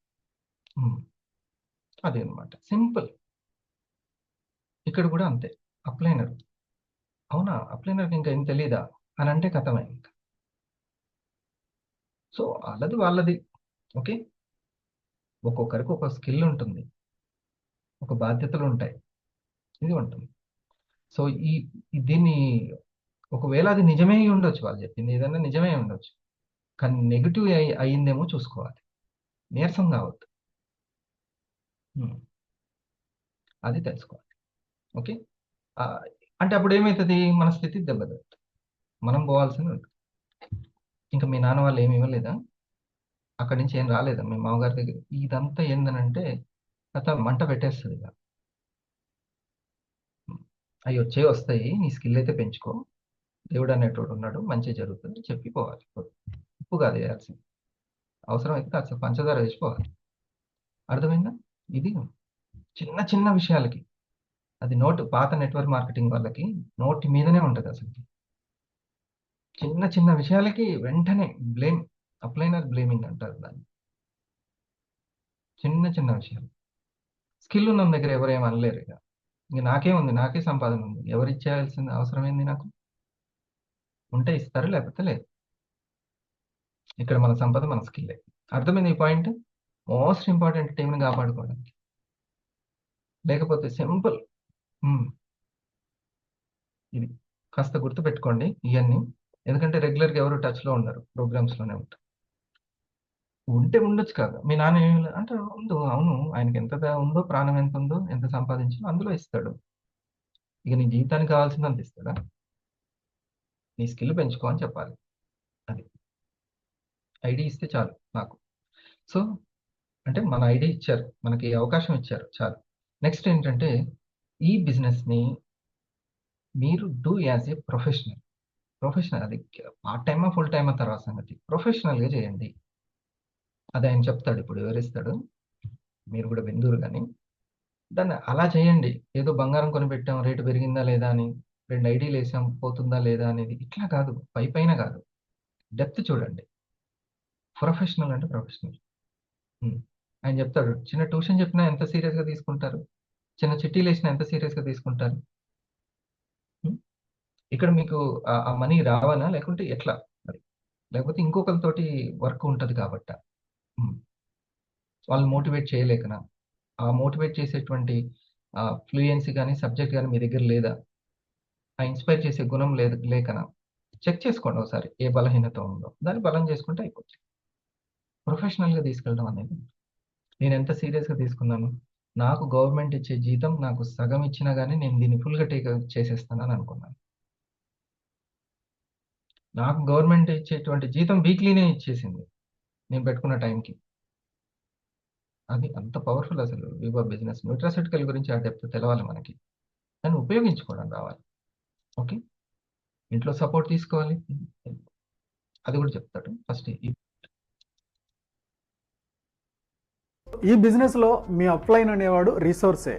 అదే అనమాట, సింపుల్. ఇక్కడ కూడా అంతే, అప్లైనర్ అవునా, అప్లైనర్కి ఇంకా ఏం తెలీదా అని అంటే కథమే ఇంకా. సో వాళ్ళది. ఓకే, ఒక్కొక్కరికి ఒక స్కిల్ ఉంటుంది, ఒక బాధ్యతలు ఉంటాయి, ఇది ఉంటుంది. సో దీన్ని ఒకవేళ అది నిజమే ఉండొచ్చు, వాళ్ళు చెప్పింది ఏదైనా నిజమే ఉండొచ్చు, కానీ నెగిటివ్ అయిందేమో చూసుకోవాలి, నీరసం కావద్దు. ఉమ్, అది తెలుసుకోవాలి. ఓకే. ఆ, అంటే అప్పుడు ఏమవుతుంది, మన స్థితి దెబ్బతింటుంది, మనం పోవాల్సింది ఉంటుంది. ఇంకా మీ నాన్న వాళ్ళు ఏమి ఇవ్వలేదా, అక్కడి నుంచి ఏం రాలేదా మీ మామగారి దగ్గర? ఇదంతా ఏందనంటే కథ మంట పెట్టేస్తుంది ఇక. అవి వస్తాయి, నీ స్కిల్ అయితే పెంచుకో, దేవుడు అనేటోడు ఉన్నాడు, మంచి జరుగుతుంది చెప్పి పోవాలి. ఉప్పు కాదు వేయాల్సింది, అవసరం అయితే కాస్త పంచదార వేసిపోవాలి. అర్థమైందా? ఇది చిన్న చిన్న విషయాలకి, అది నోట్ పాత నెట్వర్క్ మార్కెటింగ్ వాళ్ళకి నోటి మీదనే ఉంటుంది అసలు. చిన్న చిన్న విషయాలకి వెంటనే బ్లేమ్, అప్లైనర్ బ్లేమింగ్ అంటారు దాన్ని. చిన్న చిన్న విషయాలు, స్కిల్ ఉన్న దగ్గర ఎవరేం అనలేరు ఇక. ఇంక నాకేముంది, నాకే సంపాదన ఉంది, ఎవరు ఇచ్చేయాల్సిన అవసరం ఏంది నాకు? ఉంటే ఇస్తారు, లేకపోతే లేదు. ఇక్కడ మన సంపద మన స్కిల్లే. అర్థమైంది ఈ పాయింట్? మోస్ట్ ఇంపార్టెంట్ టీంని కాపాడుకోవడానికి. లేకపోతే సింపుల్. ఇది కాస్త గుర్తుపెట్టుకోండి ఇవన్నీ, ఎందుకంటే రెగ్యులర్గా ఎవరు టచ్లో ఉండరు, ప్రోగ్రామ్స్లోనే ఉంటారు. ఉంటే ఉండొచ్చు కాదు, మీ నాన్న అంటే ఉందో, అవును, ఆయనకి ఎంత ఉందో, ప్రాణం ఎంత ఉందో, ఎంత సంపాదించో అందులో ఇస్తాడు. ఇక నీ జీవితానికి కావాల్సిందంత ఇస్తాడా? నీ స్కిల్ పెంచుకో అని చెప్పాలి. అది ఐడి ఇస్తే చాలు నాకు. సో అంటే మన ఐడి ఇచ్చారు, మనకి అవకాశం ఇచ్చారు, చాలు. నెక్స్ట్ ఏంటంటే, ఈ బిజినెస్ని మీరు డూ యాజ్ ఏ ప్రొఫెషనల్. అది పార్ట్ టైమా ఫుల్ టైమా తర్వాత సంగతి, ప్రొఫెషనల్గా చేయండి. అది ఆయన చెప్తాడు, ఇప్పుడు వివరిస్తాడు, మీరు కూడా విందురు. కానీ దాన్ని అలా చేయండి. ఏదో బంగారం కొని పెట్టాం, రేటు పెరిగిందా లేదా అని 2 ఐడీలు వేసాం, పోతుందా లేదా అనేది ఇట్లా కాదు, పైన కాదు, డెప్త్ చూడండి. ప్రొఫెషనల్ అంటే ప్రొఫెషనల్. ఆయన చెప్తాడు, చిన్న ట్యూషన్ చెప్పినా ఎంత సీరియస్గా తీసుకుంటారు, చిన్న చిట్టీలు వేసినా ఎంత సీరియస్గా తీసుకుంటారు. ఉమ్, ఇక్కడ మీకు ఆ మనీ రావాలా, లేకుంటే ఎట్లా మరి? లేకపోతే ఇంకొకరితోటి వర్క్ ఉంటుంది కాబట్టి వాళ్ళు మోటివేట్ చేయలేకనా? ఆ మోటివేట్ చేసేటువంటి ఫ్లూయెన్సీ కానీ సబ్జెక్ట్ కానీ మీ దగ్గర లేదా? ఆ ఇన్స్పైర్ చేసే గుణం లేకనా? చెక్ చేసుకోండి ఒకసారి, ఏ బలహీనత ఉందో దాన్ని బలం చేసుకుంటే అయిపోతుంది. ప్రొఫెషనల్గా తీసుకెళ్ళడం అనేది, నేను ఎంత సీరియస్గా తీసుకున్నాను, నాకు గవర్నమెంట్ ఇచ్చే జీతం నాకు సగం ఇచ్చినా కానీ నేను దీన్ని ఫుల్గా టేక్ చేసేస్తానని అనుకున్నాను. నాకు గవర్నమెంట్ ఇచ్చేటువంటి జీతం వీక్లీనే ఇచ్చేసింది నేను పెట్టుకున్న టైంకి. అది అంత పవర్ఫుల్ అసలు వివో బిజినెస్. న్యూట్రాసిటికల్ గురించి ఆ డెప్త్ తెలవాలి మనకి, దాన్ని ఉపయోగించుకోవడం రావాలి. ఓకే. ఇంట్లో సపోర్ట్ తీసుకోవాలి, అది కూడా చెప్తాడు ఫస్ట్. ఈ బిజినెస్లో మీ అప్లైన్ అనేవాడు రిసోర్సే,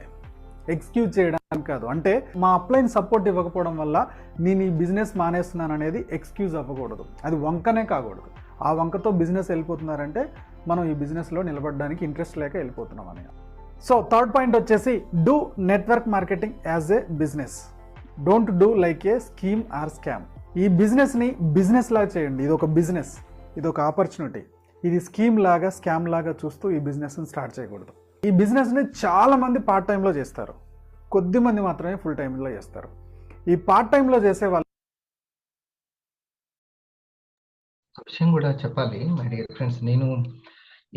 ఎక్స్క్యూజ్ చేయడానికి కాదు. అంటే మా అప్లైన్ సపోర్ట్ ఇవ్వకపోవడం వల్ల నేను ఈ బిజినెస్ మానేస్తున్నాను అనేది ఎక్స్క్యూజ్ అవ్వకూడదు, అది వంకనే కాకూడదు. ఆ వంకతో బిజినెస్ వెళ్ళిపోతున్నారంటే మనం ఈ బిజినెస్లో నిలబడడానికి ఇంట్రెస్ట్ లేక వెళ్ళిపోతున్నాం అని. సో థర్డ్ పాయింట్ వచ్చేసి, do network marketing as a business, don't do like a scheme or scam. ఈ బిజినెస్ని బిజినెస్ లాగా చేయండి. ఇది ఒక బిజినెస్, ఇది ఒక ఆపర్చునిటీ. ఇది స్కీమ్ లాగా, స్కామ్ లాగా చూస్తూ ఈ బిజినెస్ని స్టార్ట్ చేయకూడదు. ఈ బిజినెస్ని చాలామంది పార్ట్ టైంలో చేస్తారు, కొద్ది మంది మాత్రమే ఫుల్ టైంలో చేస్తారు. ఈ పార్ట్ టైంలో చేసే వాళ్ళు విషయం కూడా చెప్పాలి మై డియర్ ఫ్రెండ్స్. నేను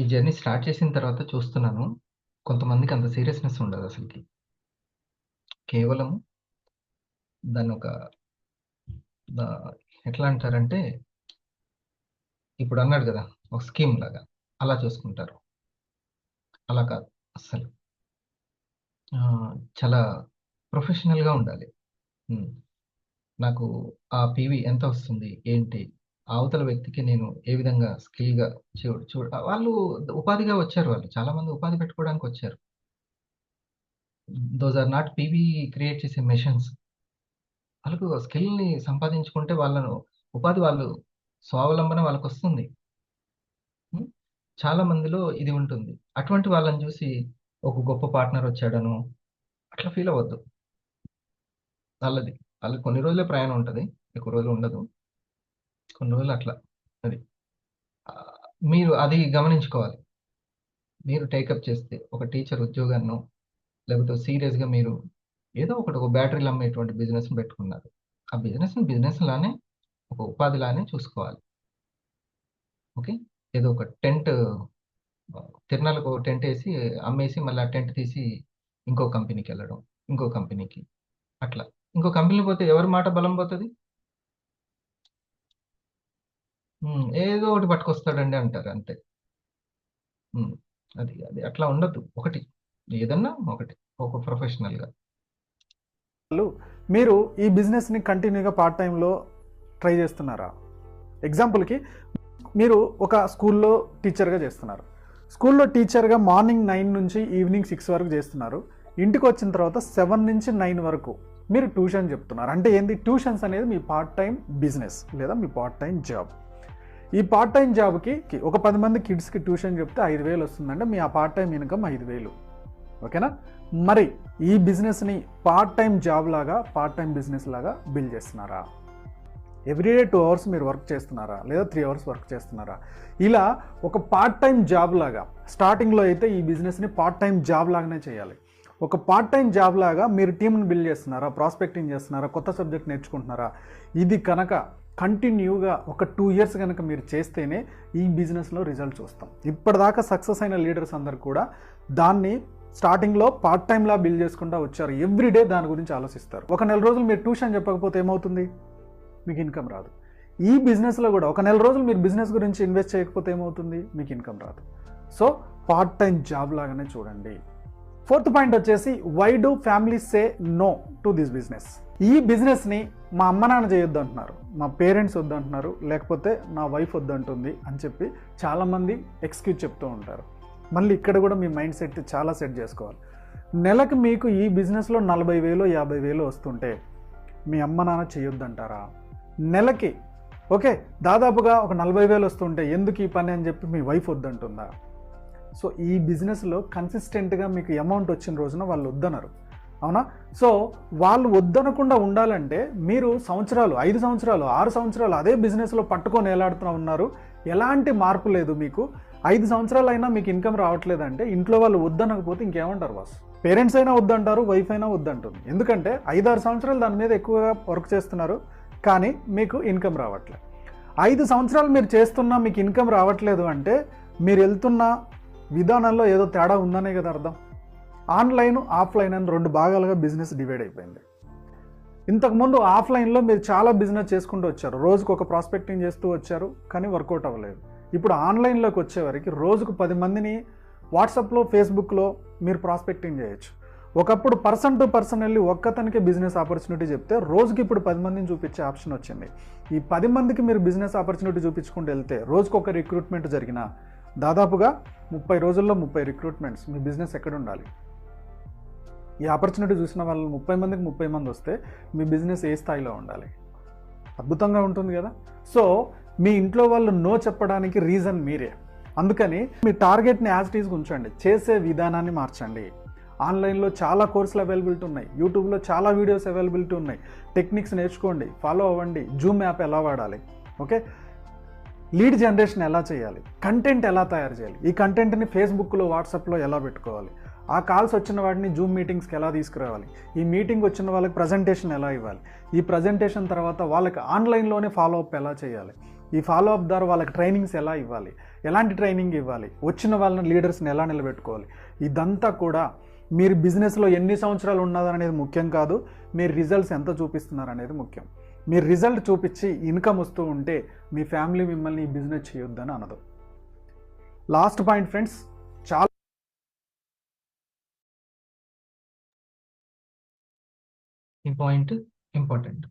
ఈ జర్నీ స్టార్ట్ చేసిన తర్వాత చూస్తున్నాను, కొంతమందికి అంత సీరియస్నెస్ ఉండదు అసలుకి. కేవలం దాన్ని ఒక ఎట్లా అంటారంటే, ఇప్పుడు అన్నాడు కదా ఒక స్కీమ్ లాగా అలా చూసుకుంటారు. అలా కాదు అస్సలు. చాలా ప్రొఫెషనల్గా ఉండాలి. నాకు ఆ పీవీ ఎంత వస్తుంది ఏంటి, అవతల వ్యక్తికి నేను ఏ విధంగా స్కిల్గా వాళ్ళు ఉపాధిగా వచ్చారు, వాళ్ళు చాలా మంది ఉపాధి పెట్టుకోవడానికి వచ్చారు. Those are not PV create చేసే మెషిన్స్. వాళ్ళకు స్కిల్ని సంపాదించుకుంటే వాళ్ళను ఉపాధి, వాళ్ళు స్వావలంబన వాళ్ళకు వస్తుంది. చాలా మందిలో ఇది ఉంటుంది. అటువంటి వాళ్ళని చూసి ఒక గొప్ప పార్ట్నర్ వచ్చాడను అట్లా ఫీల్ అవ్వద్దు. వాళ్ళది వాళ్ళకి కొన్ని రోజులే ప్రయాణం ఉంటుంది, ఎక్కువ రోజులు ఉండదు, కొన్ని రోజులు అట్లా. అది మీరు అది గమనించుకోవాలి. మీరు టేకప్ చేస్తే ఒక టీచర్ ఉద్యోగాన్ని, లేకపోతే సీరియస్గా మీరు ఏదో ఒకటి, ఒక బ్యాటరీలు అమ్మేటువంటి బిజినెస్ పెట్టుకున్నారు, ఆ బిజినెస్ లానే, ఒక ఉపాధి లానే చూసుకోవాలి. ఓకే. ఏదో ఒక టెంట్ తిరునాళ్ళకు టెంట్ వేసి అమ్మేసి మళ్ళీ ఆ టెంట్ తీసి ఇంకో కంపెనీకి వెళ్ళడం, ఇంకో కంపెనీకి, అట్లా ఇంకో కంపెనీ పోతే ఎవరి మాట బలం పోతుంది? ఏదో ఒకటి పట్టుకొస్తాడండి అంటారు అంతే. ఉమ్, అది అది అట్లా ఉండద్దు. ఒకటి ఏదన్నా ఒకటి ఒక ప్రొఫెషనల్గా. మీరు ఈ బిజినెస్ని కంటిన్యూగా పార్ట్ టైంలో ట్రై చేస్తున్నారా? ఎగ్జాంపుల్కి మీరు ఒక స్కూల్లో టీచర్గా చేస్తున్నారు. స్కూల్లో టీచర్గా మార్నింగ్ 9 నుంచి ఈవినింగ్ 6 వరకు చేస్తున్నారు. ఇంటికి వచ్చిన తర్వాత 7 నుంచి 9 వరకు మీరు ట్యూషన్ చెప్తున్నారు. అంటే ఏంది? ట్యూషన్స్ అనేది మీ పార్ట్ టైం బిజినెస్ లేదా మీ పార్ట్ టైం జాబ్. ఈ పార్ట్ టైం జాబ్కి ఒక 10 మంది కిడ్స్కి ట్యూషన్ చెప్తే 5,000 వస్తుందంటే మీ ఆ పార్ట్ టైం ఇన్కమ్ 5,000. ఓకేనా? మరి ఈ బిజినెస్ని పార్ట్ టైం జాబ్ లాగా, పార్ట్ టైం బిజినెస్ లాగా బిల్డ్ చేస్తున్నారా? ఎవ్రీడే 2 అవర్స్ మీరు వర్క్ చేస్తున్నారా, లేదా 3 అవర్స్ వర్క్ చేస్తున్నారా? ఇలా ఒక పార్ట్ టైం జాబ్ లాగా, స్టార్టింగ్లో అయితే ఈ బిజినెస్ని పార్ట్ టైం జాబ్ లాగానే చేయాలి. ఒక పార్ట్ టైం జాబ్ లాగా మీరు టీంని బిల్డ్ చేస్తున్నారా, ప్రాస్పెక్టింగ్ చేస్తున్నారా, కొత్త సబ్జెక్ట్ నేర్చుకుంటున్నారా? ఇది కనుక కంటిన్యూగా ఒక 2 ఇయర్స్ కనుక మీరు చేస్తేనే ఈ బిజినెస్లో రిజల్ట్ చూస్తాం. ఇప్పటిదాకా సక్సెస్ అయిన లీడర్స్ అందరు కూడా దాన్ని స్టార్టింగ్లో పార్ట్ టైంలా బిల్డ్ చేసుకుంటూ వచ్చారు. ఎవ్రీడే దాని గురించి ఆలోచిస్తారు. ఒక నెల రోజులు మీరు ట్యూషన్ చెప్పకపోతే ఏమవుతుంది? మీకు ఇన్కమ్ రాదు. ఈ బిజినెస్లో కూడా ఒక నెల రోజులు మీరు బిజినెస్ గురించి ఇన్వెస్ట్ చేయకపోతే ఏమవుతుంది? మీకు ఇన్కమ్ రాదు. సో పార్ట్ టైం జాబ్ లాగానే చూడండి. 4th పాయింట్ వచ్చేసి, why do family say no to this business? ఈ బిజినెస్ని మా అమ్మ నాన్న చేయొద్దు అంటున్నారు, మా పేరెంట్స్ వద్దు అంటున్నారు, లేకపోతే నా వైఫ్ వద్దంటుంది అని చెప్పి చాలామంది ఎక్స్క్యూజ్ చెప్తూ ఉంటారు. మళ్ళీ ఇక్కడ కూడా మీ మైండ్ సెట్ చాలా సెట్ చేసుకోవాలి. నెలకు మీకు ఈ బిజినెస్లో 40,000 50,000 వస్తుంటే మీ అమ్మ నాన్న చేయొద్దంటారా? నెలకి ఓకే దాదాపుగా ఒక 40,000 వస్తుంటే ఎందుకు ఈ పని అని చెప్పి మీ వైఫ్ వద్దంటుందా? సో ఈ బిజినెస్లో కన్సిస్టెంట్గా మీకు అమౌంట్ వచ్చిన రోజున వాళ్ళు వద్దనరు, అవునా? సో వాళ్ళు వద్దనకుండా ఉండాలంటే మీరు సంవత్సరాలు, 5 సంవత్సరాలు 6 సంవత్సరాలు అదే బిజినెస్లో పట్టుకొని ఎలాడుతూ ఉన్నారు, ఎలాంటి మార్పు లేదు మీకు. 5 సంవత్సరాలు అయినా మీకు ఇన్కమ్ రావట్లేదంటే ఇంట్లో వాళ్ళు వద్దనకపోతే ఇంకేమంటారు బాస్? పేరెంట్స్ అయినా వద్దంటారు, వైఫ్ అయినా వద్దంటుంది. ఎందుకంటే 5-6 సంవత్సరాలు దాని మీద ఎక్కువగా వర్క్ చేస్తున్నారు, కానీ మీకు ఇన్కమ్ రావట్లేదు. 5 సంవత్సరాలు మీరు చేస్తున్నా మీకు ఇన్కమ్ రావట్లేదు అంటే మీరు వెళ్తున్న విధానంలో ఏదో తేడా ఉందనే కదా అర్థం. ఆన్లైన్ ఆఫ్లైన్ అని 2 భాగాలుగా బిజినెస్ డివైడ్ అయిపోయింది. ఇంతకుముందు ఆఫ్లైన్లో మీరు చాలా బిజినెస్ చేసుకుంటూ వచ్చారు, రోజుకు ఒక ప్రాస్పెక్టింగ్ చేస్తూ వచ్చారు, కానీ వర్కౌట్ అవ్వలేదు. ఇప్పుడు ఆన్లైన్లోకి వచ్చేవరకు రోజుకు 10 మందిని వాట్సాప్లో, ఫేస్బుక్లో మీరు ప్రాస్పెక్టింగ్ చేయొచ్చు. ఒకప్పుడు పర్సన్ టు పర్సన్ వెళ్ళి ఒక్కతనికే బిజినెస్ ఆపర్చునిటీ చెప్తే రోజుకి ఇప్పుడు 10 మందిని చూపించే ఆప్షన్ వచ్చింది. ఈ 10 మందికి మీరు బిజినెస్ ఆపర్చునిటీ చూపించుకుంటూ వెళ్తే రోజుకు ఒక రిక్రూట్మెంట్ జరిగిన దాదాపుగా 30 రోజుల్లో 30 రిక్రూట్మెంట్స్. మీ బిజినెస్ ఎక్కడ ఉండాలి? ఈ ఆపర్చునిటీ చూసిన వాళ్ళు 30 మందికి 30 మంది వస్తే మీ బిజినెస్ ఏ స్థాయిలో ఉండాలి? అద్భుతంగా ఉంటుంది కదా. సో మీ ఇంట్లో వాళ్ళు నో చెప్పడానికి రీజన్ మీరే. అందుకని మీ టార్గెట్ని యాజ్ ఇట్ ఈజ్గా ఉంచండి, చేసే విధానాన్ని మార్చండి. ఆన్లైన్లో చాలా కోర్సులు అవైలబిలిటీ ఉన్నాయి, యూట్యూబ్లో చాలా వీడియోస్ అవైలబిలిటీ ఉన్నాయి. టెక్నిక్స్ నేర్చుకోండి, ఫాలో అవ్వండి. జూమ్ యాప్ ఎలా వాడాలి, ఓకే, లీడ్ జనరేషన్ ఎలా చేయాలి, కంటెంట్ ఎలా తయారు చేయాలి, ఈ కంటెంట్ని ఫేస్బుక్లో, వాట్సాప్లో ఎలా పెట్టుకోవాలి, ఆ కాల్స్ వచ్చిన వాటిని జూమ్ మీటింగ్స్కి ఎలా తీసుకురావాలి, ఈ మీటింగ్ వచ్చిన వాళ్ళకి ప్రజెంటేషన్ ఎలా ఇవ్వాలి, ఈ ప్రజెంటేషన్ తర్వాత వాళ్ళకి ఆన్లైన్లోనే ఫాలో అప్ ఎలా చేయాలి, ఈ ఫాలో అప్ ద్వారా వాళ్ళకి ట్రైనింగ్స్ ఎలా ఇవ్వాలి, ఎలాంటి ట్రైనింగ్ ఇవ్వాలి, వచ్చిన వాళ్ళని లీడర్స్ని ఎలా నిలబెట్టుకోవాలి, ఇదంతా కూడా మీరు బిజినెస్లో ఎన్ని సంవత్సరాలు ఉన్నదనేది ముఖ్యం కాదు, మీరు రిజల్ట్స్ ఎంత చూపిస్తున్నారు అనేది ముఖ్యం. మీరు రిజల్ట్ చూపించి ఇన్కమ్ వస్తూ ఉంటే మీ ఫ్యామిలీ మిమ్మల్ని ఈ బిజినెస్ చేయొద్దని అనదు. లాస్ట్ పాయింట్ ఫ్రెండ్స్, చాలా ఈ పాయింట్ ఇంపార్టెంట్.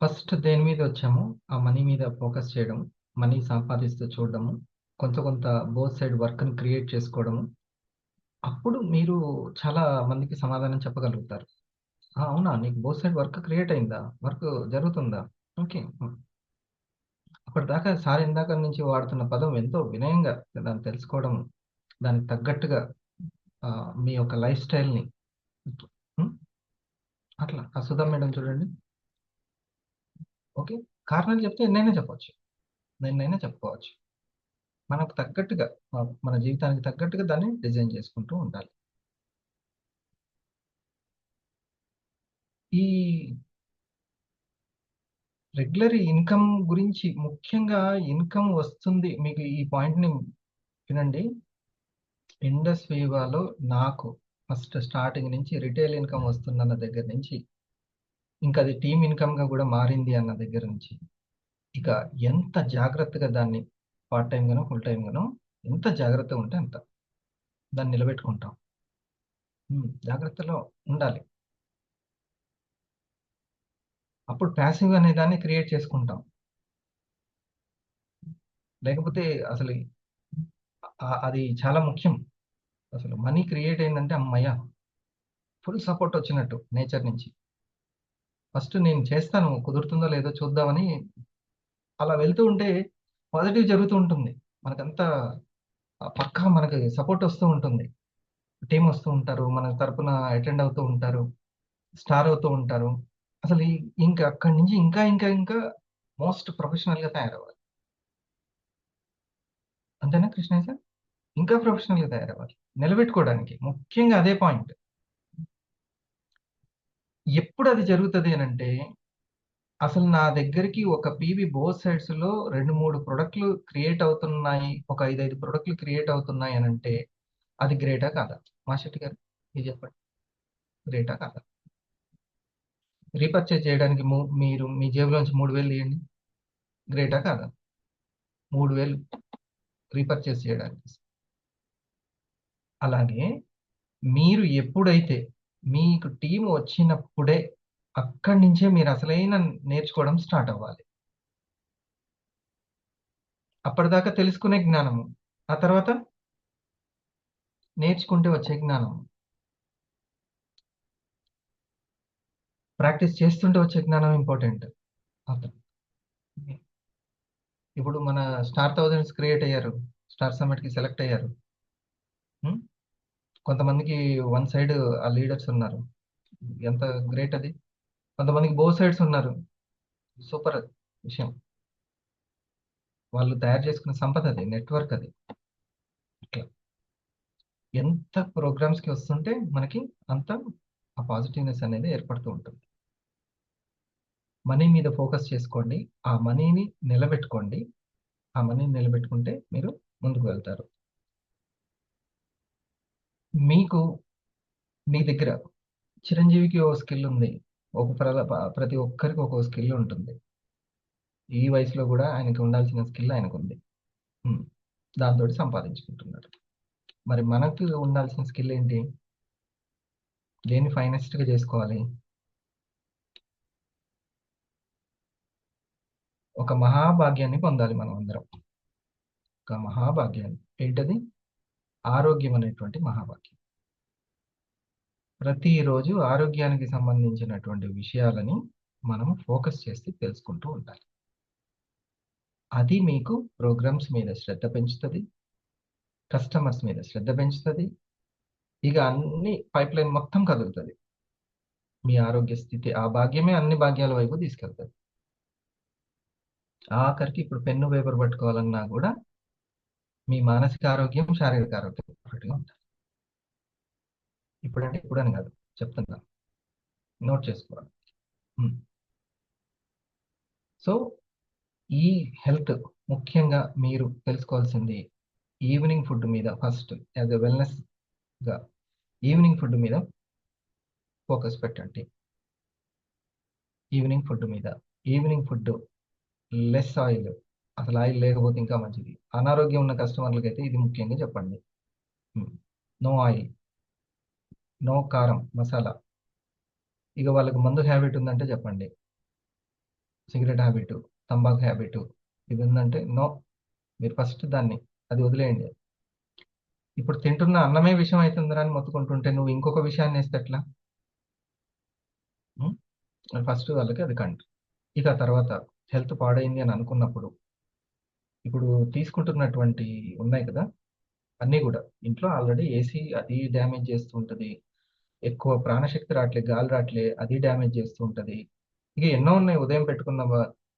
ఫస్ట్ దేని మీద వచ్చామో ఆ మనీ మీద ఫోకస్ చేయడం, మనీ సంపాదిస్తూ చూడడము, కొంత బోత్ సైడ్ వర్క్ని క్రియేట్ చేసుకోవడము. అప్పుడు మీరు చాలా మందికి సమాధానం చెప్పగలుగుతారు. అవునా, నీకు బోత్ సైడ్ వర్క్ క్రియేట్ అయిందా, వర్క్ జరుగుతుందా, ఓకే. అప్పటిదాకా సార్ ఇందాక నుంచి వాడుతున్న పదం ఎంతో వినయంగా దాన్ని తెలుసుకోవడం, దానికి తగ్గట్టుగా మీ యొక్క లైఫ్ స్టైల్ని అట్లా. సుధా మేడం చూడండి, ఓకే, కారణాలు చెప్తే ఎన్నైనా చెప్పవచ్చు, దేన్నైనా చెప్పుకోవచ్చు. మనకు తగ్గట్టుగా మన జీవితానికి తగ్గట్టుగా దాన్ని డిజైన్ చేసుకుంటూ ఉండాలి. ఈ రెగ్యులర్ ఇన్కమ్ గురించి, ముఖ్యంగా ఇన్కమ్ వస్తుంది మీకు, ఈ పాయింట్ని వినండి. ఇండస్ వివాలో నాకు ఫస్ట్ స్టార్టింగ్ నుంచి రిటైల్ ఇన్కమ్ వస్తున్న దగ్గర నుంచి, ఇంకా అది టీమ్ ఇన్కమ్గా కూడా మారింది అన్న దగ్గర నుంచి, ఇక ఎంత జాగ్రత్తగా దాన్ని పార్ట్ టైం గానో ఫుల్ టైం గానో ఎంత జాగ్రత్తగా ఉంటే అంత దాన్ని నిలబెట్టుకుంటాం. జాగ్రత్తలో ఉండాలి. అప్పుడు ప్యాసివ్ అనే దాన్ని క్రియేట్ చేసుకుంటాం. లేకపోతే అసలు అది చాలా ముఖ్యం. అసలు మనీ క్రియేట్ అయిందంటే అమ్మయ్య ఫుల్ సపోర్ట్ వచ్చినట్టు నేచర్ నుంచి. ఫస్ట్ నేను చేస్తాను, కుదురుతుందో లేదో చూద్దామని అలా వెళ్తూ ఉంటే పాజిటివ్ జరుగుతూ ఉంటుంది. మనకంతా పక్కా మనకి సపోర్ట్ వస్తూ ఉంటుంది. టీం వస్తూ ఉంటారు, మన తరపున అటెండ్ అవుతూ ఉంటారు, స్టార్ అవుతూ ఉంటారు. అసలు ఇంకా అక్కడి నుంచి ఇంకా ఇంకా ఇంకా మోస్ట్ ప్రొఫెషనల్గా తయారవ్వాలి. అంతేనా కృష్ణయ్య సార్? ఇంకా ప్రొఫెషనల్గా తయారవ్వాలి నిలబెట్టుకోవడానికి. ముఖ్యంగా అదే పాయింట్. ఎప్పుడు అది జరుగుతుంది అని అంటే, అసలు నా దగ్గరికి ఒక పీవీ బోత్ సైడ్స్ లో 2-3 ప్రొడక్ట్లు క్రియేట్ అవుతున్నాయి, ఒక 5-5 ప్రొడక్ట్లు క్రియేట్ అవుతున్నాయి అని అంటే అది గ్రేటా కాదా? మాషెట్టి గారు ఇది చెప్పండి, గ్రేటా కాదా? రీపర్చేజ్ చేయడానికి మీరు మీ జేబులోంచి 3,000 తీయండి, గ్రేటా కాదా? 3,000 రీపర్చేజ్ చేయడానికి. అలాగే మీరు ఎప్పుడైతే మీకు టీం వచ్చినప్పుడే అక్కడి నుంచే మీరు అసలైన నేర్చుకోవడం స్టార్ట్ అవ్వాలి. అప్పటిదాకా తెలుసుకునే జ్ఞానము, ఆ తర్వాత నేర్చుకుంటే వచ్చే జ్ఞానం, ప్రాక్టీస్ చేస్తుంటే వచ్చే జ్ఞానం ఇంపార్టెంట్. ఇప్పుడు మన స్టార్ థౌజండ్స్ క్రియేట్ అయ్యారు, స్టార్ సమ్మిట్కి సెలెక్ట్ అయ్యారు. కొంతమందికి వన్ సైడ్ ఆ లీడర్స్ ఉన్నారు, ఎంత గ్రేట్ అది. కొంతమందికి బో సైడ్స్ ఉన్నారు, సూపర్ విషయం. వాళ్ళు తయారు చేసుకున్న సంపద అది, నెట్వర్క్ అది. ఇట్లా ఎంత ప్రోగ్రామ్స్కి వస్తుంటే మనకి అంత ఆ పాజిటివ్నెస్ అనేది ఏర్పడుతూ ఉంటుంది. మనీ మీద ఫోకస్ చేసుకోండి, ఆ మనీని నిలబెట్టుకోండి. ఆ మనీని నిలబెట్టుకుంటే మీరు ముందుకు వెళ్తారు. మీకు మీ దగ్గర చిరంజీవికి ఓ స్కిల్ ఉంది, ప్రతి ఒక్కరికి ఒక స్కిల్ ఉంటుంది. ఈ వయసులో కూడా ఆయనకి ఉండాల్సిన స్కిల్ ఆయనకు ఉంది, దాంతో సంపాదించుకుంటున్నాడు. మరి మనకు ఉండాల్సిన స్కిల్ ఏంటి? దేన్ని ఫైనెస్ట్గా చేసుకోవాలి? ఒక మహాభాగ్యాన్ని పొందాలి మనం అందరం. ఒక మహాభాగ్యాన్ని. ఏంటది? ఆరోగ్యం అనేటువంటి మహాభాగ్యం. ప్రతిరోజు ఆరోగ్యానికి సంబంధించినటువంటి విషయాలని మనం ఫోకస్ చేసి తెలుసుకుంటూ ఉండాలి. అది మీకు ప్రోగ్రామ్స్ మీద శ్రద్ధ పెంచుతుంది, కస్టమర్స్ మీద శ్రద్ధ పెంచుతుంది. ఇక అన్ని పైప్ లైన్ మొత్తం కదులుతుంది. మీ ఆరోగ్య స్థితి, ఆ భాగ్యమే అన్ని భాగ్యాల వైపు తీసుకెళ్తుంది. ఆఖరికి ఇప్పుడు పెన్ను పేపర్ పట్టుకోవాలన్నా కూడా మీ మానసిక ఆరోగ్యం, శారీరక ఆరోగ్యం ఒకటిగా ఉంటుంది. ఇప్పుడంటే ఇప్పుడని కాదు చెప్తున్నా, నోట్ చేసుకోవాలి. సో ఈ హెల్త్ ముఖ్యంగా మీరు తెలుసుకోవాల్సింది ఈవినింగ్ ఫుడ్ మీద. ఫస్ట్ యాజ్ ఎ వెల్నెస్గా ఈవినింగ్ ఫుడ్ మీద ఫోకస్ పెట్టండి. ఈవినింగ్ ఫుడ్ మీద, ఈవినింగ్ ఫుడ్ లెస్ ఆయిల్, అసలు ఆయిల్ లేకపోతే ఇంకా మంచిది. అనారోగ్యం ఉన్న కస్టమర్లకి అయితే ఇది ముఖ్యంగా చెప్పండి. నో ఆయిల్, నో కారం మసాలా. ఇక వాళ్ళకి మందు హ్యాబిట్ ఉందంటే చెప్పండి, సిగరెట్ హ్యాబిట్, తంబాకు హ్యాబిట్, ఇది ఉందంటే నో, మీరు ఫస్ట్ దాన్ని అది వదిలేయండి. ఇప్పుడు తింటున్న అన్నమే విషయం అవుతుందిరా అని మొత్తుకుంటుంటే నువ్వు ఇంకొక విషయాన్ని వేస్తే ఎట్లా? ఫస్ట్ వాళ్ళకి అది కంట్. ఇక తర్వాత హెల్త్ పాడైంది అని అనుకున్నప్పుడు ఇప్పుడు తీసుకుంటున్నటువంటి ఉన్నాయి కదా అన్నీ కూడా, ఇంట్లో ఆల్రెడీ ఏసీ అది డ్యామేజ్ చేస్తూ ఉంటుంది, ఎక్కువ ప్రాణశక్తి రావట్లే, గాలి రావట్లే, అది డ్యామేజ్ చేస్తూ ఉంటుంది. ఇక ఎన్నో ఉన్నాయి, ఉదయం పెట్టుకున్న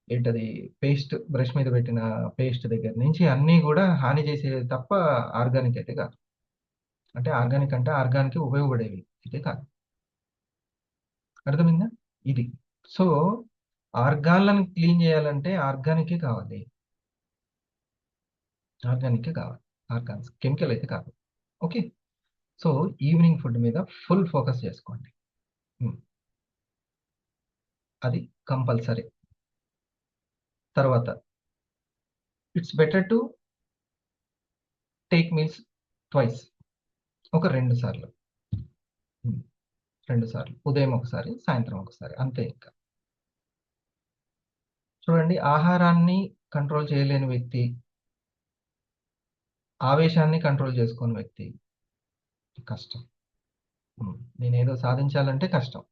ఏంటది పేస్ట్, బ్రష్ మీద పెట్టిన పేస్ట్ దగ్గర నుంచి అన్నీ కూడా హాని చేసేది తప్ప ఆర్గానిక్ అయితే కాదు. అంటే ఆర్గానిక్ అంటే ఆర్గానిక్ ఉపయోగపడేవి అయితే కాదు. అర్థమైందా? ఇది. సో ఆర్గాన్లను క్లీన్ చేయాలంటే ఆర్గానికే కావాలి, ఆర్గానికే కావాలి. ఆర్గాన్స్ కెమికల్ అయితే కాదు. ఓకే. సో ఈవినింగ్ ఫుడ్ మీద ఫుల్ ఫోకస్ చేసుకోండి. అది కంపల్సరీ. తర్వాత it's better to take meals twice, ఒక 2 సార్లు. 2 సార్లు, ఉదయం ఒకసారి, సాయంత్రం ఒకసారి, అంతే. ఇంకా చూడండి, ఆహారాన్ని కంట్రోల్ చేయలేని వ్యక్తి, ఆవేశాన్ని కంట్రోల్ చేసుకోని వ్యక్తి కష్టం. నేనేదో సాధించాలంటే కష్టం.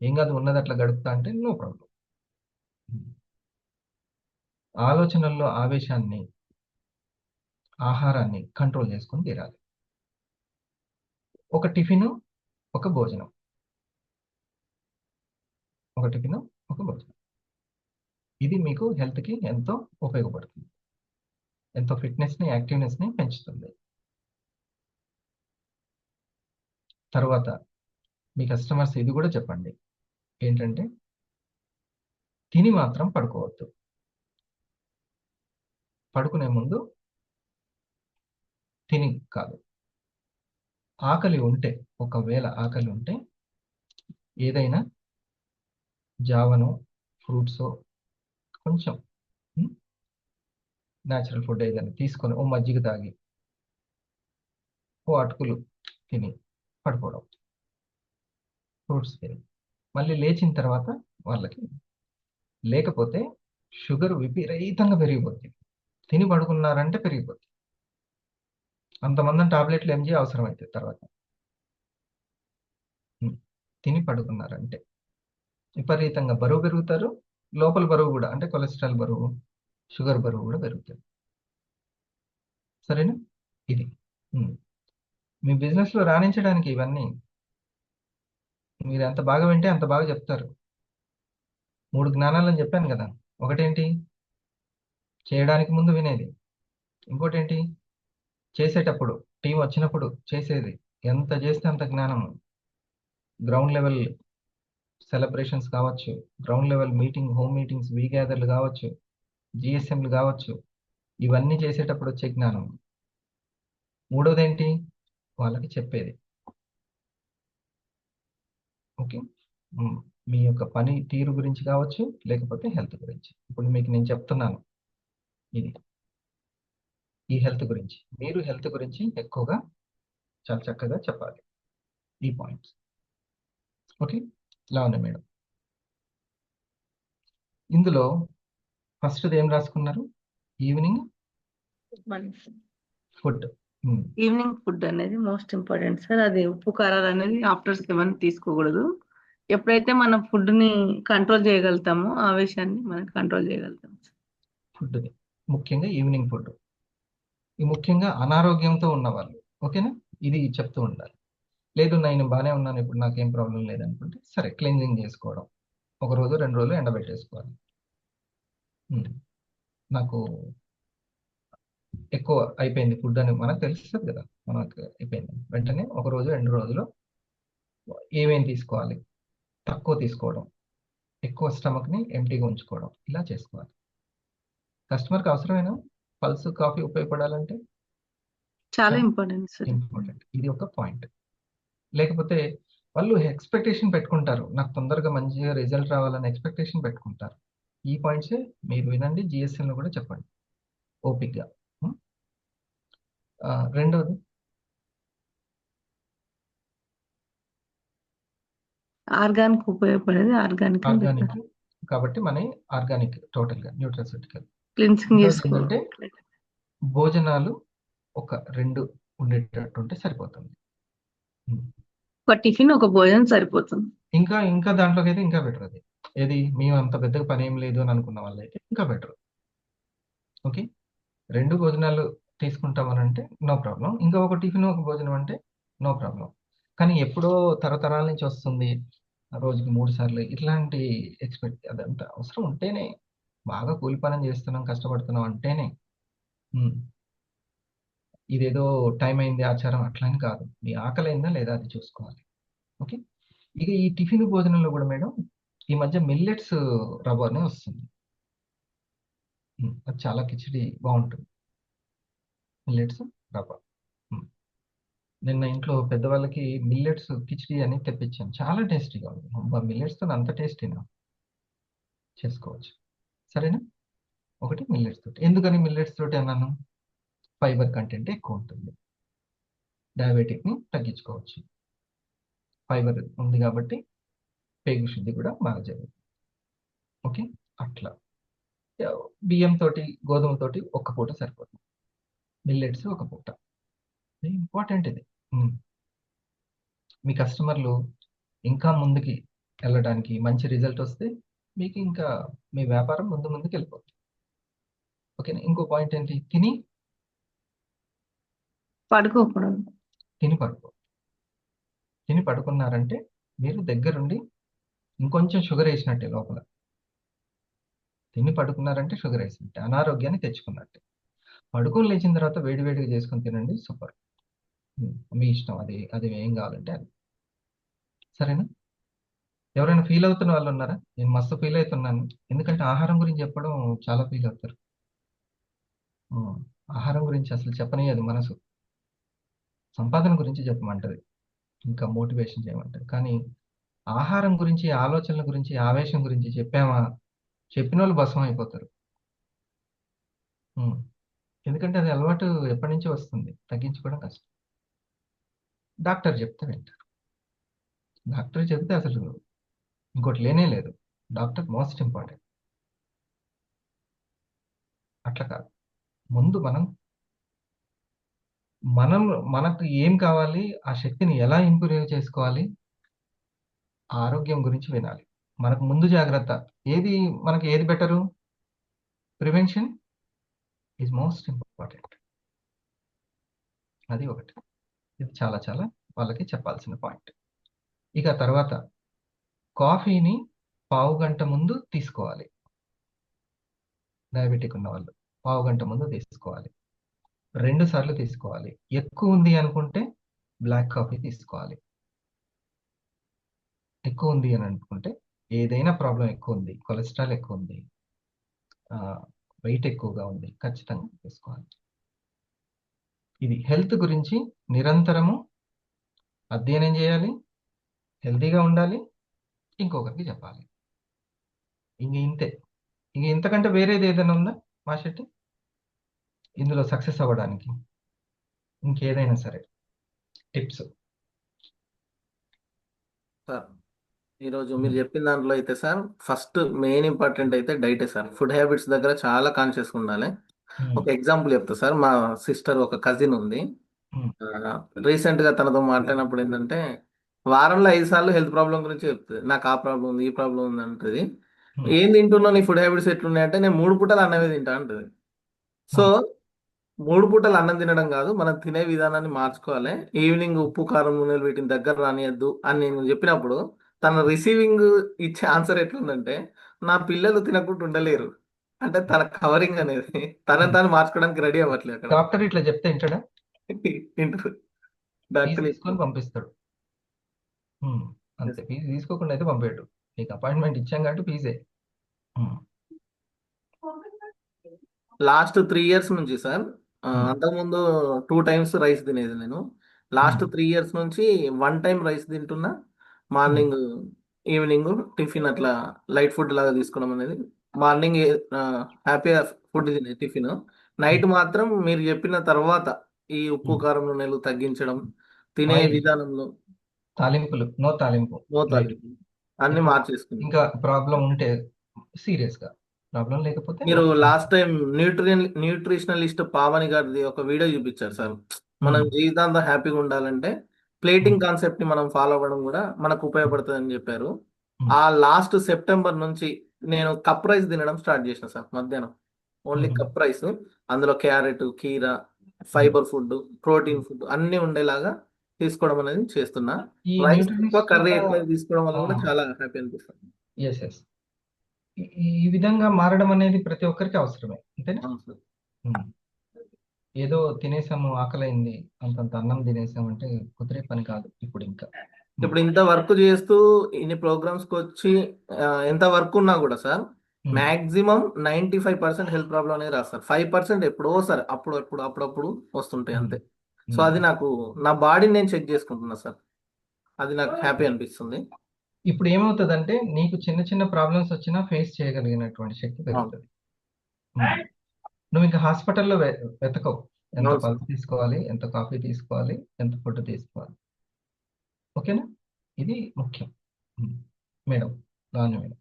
ఏం కాదు, ఉన్నది అట్లా గడుపుతా అంటే నో ప్రాబ్లం. ఆలోచనల్లో ఆవేశాన్ని, ఆహారాన్ని కంట్రోల్ చేసుకొని తీరాలి. ఒక టిఫిన్, ఒక భోజనం, ఒక టిఫిన్, ఒక భోజనం. ఇది మీకు హెల్త్కి ఎంతో ఉపయోగపడుతుంది, ఎంతో ఫిట్నెస్ని, యాక్టివ్నెస్ని పెంచుతుంది. తర్వాత మీ కస్టమర్స్ ఇది కూడా చెప్పండి, ఏంటంటే తిని మాత్రం పడుకోవద్దు. పడుకునే ముందు తిని కాదు, ఆకలి ఉంటే, ఒకవేళ ఆకలి ఉంటే ఏదైనా జావనో, ఫ్రూట్సో, కొంచెం న్యాచురల్ ఫుడ్ ఏదైనా తీసుకొని, ఓ మజ్జిగ తాగి, ఓ అటుకులు తిని పడుకోవడం, ఫ్రూట్స్ తిని. మళ్ళీ లేచిన తర్వాత వాళ్ళకి, లేకపోతే షుగర్ విపరీతంగా పెరిగిపోద్ది. తిని పడుకున్నారంటే పెరిగిపోద్ది. అంతమంది టాబ్లెట్లు ఎంజీ అవసరం అవుతుంది తర్వాత. తిని పడుకున్నారంటే విపరీతంగా బరువు పెరుగుతారు, లోపల బరువు కూడా, అంటే కొలెస్ట్రాల్ బరువు, షుగర్ బరువు కూడా పెరుగుతుంది. సరేనా? ఇది మీ బిజినెస్లో రాణించడానికి ఇవన్నీ మీరు ఎంత బాగా వింటే అంత బాగా చెప్తారు. 3 జ్ఞానాలని చెప్పాను కదా. ఒకటేంటి, చేయడానికి ముందు వినేది. ఇంకోటేంటి, చేసేటప్పుడు, టీం వచ్చినప్పుడు చేసేది. ఎంత చేస్తే అంత జ్ఞానము. గ్రౌండ్ లెవెల్ సెలబ్రేషన్స్ కావచ్చు, ground level meeting, home meetings, వీ గ్యాదర్లు కావచ్చు, జిఎస్ఎంలు కావచ్చు, ఇవన్నీ చేసేటప్పుడు వచ్చే జ్ఞానం. మూడోదేంటి, వాళ్ళకి చెప్పేది. ఓకే. మీ యొక్క పని తీరు గురించి కావచ్చు, లేకపోతే హెల్త్ గురించి. ఇప్పుడు మీకు నేను చెప్తున్నాను, ఇది ఈ హెల్త్ గురించి. మీరు హెల్త్ గురించి ఎక్కువగా చాలా చక్కగా చెప్పాలి, ఈ పాయింట్స్. ఓకే, ఇలా ఉన్నాయి మేడం. ఇందులో ఫస్ట్ ఏం రాసుకున్నారు? Evening food. ఈవినింగ్ ఫుడ్ అనేది మోస్ట్ ఇంపార్టెంట్ సార్. అది ఉప్పు కారాలు అనేది ఆఫ్టర్ 7 తీసుకోకూడదు. ఎప్పుడైతే మనం ఫుడ్ ని కంట్రోల్ చేయగలుగుతామో, ఆవేశాన్ని మనం కంట్రోల్ చేయగలుగుతాం. ఫుడ్ ముఖ్యంగా ఈవినింగ్ ఫుడ్. ఈ ముఖ్యంగా అనారోగ్యంతో ఉన్నవాళ్ళు, ఓకేనా, ఇది చెప్తూ ఉండాలి. లేదు నేను బాగానే ఉన్నాను, ఇప్పుడు నాకేం ప్రాబ్లం లేదనుకుంటే సరే, క్లీన్జింగ్ చేసుకోవడం, 1 రోజు 2 రోజులు ఎండబెట్టేసుకోవాలి. నాకు ఎక్కువ అయిపోయింది ఫుడ్ అని మనకు తెలుస్తుంది కదా, మనకు అయిపోయింది వెంటనే 1 రోజు 2 రోజులు ఏమేమి తీసుకోవాలి, తక్కువ తీసుకోవడం, ఎక్కువ స్టమక్ని ఎంటీగా ఉంచుకోవడం, ఇలా చేసుకోవాలి. కస్టమర్కి అవసరమైన పల్స్ కాఫీ ఉపయోగపడాలంటే చాలా ఇంపార్టెంట్ సార్. ఇంపార్టెంట్, ఇది ఒక పాయింట్. లేకపోతే వాళ్ళు ఎక్స్పెక్టేషన్ పెట్టుకుంటారు, నాకు తొందరగా మంచిగా రిజల్ట్ రావాలని ఎక్స్పెక్టేషన్ పెట్టుకుంటారు. ఈ పాయింట్సే మీరు వినండి, జిఎస్ఎంలో కూడా చెప్పండి ఓపిక్గా. రెండోది ఆర్గానిక్ ఉపయోగపడేది ఆర్గానిక్ కాబట్టి మన ఆర్గానిక్ టోటల్గా న్యూట్రాసిటికల్. క్లిన్సింగ్ చేసుకోవాలి. ఏంటంటే భోజనాలు ఒక 2 ఉండేటట్టు ఉంటే సరిపోతుంది. ఒక టిఫిన్, ఒక భోజనం సరిపోతుంది. ఇంకా దాంట్లోకి అయితే ఇంకా బెటర్. అది ఏది, మేము అంత పెద్దగా పని ఏం లేదు అని అనుకున్న వాళ్ళైతే ఇంకా బెటర్. ఓకే, 2 భోజనాలు తీసుకుంటామని అంటే నో ప్రాబ్లం. ఇంకా ఒక టిఫిన్, ఒక భోజనం అంటే నో ప్రాబ్లం. కానీ ఎప్పుడో తరతరాల నుంచి వస్తుంది, రోజుకి 3 సార్లు, ఇట్లాంటి అదంతా అవసరం ఉంటేనే, బాగా కూలి పనం చేస్తున్నాం, కష్టపడుతున్నాం అంటేనే. ఇదేదో టైం అయింది ఆచారం అట్లా అని కాదు, మీ ఆకలి అయిందా లేదా అది చూసుకోవాలి. ఓకే, ఇక ఈ టిఫిన్ భోజనంలో కూడా మేడం ఈ మధ్య మిల్లెట్స్ రవ్వ అనే వస్తుంది. అది చాలా కిచిడి బాగుంటుంది, మిల్లెట్స్ రవ్వ. నిన్న ఇంట్లో పెద్దవాళ్ళకి మిల్లెట్స్ కిచిడి అని తెప్పించాను. చాలా టేస్టీగా ఉంది. మిల్లెట్స్తో అంత టేస్టీనా చేసుకోవచ్చు. సరేనా? ఒకటి మిల్లెట్స్ తోటి. ఎందుకని మిల్లెట్స్ తోటి అన్నాను? ఫైబర్ కంటెంట్ ఎక్కువ ఉంటుంది. డయాబెటిక్ని తగ్గించుకోవచ్చు. ఫైబర్ ఉంది కాబట్టి పేగు శుద్ధి కూడా బాగా జరుగుతుంది. ఓకే, అట్లా బియ్యం తోటి గోధుమ తోటి ఒక్క పూట సరిపోతుంది. మిల్లెట్స్ ఒక పూట. ఇంపార్టెంట్ ఇది. మీ కస్టమర్లు ఇంకా ముందుకి వెళ్ళడానికి మంచి రిజల్ట్ వస్తే మీకు ఇంకా మీ వ్యాపారం ముందుకు వెళ్ళిపోతుంది. ఓకేనా? ఇంకో పాయింట్ ఏంటి? పడుకోకూడదు. తిని పడుకున్నారంటే మీరు దగ్గరుండి ఇంకొంచెం షుగర్ వేసినట్టే లోపల. తిని పడుకున్నారంటే షుగర్ వేసినట్టే, అనారోగ్యాన్ని తెచ్చుకున్నట్టే. పడుకొని లేచిన తర్వాత వేడివేడిగా చేసుకొని తినండి, సూపర్. మీ ఇష్టం, అది ఏం కావాలంటే అది. సరేనా? ఎవరైనా ఫీల్ అవుతున్న వాళ్ళు ఉన్నారా? నేను మస్తు ఫీల్ అవుతున్నాను. ఎందుకంటే ఆహారం గురించి చెప్పడం చాలా ఫీల్ అవుతారు. ఆహారం గురించి అసలు చెప్పనీయదు మనసు. సంపాదన గురించి చెప్పమంటది, ఇంకా మోటివేషన్ చేయమంటది. కానీ ఆహారం గురించి, ఆలోచనల గురించి, ఆవేశం గురించి చెప్పిన వాళ్ళు భస్మం అయిపోతారు. ఎందుకంటే అది అలవాటు ఎప్పటి నుంచో వస్తుంది, తగ్గించుకోవడం కష్టం. డాక్టర్ చెప్తే వింటారు. డాక్టర్ చెప్తే అసలు ఇంకోటి లేనే లేదు. Doctor most important. అట్లా కాదు. ముందు మనకు ఏం కావాలి, ఆ శక్తిని ఎలా ఇంప్రూవ్ చేసుకోవాలి, ఆరోగ్యం గురించి వినాలి. మనకు ముందు జాగ్రత్త మనకి ఏది better? Prevention is most important. అది ఒకటి. ఇది చాలా చాలా వాళ్ళకి చెప్పాల్సిన పాయింట్. ఇక తర్వాత కాఫీని పావు గంట ముందు తీసుకోవాలి. డయాబెటిక్ ఉన్న వాళ్ళు పావు గంట ముందు తీసుకోవాలి. 2 సార్లు తీసుకోవాలి. ఎక్కువ ఉంది అనుకుంటే బ్లాక్ కాఫీ తీసుకోవాలి. ఎక్కువ ఉంది అని అనుకుంటే, ఏదైనా ప్రాబ్లం ఎక్కువ ఉంది, కొలెస్ట్రాల్ ఎక్కువ ఉంది, వెయిట్ ఎక్కువగా ఉంది, ఖచ్చితంగా తీసుకోవాలి. ఇది హెల్త్ గురించి నిరంతరము అధ్యయనం చేయాలి, హెల్తీగా ఉండాలి, ఇంకొకరికి చెప్పాలి. ఇంతే. ఇంతకంటే వేరేది ఏదైనా ఉందా మా శెట్టి ఇందులో సక్సెస్ అవ్వడానికి? ఇంకేదైనా సరే టిప్స్? సార్, ఈరోజు మీరు చెప్పిన దాంట్లో అయితే సార్, ఫస్ట్ మెయిన్ ఇంపార్టెంట్ అయితే డైటే సార్. ఫుడ్ హ్యాబిట్స్ దగ్గర చాలా కాన్షియస్ ఉండాలి. ఒక ఎగ్జాంపుల్ చెప్తా సార్. మా సిస్టర్ ఒక కజిన్ ఉంది. రీసెంట్ గా తనతో మాట్లాడినప్పుడు ఏంటంటే, వారంలో 5 సార్లు హెల్త్ ప్రాబ్లం గురించి చెప్తుంది. నాకు ఆ ప్రాబ్లం ఉంది, ఈ ప్రాబ్లం ఉంది అంటది. ఏం తింటున్నావు, నీ ఫుడ్ హ్యాబిట్స్ ఎట్లున్నాయి అంటే, నేను 3 పూటలు అన్నమే తింటా అంటది. సో 3 పూటలు అన్నం తినడం కాదు, మనం తినే విధానాన్ని మార్చుకోవాలి. ఈవినింగ్ ఉప్పు కారం నూనెలు వీటిని దగ్గర రానియద్దు అని నేను చెప్పినప్పుడు, తన రిసీవింగ్ ఇచ్చే ఆన్సర్ ఎట్లుందంటే, నా పిల్లలు తినకుండా ఉండలేరు అంటే, తన కవరింగ్ అనేది తనని తాను మార్చుకోవడానికి రెడీ అవ్వట్లేదు అక్కడ. డాక్టర్ ఇట్లా చెప్తే వింటాడా? వింటారు. ఫీజు డాక్టర్ తీసుకొని పంపిస్తాడు. అంతే. ఫీజు తీసుకోకుండా అయితే పంపేయడు. నీకు అపాయింట్మెంట్ ఇచ్చాం కాబట్టి ఫీజే. లాస్ట్ 3 ఇయర్స్ నుంచి సార్, అంతకుముందు 2 టైమ్స్ రైస్ తినేది నేను. లాస్ట్ 3 ఇయర్స్ నుంచి 1 టైం రైస్ తింటున్నా. మార్నింగ్ ఈవినింగ్ టిఫిన్ అట్లా లైట్ ఫుడ్ లాగా తీసుకోవడం అనేది. మార్నింగ్ హ్యాపీగా ఫుడ్ తినే టిఫిన్. నైట్ మాత్రం మీరు చెప్పిన తర్వాత ఈ ఉప్పు కారం నూనెలు తగ్గించడం, తినే ఆయిల్, విధానంలో తాలింపులు, నో తాలింపు, మోతాదు అన్ని ఎక్కువ. మార్చేసుకుంది. ఇంకా ప్రాబ్లం ఉంటే సీరియస్ గా, ప్రాబ్లం లేకపోతే మీరు లాస్ట్ టైం న్యూట్రిషనలిస్ట్ పావని గారిది ఒక వీడియో చూపించారు సార్. మనం జీవితాంతం హ్యాపీగా ఉండాలంటే ప్లేటింగ్ కాన్సెప్ట్ ని మనం ఫాలో అవ్వడం కూడా మనకు ఉపయోగపడుతుంది అని చెప్పారు. ఆ లాస్ట్ సెప్టెంబర్ నుంచి నేను కప్ రైస్ తినడం స్టార్ట్ చేసిన సార్. మధ్యాహ్నం ఓన్లీ కప్ రైస్, అందులో క్యారెట్, కీరా, ఫైబర్ ఫుడ్, ప్రోటీన్ ఫుడ్ అన్ని ఉండేలాగా తీసుకోవడం అనేది చేస్తున్నా. ఈ రైస్ ఎక్కువ, న్యూట్రిషనిస్ట్ కర్రీ కూడా ఎక్కువ తీసుకోవడం వల్ల కూడా చాలా హ్యాపీ అనిపిస్తుంది. ఎస్ ఈ విధంగా మారడం అనేది ప్రతి ఒక్కరికి అవసరమే, అంతేనా? అవును సార్. ఏదో తినేసాము, ఆకలైంది, అంతంత అన్నం తినేసాము అంటే కుదిరే పని కాదు. ఇప్పుడు ఇంత వర్క్ చేస్తూ ఇన్ని ప్రోగ్రామ్స్ కి వచ్చి ఎంత వర్క్ ఉన్నా కూడా సార్, మాక్సిమం 95% హెల్త్ ప్రాబ్లం అనేది రాస్తారు. 5% ఎప్పుడో సార్ అప్పుడప్పుడు వస్తుంటాయి అంతే. సో అది నాకు నా బాడీని నేను చెక్ చేసుకుంటున్నా సార్, అది నాకు హ్యాపీ అనిపిస్తుంది. ఇప్పుడు ఏమవుతుందంటే నీకు చిన్న చిన్న ప్రాబ్లమ్స్ వచ్చినా ఫేస్ చేయగలిగినటువంటి శక్తి అవును పెరుగుతుంది. నువ్వు ఇంకా హాస్పిటల్లో వెతకవు ఎంత అవును సార్. పల్స్ తీసుకోవాలి, ఎంత కాఫీ తీసుకోవాలి, ఎంత ఫుడ్ తీసుకోవాలి. ఓకేనా? ఇది ముఖ్యం. మేడం, లావణ్య మేడం,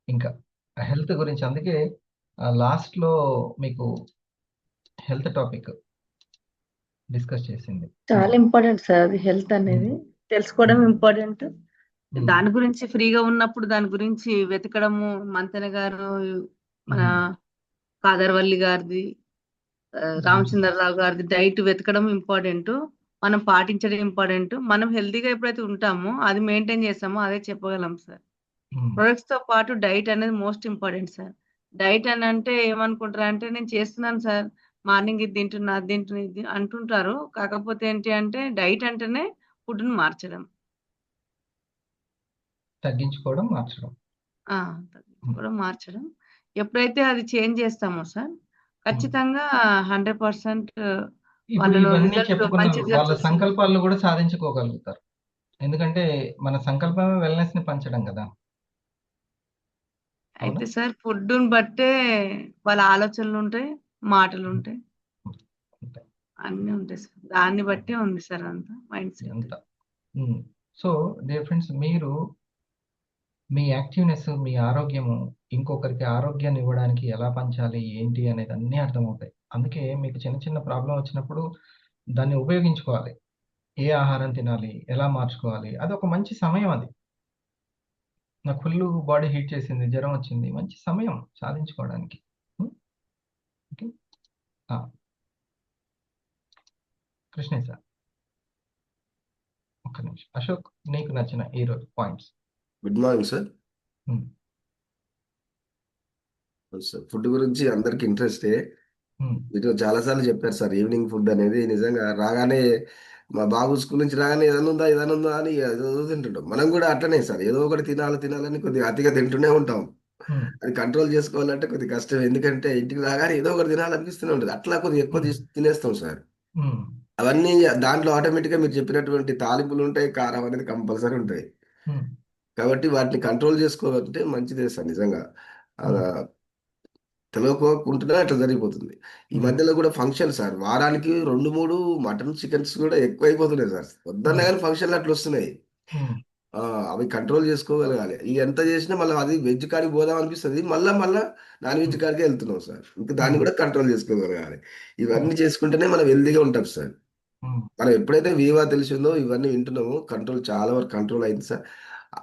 ఇంకా హెల్త్ గురించి అందుకే లాస్ట్లో మీకు హెల్త్ టాపిక్ డిస్కస్ చేసింది. చాలా ఇంపార్టెంట్ సార్ అది, హెల్త్ అనేది తెలుసుకోవడం ఇంపార్టెంట్. దాని గురించి ఫ్రీగా ఉన్నప్పుడు దాని గురించి వెతకడము, మంతెన గారు, మన కాదర్వల్లి గారిది, రామచంద్రరావు గారిది డైట్ వెతకడం ఇంపార్టెంట్, మనం పాటించడం ఇంపార్టెంట్. మనం హెల్తీగా ఎప్పుడైతే ఉంటామో అది మెయింటైన్ చేస్తామో అదే చెప్పగలం సార్. ప్రొడక్ట్స్ తో పాటు డైట్ అనేది మోస్ట్ ఇంపార్టెంట్ సార్. డైట్ అని అంటే ఏమనుకుంటారు అంటే, నేను చేస్తున్నాను సార్, మార్నింగ్ ఇది తింటున్నా, అది తింటున్నా, ఇది అంటుంటారు. కాకపోతే ఏంటి అంటే డైట్ అంటేనే ఫుడ్ని మార్చడం, తగ్గించుకోవడం, మార్చడం. తగ్గించుకోవడం, మార్చడం. ఎప్పుడైతే అది చేంజ్ చేస్తామో సార్, ఖచ్చితంగా 100% ఇప్పుడు వాళ్ళలో ఇవన్నీ రిజల్ట్ చెప్పుకున్న మంచి వాళ్ళ రిజల్ట్స్ వస్తుంది. సంకల్పాలను కూడా సాధించుకోగలుగుతారు. ఎందుకంటే మన సంకల్పమే వెల్నెస్ ని పంచడం కదా. అయితే సార్ ఫుడ్ బట్టే వాళ్ళ ఆలోచనలు ఉంటాయి, మాటలు ఉంటాయి, అన్నీ ఉంటాయి సార్. దాన్ని బట్టే ఉంది సార్ అంతా మైండ్ సెట్. అంత సో డియర్ ఫ్రెండ్స్, మీరు మీ యాక్టివ్నెస్, మీ ఆరోగ్యము ఇంకొకరికి ఆరోగ్యాన్ని ఇవ్వడానికి ఎలా పంచాలి, ఏంటి అనేది అన్నీ అర్థమవుతాయి. అందుకే మీకు చిన్న చిన్న ప్రాబ్లం వచ్చినప్పుడు దాన్ని ఉపయోగించుకోవాలి. ఏ ఆహారం తినాలి, ఎలా మార్చుకోవాలి, అది ఒక మంచి సమయం. అది నాకు ఫుల్ బాడీ హీట్ చేసింది, జ్వరం వచ్చింది, మంచి సమయం సాధించుకోవడానికి. ఓకే, కృష్ణ సార్ ఒక్క నిమిషం. అశోక్, నీకు నచ్చిన ఈరోజు points. Good morning sir. Sir food గురించి అందరికి ఇంట్రెస్టే. మీరు చాలాసార్లు చెప్పారు సార్, ఈవినింగ్ ఫుడ్ అనేది నిజంగా రాగానే మా బాబు స్కూల్ నుంచి రాగానే ఏదైనా ఉందా అని ఏదో తింటుంటాం. మనం కూడా అట్లనే సార్, ఏదో ఒకటి తినాలని కొద్దిగా అతిగా తింటూనే ఉంటాం. అది కంట్రోల్ చేసుకోవాలంటే కొద్దిగా కష్టం, ఎందుకంటే ఇంటికి రాగానే ఏదో ఒకటి తినాలనిపిస్తూనే ఉంటుంది. అట్లా కొద్దిగా ఎక్కువ తినేస్తాం సార్. అవన్నీ దాంట్లో ఆటోమేటిక్గా మీరు చెప్పినటువంటి తాలింపులు ఉంటాయి, కారం అనేది కంపల్సరీ ఉంటాయి. కాబట్టి వాటిని కంట్రోల్ చేసుకోవాలంటే మంచిదే సార్ నిజంగా. తెలియకోకుండా అట్లా జరిగిపోతుంది. ఈ మధ్యలో కూడా ఫంక్షన్ సార్, వారానికి 2-3 మటన్ చికెన్స్ కూడా ఎక్కువైపోతున్నాయి సార్. వద్దన్నా కానీ ఫంక్షన్లు అట్లా వస్తున్నాయి. అవి కంట్రోల్ చేసుకోగలగాలి. ఇవి ఎంత చేసినా మళ్ళీ అది వెజ్ కాడికి పోదాం అనిపిస్తుంది, మళ్ళా నాన్ వెజ్ కాడికే వెళ్తున్నాం సార్. ఇంకా దాన్ని కూడా కంట్రోల్ చేసుకోగలగాలి. ఇవన్నీ చేసుకుంటేనే మనం హెల్దీగా ఉంటాం సార్. మనం ఎప్పుడైతే వివా తెలిసిందో ఇవన్నీ వింటున్నామో చాలా వరకు కంట్రోల్ అయింది సార్.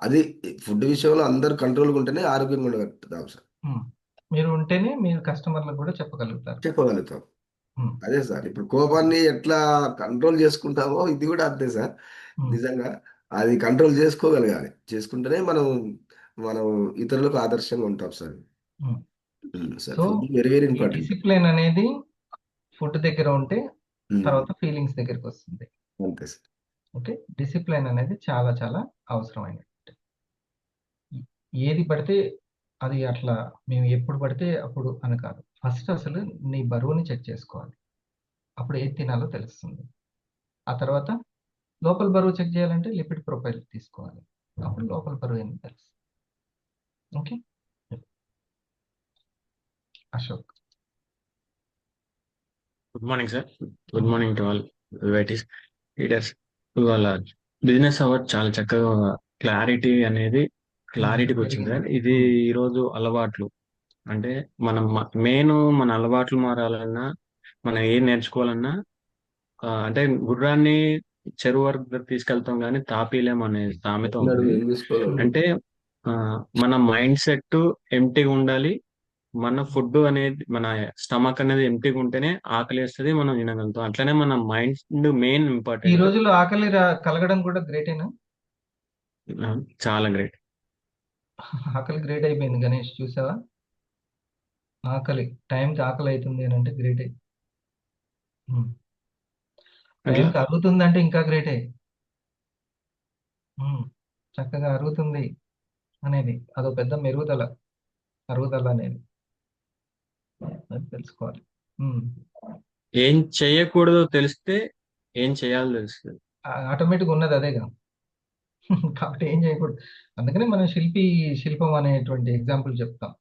అది ఫుడ్ విషయంలో అందరూ కంట్రోల్గా ఉంటేనే ఆరోగ్యంగా ఉండగలుగుతాం సార్. మీరు ఉంటేనే మీరు కస్టమర్లకు కూడా చెప్పగలుగుతాం. అదే సార్, ఇప్పుడు కోపాన్ని ఎట్లా కంట్రోల్ చేసుకుంటామో ఇది కూడా అంతే సార్. నిజంగా అది కంట్రోల్ చేసుకోగలగాలి. చేసుకుంటేనే మనం ఇతరులకు ఆదర్శంగా ఉంటాం sir. Sir food very very important. Discipline అనేది ఫుడ్ దగ్గర ఉంటే తర్వాత ఫీలింగ్స్ దగ్గరికి వస్తుంది. అంతే సార్. ఓకే, డిసిప్లిన్ అనేది చాలా చాలా అవసరమైనది. ఏది పడితే అది అట్లా మేము ఎప్పుడు పడితే అప్పుడు అని కాదు. ఫస్ట్ అసలు నీ బరువుని చెక్ చేసుకోవాలి, అప్పుడు ఏది తినాలో తెలుస్తుంది. ఆ తర్వాత లోపల బరువు చెక్ చేయాలంటే లిపిడ్ ప్రొఫైల్ తీసుకోవాలి, అప్పుడు లోపల బరువు ఏంటి తెలుస్తుంది. Okay, Ashok. Good morning sir. Good morning to all varieties leaders. ఇవాళ బిజినెస్ అవర్ చాలా చక్కగా క్లారిటీకి వచ్చింది సార్. ఇది ఈరోజు అలవాట్లు అంటే మన అలవాట్లు మారాలన్నా, మనం ఏం నేర్చుకోవాలన్నా అంటే గుర్రాన్ని చెరువు వరకు తీసుకెళ్తాం కానీ తాపీలేం అనే సామెత ఉంది. అంటే మన మైండ్ సెట్ ఎంటీగా ఉండాలి, మన ఫుడ్ అనేది, మన స్టమక్ అనేది ఎంటీగా ఉంటేనే ఆకలి వేస్తుంది, మనం తినగలుగుతాం. అట్లనే మన మైండ్ మెయిన్ ఈ ఇంపార్టెంట్. రోజుల్లో ఆకలి కలగడం కూడా గ్రేటేనా? చాలా గ్రేట్. ఆకలి గ్రేట్ అయిపోయింది. గణేష్ చూసావా? టైంకి ఆకలి అవుతుంది అని అంటే గ్రేటే. టైంకి అరుగుతుంది అంటే ఇంకా గ్రేటే. చక్కగా అరుగుతుంది అనేది అదో పెద్ద అరుగుదల అనేది అది తెలుసుకోవాలి. ఏం చేయకూడదో తెలిస్తే ఏం చేయాలో తెలుస్తుంది. ఆటోమేటిక్ ఉన్నది అదేగా. కాబట్టి ఏం చేయకూడదు. అందుకనే మనం శిల్పం అనేటువంటి ఎగ్జాంపుల్ చెప్తాం.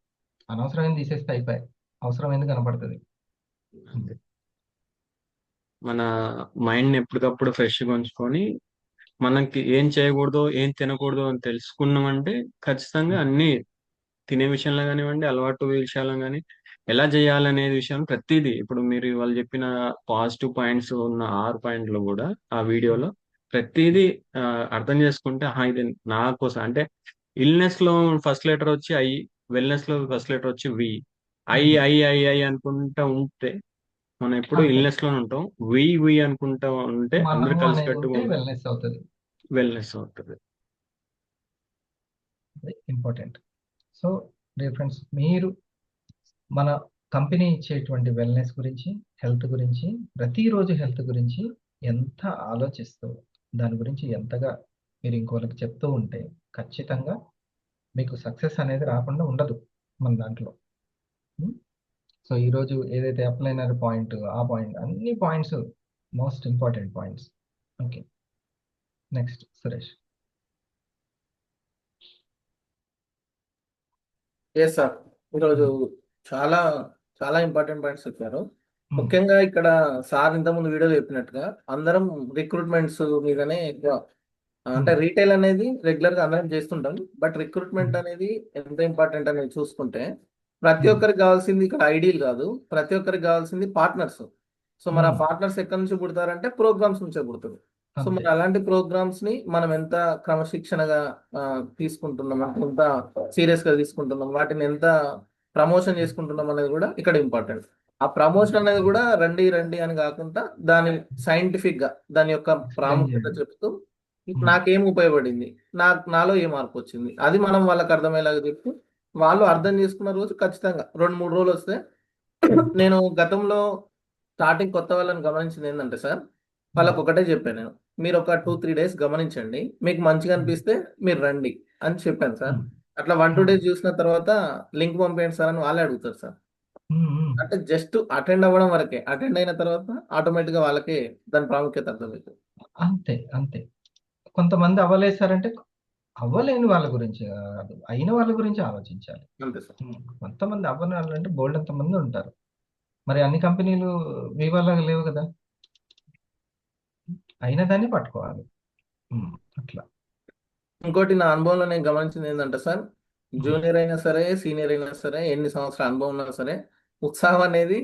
అనవసరమైన తీసేస్తే అయిపోయి, అవసరమైంది కనపడుతుంది. అంతే. మన మైండ్ని ఎప్పటికప్పుడు ఫ్రెష్గా ఉంచుకొని మనకి ఏం చేయకూడదో ఏం తినకూడదో అని తెలుసుకున్నామంటే ఖచ్చితంగా అన్ని తినే విషయంలో కానివ్వండి, అలవాటు విషయాల్లో కానీ ఎలా చేయాలనే విషయం ప్రతిదీ ఇప్పుడు మీరు వాళ్ళు చెప్పిన పాజిటివ్ పాయింట్స్ ఉన్న 6 పాయింట్లు కూడా ఆ వీడియోలో ప్రతిదీ అర్థం చేసుకుంటే ఇది నా కోసం అంటే ఇల్నెస్ లో ఫస్ట్ లెటర్ వచ్చి ఐ, వెల్నెస్ లో ఫస్ట్ లెటర్ వచ్చి వి. ఐ అనుకుంటా ఉంటే మనం ఎప్పుడు అంతే. ఇల్నెస్ లోనే ఉంటాం. వి అనుకుంటా ఉంటే అందరు మనము అనేది కలిసికట్టుగా ఉంటే వెల్నెస్ అవుతుంది. వెల్నెస్ అవుతుంది. ఇంపార్టెంట్. సో డియర్ ఫ్రెండ్స్, మీరు మన కంపెనీ ఇచ్చేటువంటి వెల్నెస్ గురించి, హెల్త్ గురించి, ప్రతిరోజు హెల్త్ గురించి ఎంత ఆలోచిస్తూ దాని గురించి ఎంతగా మీరు ఇంకోళ్ళకి చెప్తూ ఉంటే ఖచ్చితంగా మీకు సక్సెస్ అనేది రాకుండా ఉండదు మన దాంట్లో. సో ఈరోజు ఏదైతే అప్లైనర్ పాయింట్, ఆ పాయింట్, అన్ని points most important points. Okay, next Suresh. Yes sir, ఈరోజు చాలా చాలా ఇంపార్టెంట్ పాయింట్స్ చెప్పారు. Hmm. ముఖ్యంగా ఇక్కడ సార్ ఇంతకుముందు వీడియోలో చెప్పినట్టుగా అందరం రిక్రూట్మెంట్స్ మీదనే ఎక్కువ అంటే రీటైల్ అనేది రెగ్యులర్ గా అందరం చేస్తుంటాం. బట్ రిక్రూట్మెంట్ అనేది ఎంత ఇంపార్టెంట్ అనేది చూసుకుంటే ప్రతి ఒక్కరికి కావాల్సింది ఇక్కడ ఐడియల్ కాదు, ప్రతి ఒక్కరికి కావాల్సింది పార్ట్నర్స్. సో మరి ఆ పార్ట్నర్స్ ఎక్కడి నుంచి పుడతారంటే ప్రోగ్రామ్స్ నుంచే పుడతారు. సో మరి అలాంటి ప్రోగ్రామ్స్ ని మనం ఎంత క్రమశిక్షణగా తీసుకుంటున్నాం, ఎంత సీరియస్ గా తీసుకుంటున్నాం, వాటిని ఎంత ప్రమోషన్ చేసుకుంటున్నాం అనేది కూడా ఇక్కడ ఇంపార్టెంట్. ఆ ప్రమోషన్ అనేది కూడా రండి రండి అని కాకుండా దాని సైంటిఫిక్ గా దాని యొక్క ప్రాముఖ్యత చెప్తూ నాకేం ఉపయోగపడింది, నాలో ఏ మార్పు వచ్చింది, అది మనం వాళ్ళకి అర్థమయ్యేలాగా చెప్తూ వాళ్ళు అర్థం చేసుకున్న రోజు ఖచ్చితంగా 2-3 రోజులు వస్తే. నేను గతంలో స్టార్టింగ్ కొత్త వాళ్ళని గమనించింది ఏంటంటే సార్, వాళ్ళకి ఒకటే చెప్పాను నేను, మీరు ఒక 2-3 డేస్ గమనించండి, మీకు మంచిగా అనిపిస్తే మీరు రండి అని చెప్పాను సార్. అట్లా 1-2 డేస్ చూసిన తర్వాత లింక్ పంపేయండి సార్ అని వాళ్ళే అడుగుతారు సార్. అంటే జస్ట్ అటెండ్ అవ్వడం వరకే, అటెండ్ అయిన తర్వాత ఆటోమేటిక్ గా వాళ్ళకే దాని ప్రాముఖ్యత అర్థమవుతుంది. అంతే అంతే. కొంతమంది అవ్వలేసారంటే అవ్వలేని వాళ్ళ గురించి కాదు, అయిన వాళ్ళ గురించి ఆలోచించాలి. అంతే సార్. కొంతమంది అవ్వని వాళ్ళు అంటే బోల్డ్ అంతమంది ఉంటారు. మరి అన్ని కంపెనీలు వివాలాగా లేవు కదా, అయిన దాన్ని పట్టుకోవాలి. అట్లా. ఇంకోటి నా అనుభవంలో నేను గమనించింది ఏంటంటే సార్, జూనియర్ అయినా సరే సీనియర్ అయినా సరే ఎన్ని సంవత్సరాల అనుభవం ఉన్నా సరే ఉత్సాహం అనేది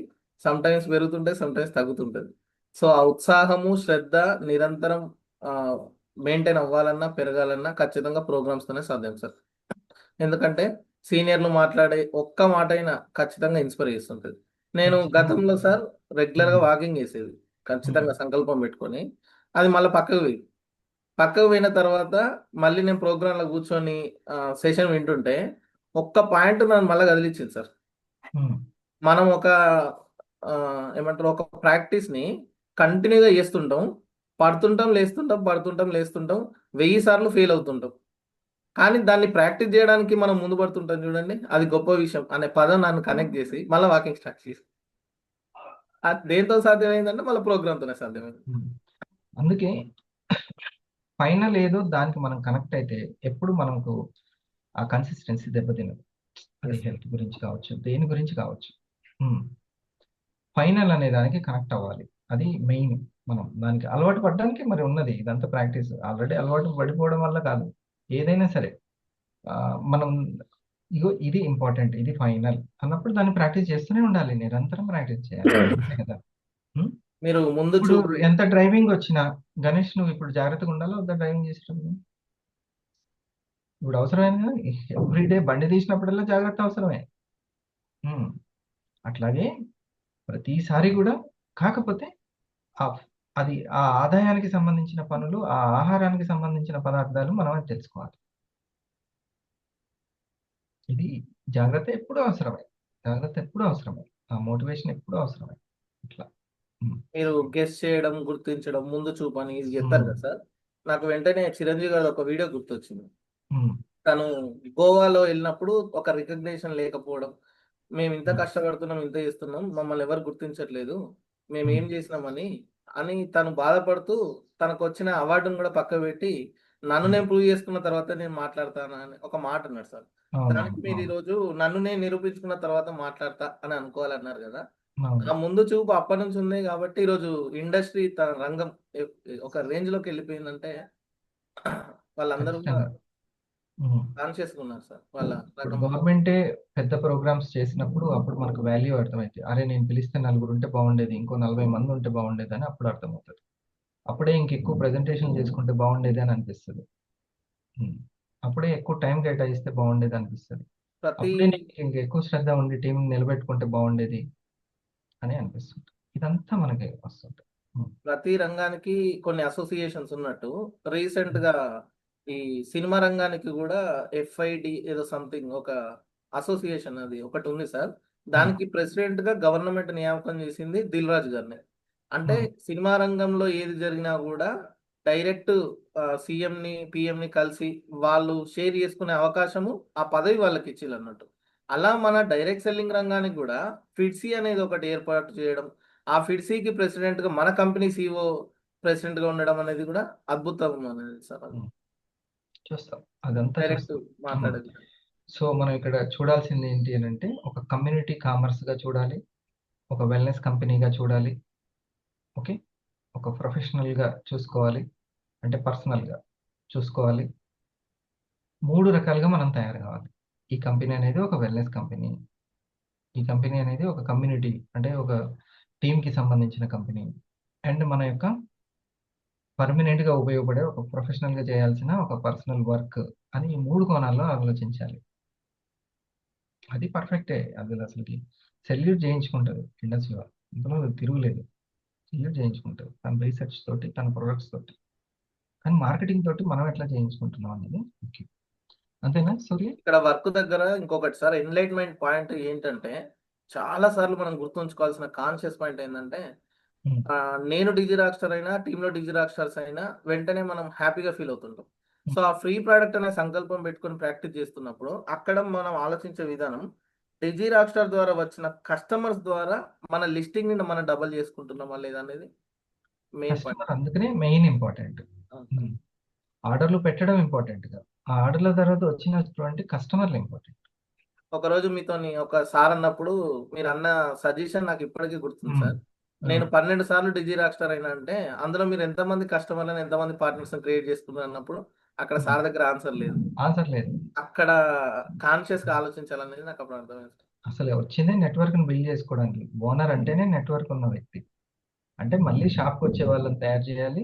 సమ్ టైమ్స్ పెరుగుతుంటుంది, సమ్ టైమ్స్ తగ్గుతుంటుంది. సో ఆ ఉత్సాహము శ్రద్ధ నిరంతరం మెయింటైన్ అవ్వాలన్నా పెరగాలన్నా ఖచ్చితంగా ప్రోగ్రామ్స్ తోనే సాధ్యం సార్. ఎందుకంటే సీనియర్లు మాట్లాడే ఒక్క మాట అయినా ఖచ్చితంగా ఇన్స్పైర్ చేస్తుంటుంది. నేను గతంలో సార్ రెగ్యులర్ గా వాకింగ్ చేసేది ఖచ్చితంగా సంకల్పం పెట్టుకొని, అది మళ్ళీ పక్కకు పోయిన తర్వాత మళ్ళీ నేను ప్రోగ్రామ్ లో కూర్చొని సెషన్ వింటుంటే ఒక్క పాయింట్ నన్ను మళ్ళీ కదిలిచ్చింది సార్. మనం ఒక ఏమంటారు, ఒక ప్రాక్టీస్ ని కంటిన్యూగా చేస్తుంటాం, పడుతుంటాం లేస్తుంటాం, పడుతుంటాం లేస్తుంటాం, 1000 సార్లు ఫెయిల్ అవుతుంటాం. కానీ దాన్ని ప్రాక్టీస్ చేయడానికి మనం ముందు పడుతుంటాం చూడండి, అది గొప్ప విషయం అనే పదం నన్ను కనెక్ట్ చేసి మళ్ళీ వాకింగ్ స్టార్ట్ చేసి, అది దేంతో సాధ్యమైందంటే మళ్ళీ ప్రోగ్రామ్ తోనే సాధ్యమైంది. అందుకే ఫైనల్ ఏదో దానికి మనం కనెక్ట్ అయితే ఎప్పుడు మనకు ఆ కన్సిస్టెన్సీ దెబ్బతినదు. అది హెల్త్ గురించి కావచ్చు, దేని గురించి కావచ్చు, ఫైనల్ అనే దానికి కనెక్ట్ అవ్వాలి. అది మెయిన్. మనం దానికి అలవాటు పడడానికి మరి ఉన్నది ఇదంతా ప్రాక్టీస్. ఆల్రెడీ అలవాటు పడిపోవడం వల్ల కాదు, ఏదైనా సరే మనం ఇగో ఇది ఇంపార్టెంట్, ఇది ఫైనల్ అన్నప్పుడు దాన్ని ప్రాక్టీస్ చేస్తూనే ఉండాలి, నిరంతరం ప్రాక్టీస్ చేయాలి. అంతే కదా. మీరు ముందు ఇప్పుడు ఎంత డ్రైవింగ్ వచ్చినా, గణేష్ నువ్వు ఇప్పుడు జాగ్రత్తగా ఉండాలా వద్దా డ్రైవింగ్ చేసేటప్పుడు? ఇప్పుడు అవసరమైన ఎవ్రీడే బండి తీసినప్పుడల్లా జాగ్రత్త అవసరమే. అట్లాగే ప్రతిసారి కూడా. కాకపోతే అది ఆ ఆదాయానికి సంబంధించిన పనులు, ఆ ఆహారానికి సంబంధించిన పదార్థాలు మనం తెలుసుకోవాలి. ఇది జాగ్రత్త ఎప్పుడూ అవసరమే, జాగ్రత్త ఎప్పుడూ అవసరమే, ఆ మోటివేషన్ ఎప్పుడూ అవసరమే. ఇట్లా మీరు గెస్ చేయడం, గుర్తించడం, ముందు చూపు అని ఇది చెప్తారు కదా సార్, నాకు వెంటనే చిరంజీవి గారు ఒక వీడియో గుర్తొచ్చింది. తను గోవాలో వెళ్ళినప్పుడు ఒక రికగ్నిషన్ లేకపోవడం, మేము ఇంత కష్టపడుతున్నాం, ఇంత చేస్తున్నాం, మమ్మల్ని ఎవరు గుర్తించట్లేదు, మేము ఏం చేసినామని అని తను బాధపడుతూ తనకు వచ్చిన అవార్డును కూడా పక్క పెట్టి నన్ను నేను ప్రూవ్ చేసుకున్న తర్వాత నేను మాట్లాడతాను అని ఒక మాట అన్నాడు సార్. దానికి మీరు ఈరోజు నన్ను నేను నిరూపించుకున్న తర్వాత మాట్లాడతా అని అనుకోవాలన్నారు కదా. ఆ ముందు చూపు అప్పటి నుంచి ఉంది కాబట్టి ఈరోజు ఇండస్ట్రీ తన రంగం ఒక రేంజ్ లోకి వెళ్ళిపోయిందంటే వాళ్ళందరూ కూడా కాన్షియస్ ఉన్నారు సార్. వాళ్ళ గవర్నమెంటే పెద్ద ప్రోగ్రామ్స్ చేసినప్పుడు అప్పుడు మనకు వాల్యూ అర్థమైంది. అరే నేను పిలిస్తే 4 ఉంటే బాగుండేది, ఇంకో 40 మంది ఉంటే బాగుండేది అని అప్పుడు అర్థమవుతుంది. అప్పుడే ఇంకెక్కువ ప్రెజెంటేషన్ చేసుకుంటే బాగుండేది అని అనిపిస్తుంది. అప్పుడే ఎక్కువ టైం కేటాయిస్తే బాగుండేది అనిపిస్తుంది. అప్పుడే ఇంకెక్కువ శ్రద్ధ ఉండి టీం నిలబెట్టుకుంటే బాగుండేది అని అనిపిస్తుంది. ఇదంతా మనకి వస్తుంది. ప్రతి రంగానికి కొన్ని అసోసియేషన్స్ ఉన్నట్టు రీసెంట్ గా ఈ సినిమా రంగానికి కూడా ఎఫ్ఐడి ఏదో సంథింగ్ ఒక అసోసియేషన్ అది ఒకటి ఉంది సార్. దానికి ప్రెసిడెంట్ గా గవర్నమెంట్ నియామకం చేసింది దిల్ రాజు గారిని. అంటే సినిమా రంగంలో ఏది జరిగినా కూడా డైరెక్ట్ సీఎం ని పిఎం ని కలిసి వాళ్ళు షేర్ చేసుకునే అవకాశము ఆ పదవి వాళ్ళకి ఇచ్చిల్లు అన్నట్టు. అలా మన డైరెక్ట్ సెల్లింగ్ రంగానికి కూడా ఫిడ్సీ అనేది ఒకటి ఏర్పాటు చేయడం, ఆ ఫిడ్సీకి ప్రెసిడెంట్ గా మన కంపెనీ సిఇఓ ప్రెసిడెంట్ గా ఉండడం అనేది కూడా అద్భుతం అనేది సార్. అది చూస్తాం, అదంతా డైరెక్ట్ చూస్తాం. మాట్లాడేది. సో మనం ఇక్కడ చూడాల్సింది ఏంటి అని అంటే, ఒక కమ్యూనిటీ కామర్స్ గా చూడాలి, ఒక వెల్నెస్ కంపెనీగా చూడాలి, ఓకే, ఒక ప్రొఫెషనల్ గా చూసుకోవాలి, అంటే పర్సనల్ గా చూసుకోవాలి. 3 రకాలుగా మనం తయారు కావాలి. ఈ కంపెనీ అనేది ఒక వెల్నెస్ కంపెనీ, ఈ కంపెనీ అనేది ఒక కమ్యూనిటీ అంటే ఒక టీమ్ కి సంబంధించిన కంపెనీ, అండ్ మన యొక్క పర్మనెంట్ గా ఉపయోగపడే ఒక ప్రొఫెషనల్ గా చేయాల్సిన ఒక పర్సనల్ వర్క్ అని ఈ 3 కోణాల్లో ఆలోచించాలి. అది పర్ఫెక్టే. అది అసలుకి సెల్యూట్ చేయించుకుంటుంది ఇండస్ట్రీ వాళ్ళు, ఇందులో తిరుగులేదు. సెల్యూట్ చేయించుకుంటుంది తన రీసెర్చ్ తోటి, తన ప్రొడక్ట్స్ తోటి. కానీ మార్కెటింగ్ తోటి మనం ఎట్లా చేయించుకుంటున్నాం అనేది ముఖ్యం. అంతేనా సూర్య? ఇక్కడ వర్క్ దగ్గర ఇంకొకటి సార్ ఎన్లైట్మెంట్ పాయింట్ ఏంటంటే, చాలా సార్లు మనం గుర్తుంచుకోవాల్సిన కాన్షియస్ పాయింట్ ఏంటంటే, నేను డిజి రాక్ స్టార్ అయినా టీంలో డిజి రాక్ స్టార్స్ అయినా వెంటనే మనం హ్యాపీగా ఫీల్ అవుతుంటాం. సో ఆ ఫ్రీ ప్రోడక్ట్ అనే సంకల్పం పెట్టుకొని ప్రాక్టీస్ చేస్తున్నప్పుడు అక్కడ మనం ఆలోచించే విధానం డిజి రాక్ స్టార్ ద్వారా వచ్చిన కస్టమర్స్ ద్వారా మన లిస్టింగ్ ని మనం డబల్ చేసుకుంటున్నామా లేదా అనేది మెయిన్ పాయింట్. కస్టమర్ అందుకనే మెయిన్ ఇంపార్టెంట్. ఆర్డర్లు పెట్టడం ఇంపార్టెంట్ గా, ఆ ఆర్డర్ల తర్వాత వచ్చినటువంటి కస్టమర్లు ఇంపార్టెంట్. ఒక రోజు మీతోని ఒక సార్ అన్నప్పుడు మీరు అన్న సజెషన్ నాకు ఇప్పటికీ గుర్తుంది సార్. నేను 12 సార్లు డిజి రాక్ స్టార్ అయినా అంటే అందులో మీరు ఎంతమంది కస్టమర్లను ఎంతమంది పార్ట్నర్స్ క్రియేట్ చేసుకున్నారు అన్నప్పుడు అక్కడ సార్ దగ్గర ఆన్సర్ లేదు. అక్కడ కాన్షియస్ గా ఆలోచించాలనేది నాకు అప్పుడు అర్థమైంది. అసలు వచ్చిందే నెట్వర్క్ ని బిల్డ్ చేసుకోవడానికి. ఓనర్ అంటేనే నెట్వర్క్ ఉన్న వ్యక్తి. అంటే మళ్ళీ షాప్కి వచ్చే వాళ్ళని తయారు చేయాలి,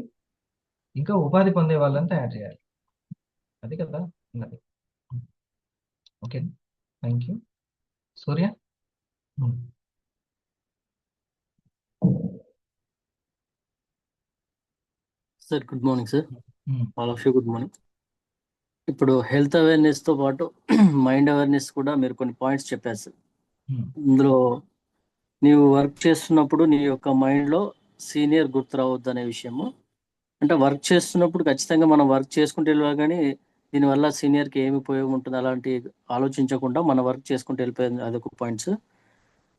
ఇంకా ఉపాధి పొందే వాళ్ళని తయారు చేయాలి. అది కదా ఉన్నది. Okay, thank you. Surya? Sir good morning sir, all of you good morning. ఇప్పుడు హెల్త్ అవేర్నెస్ తో పాటు మైండ్ అవేర్నెస్ కూడా మీరు కొన్ని పాయింట్స్ చెప్పారు సార్. ఇందులో నీవు వర్క్ చేస్తున్నప్పుడు నీ యొక్క మైండ్లో సీనియర్ గుర్తు రావద్దు అనే విషయము, అంటే వర్క్ చేస్తున్నప్పుడు ఖచ్చితంగా మనం వర్క్ చేసుకుంటూ వెళ్ళాలి, కానీ దీనివల్ల సీనియర్కి ఏమి ఉపయోగం ఉంటుంది అలాంటి ఆలోచించకుండా మన వర్క్ చేసుకుంటూ వెళ్ళిపోయింది. అదొక పాయింట్స్.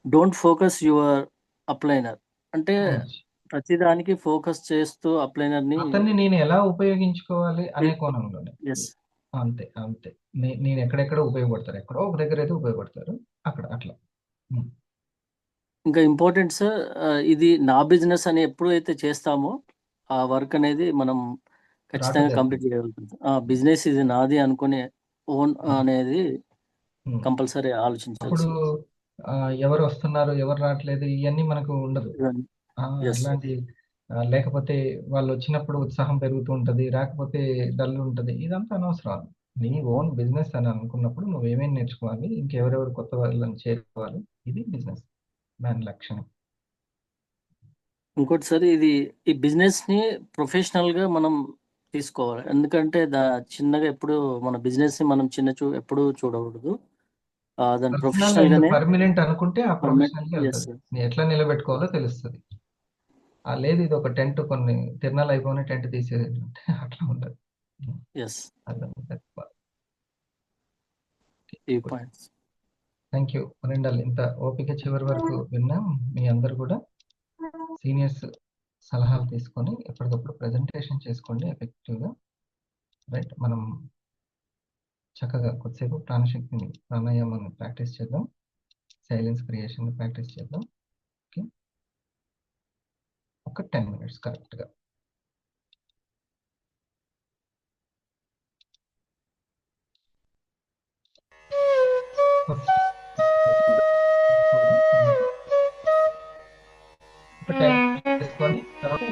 డోంట్ ఫోకస్ యువర్ అప్లైనర్, అంటే ప్రతిదానికి ఫోకస్ చేస్తూ అప్లైనర్ ని అతన్ని నేను ఎలా ఉపయోగించుకోవాలి అనే కోణంలోనే. అంతే అంతే. నేను ఎక్కడెక్కడ ఉపయోగపడతారు, ఎక్కడో ఒక దగ్గర అయితే ఉపయోగపడతారు, అక్కడ అట్లా. ఇంకా ఇంపార్టెంట్ సార్, ఇది నా బిజినెస్ అని ఎప్పుడైతే చేస్తామో ఆ వర్క్ అనేది మనం ఖచ్చితంగా కంప్లీట్ చేయగలుగుతుంది. బిజినెస్ ఇది నాది అనుకునే ఓన్ అనేది కంపల్సరీ ఆలోచించాలి. ఇప్పుడు ఎవరు వస్తున్నారు ఎవరు రావట్లేదు ఇవన్నీ మనకు ఉండదు. అలాంటి లేకపోతే వాళ్ళు వచ్చినప్పుడు ఉత్సాహం పెరుగుతూ ఉంటది, రాకపోతే డల్ ఉంటది. ఇదంతా అనవసరం. నీ ఓన్ బిజినెస్ అని అనుకున్నప్పుడు నువ్వేమేమి నేర్చుకోవాలి, ఇంకెవరెవరు కొత్త వాళ్ళని చేరుకోవాలి, ఇది బిజినెస్ దాని లక్షణం. ఇంకోటి సార్, ఇది ఈ బిజినెస్ ని ప్రొఫెషనల్ గా మనం తీసుకోవాలి. ఎందుకంటే చిన్నగా ఎప్పుడు మన బిజినెస్ ని మనం ఎప్పుడు చూడకూడదు. దాని ప్రొఫెషనల్ గానే పర్మనెంట్ అనుకుంటే ఆ ప్రొఫెషనల్ గా ఎట్లా నిలబెట్టుకోవాలో తెలుస్తుంది. లేదు ఇది ఒక టెంట్, కొన్ని తిరణాలు అయిపోయిన టెంట్ తీసేది అట్లా ఉండదు. థ్యాంక్ యూ రెండల్. ఇంత ఓపిక చివరి వరకు విన్నాం. మీ అందరు కూడా సలహాలు తీసుకొని ఎప్పటికప్పుడు ప్రజెంటేషన్ చేసుకోండి ఎఫెక్టివ్గా. రైట్, మనం చక్కగా కొద్దిసేపు ప్రాణశక్తిని ప్రాణాయామాన్ని ప్రాక్టీస్ చేద్దాం, సైలెన్స్ క్రియేషన్ ప్రాక్టీస్ చేద్దాం. ఓకే, ఒక 10 minutes కరెక్ట్గా. చేసుకొని తర్వాత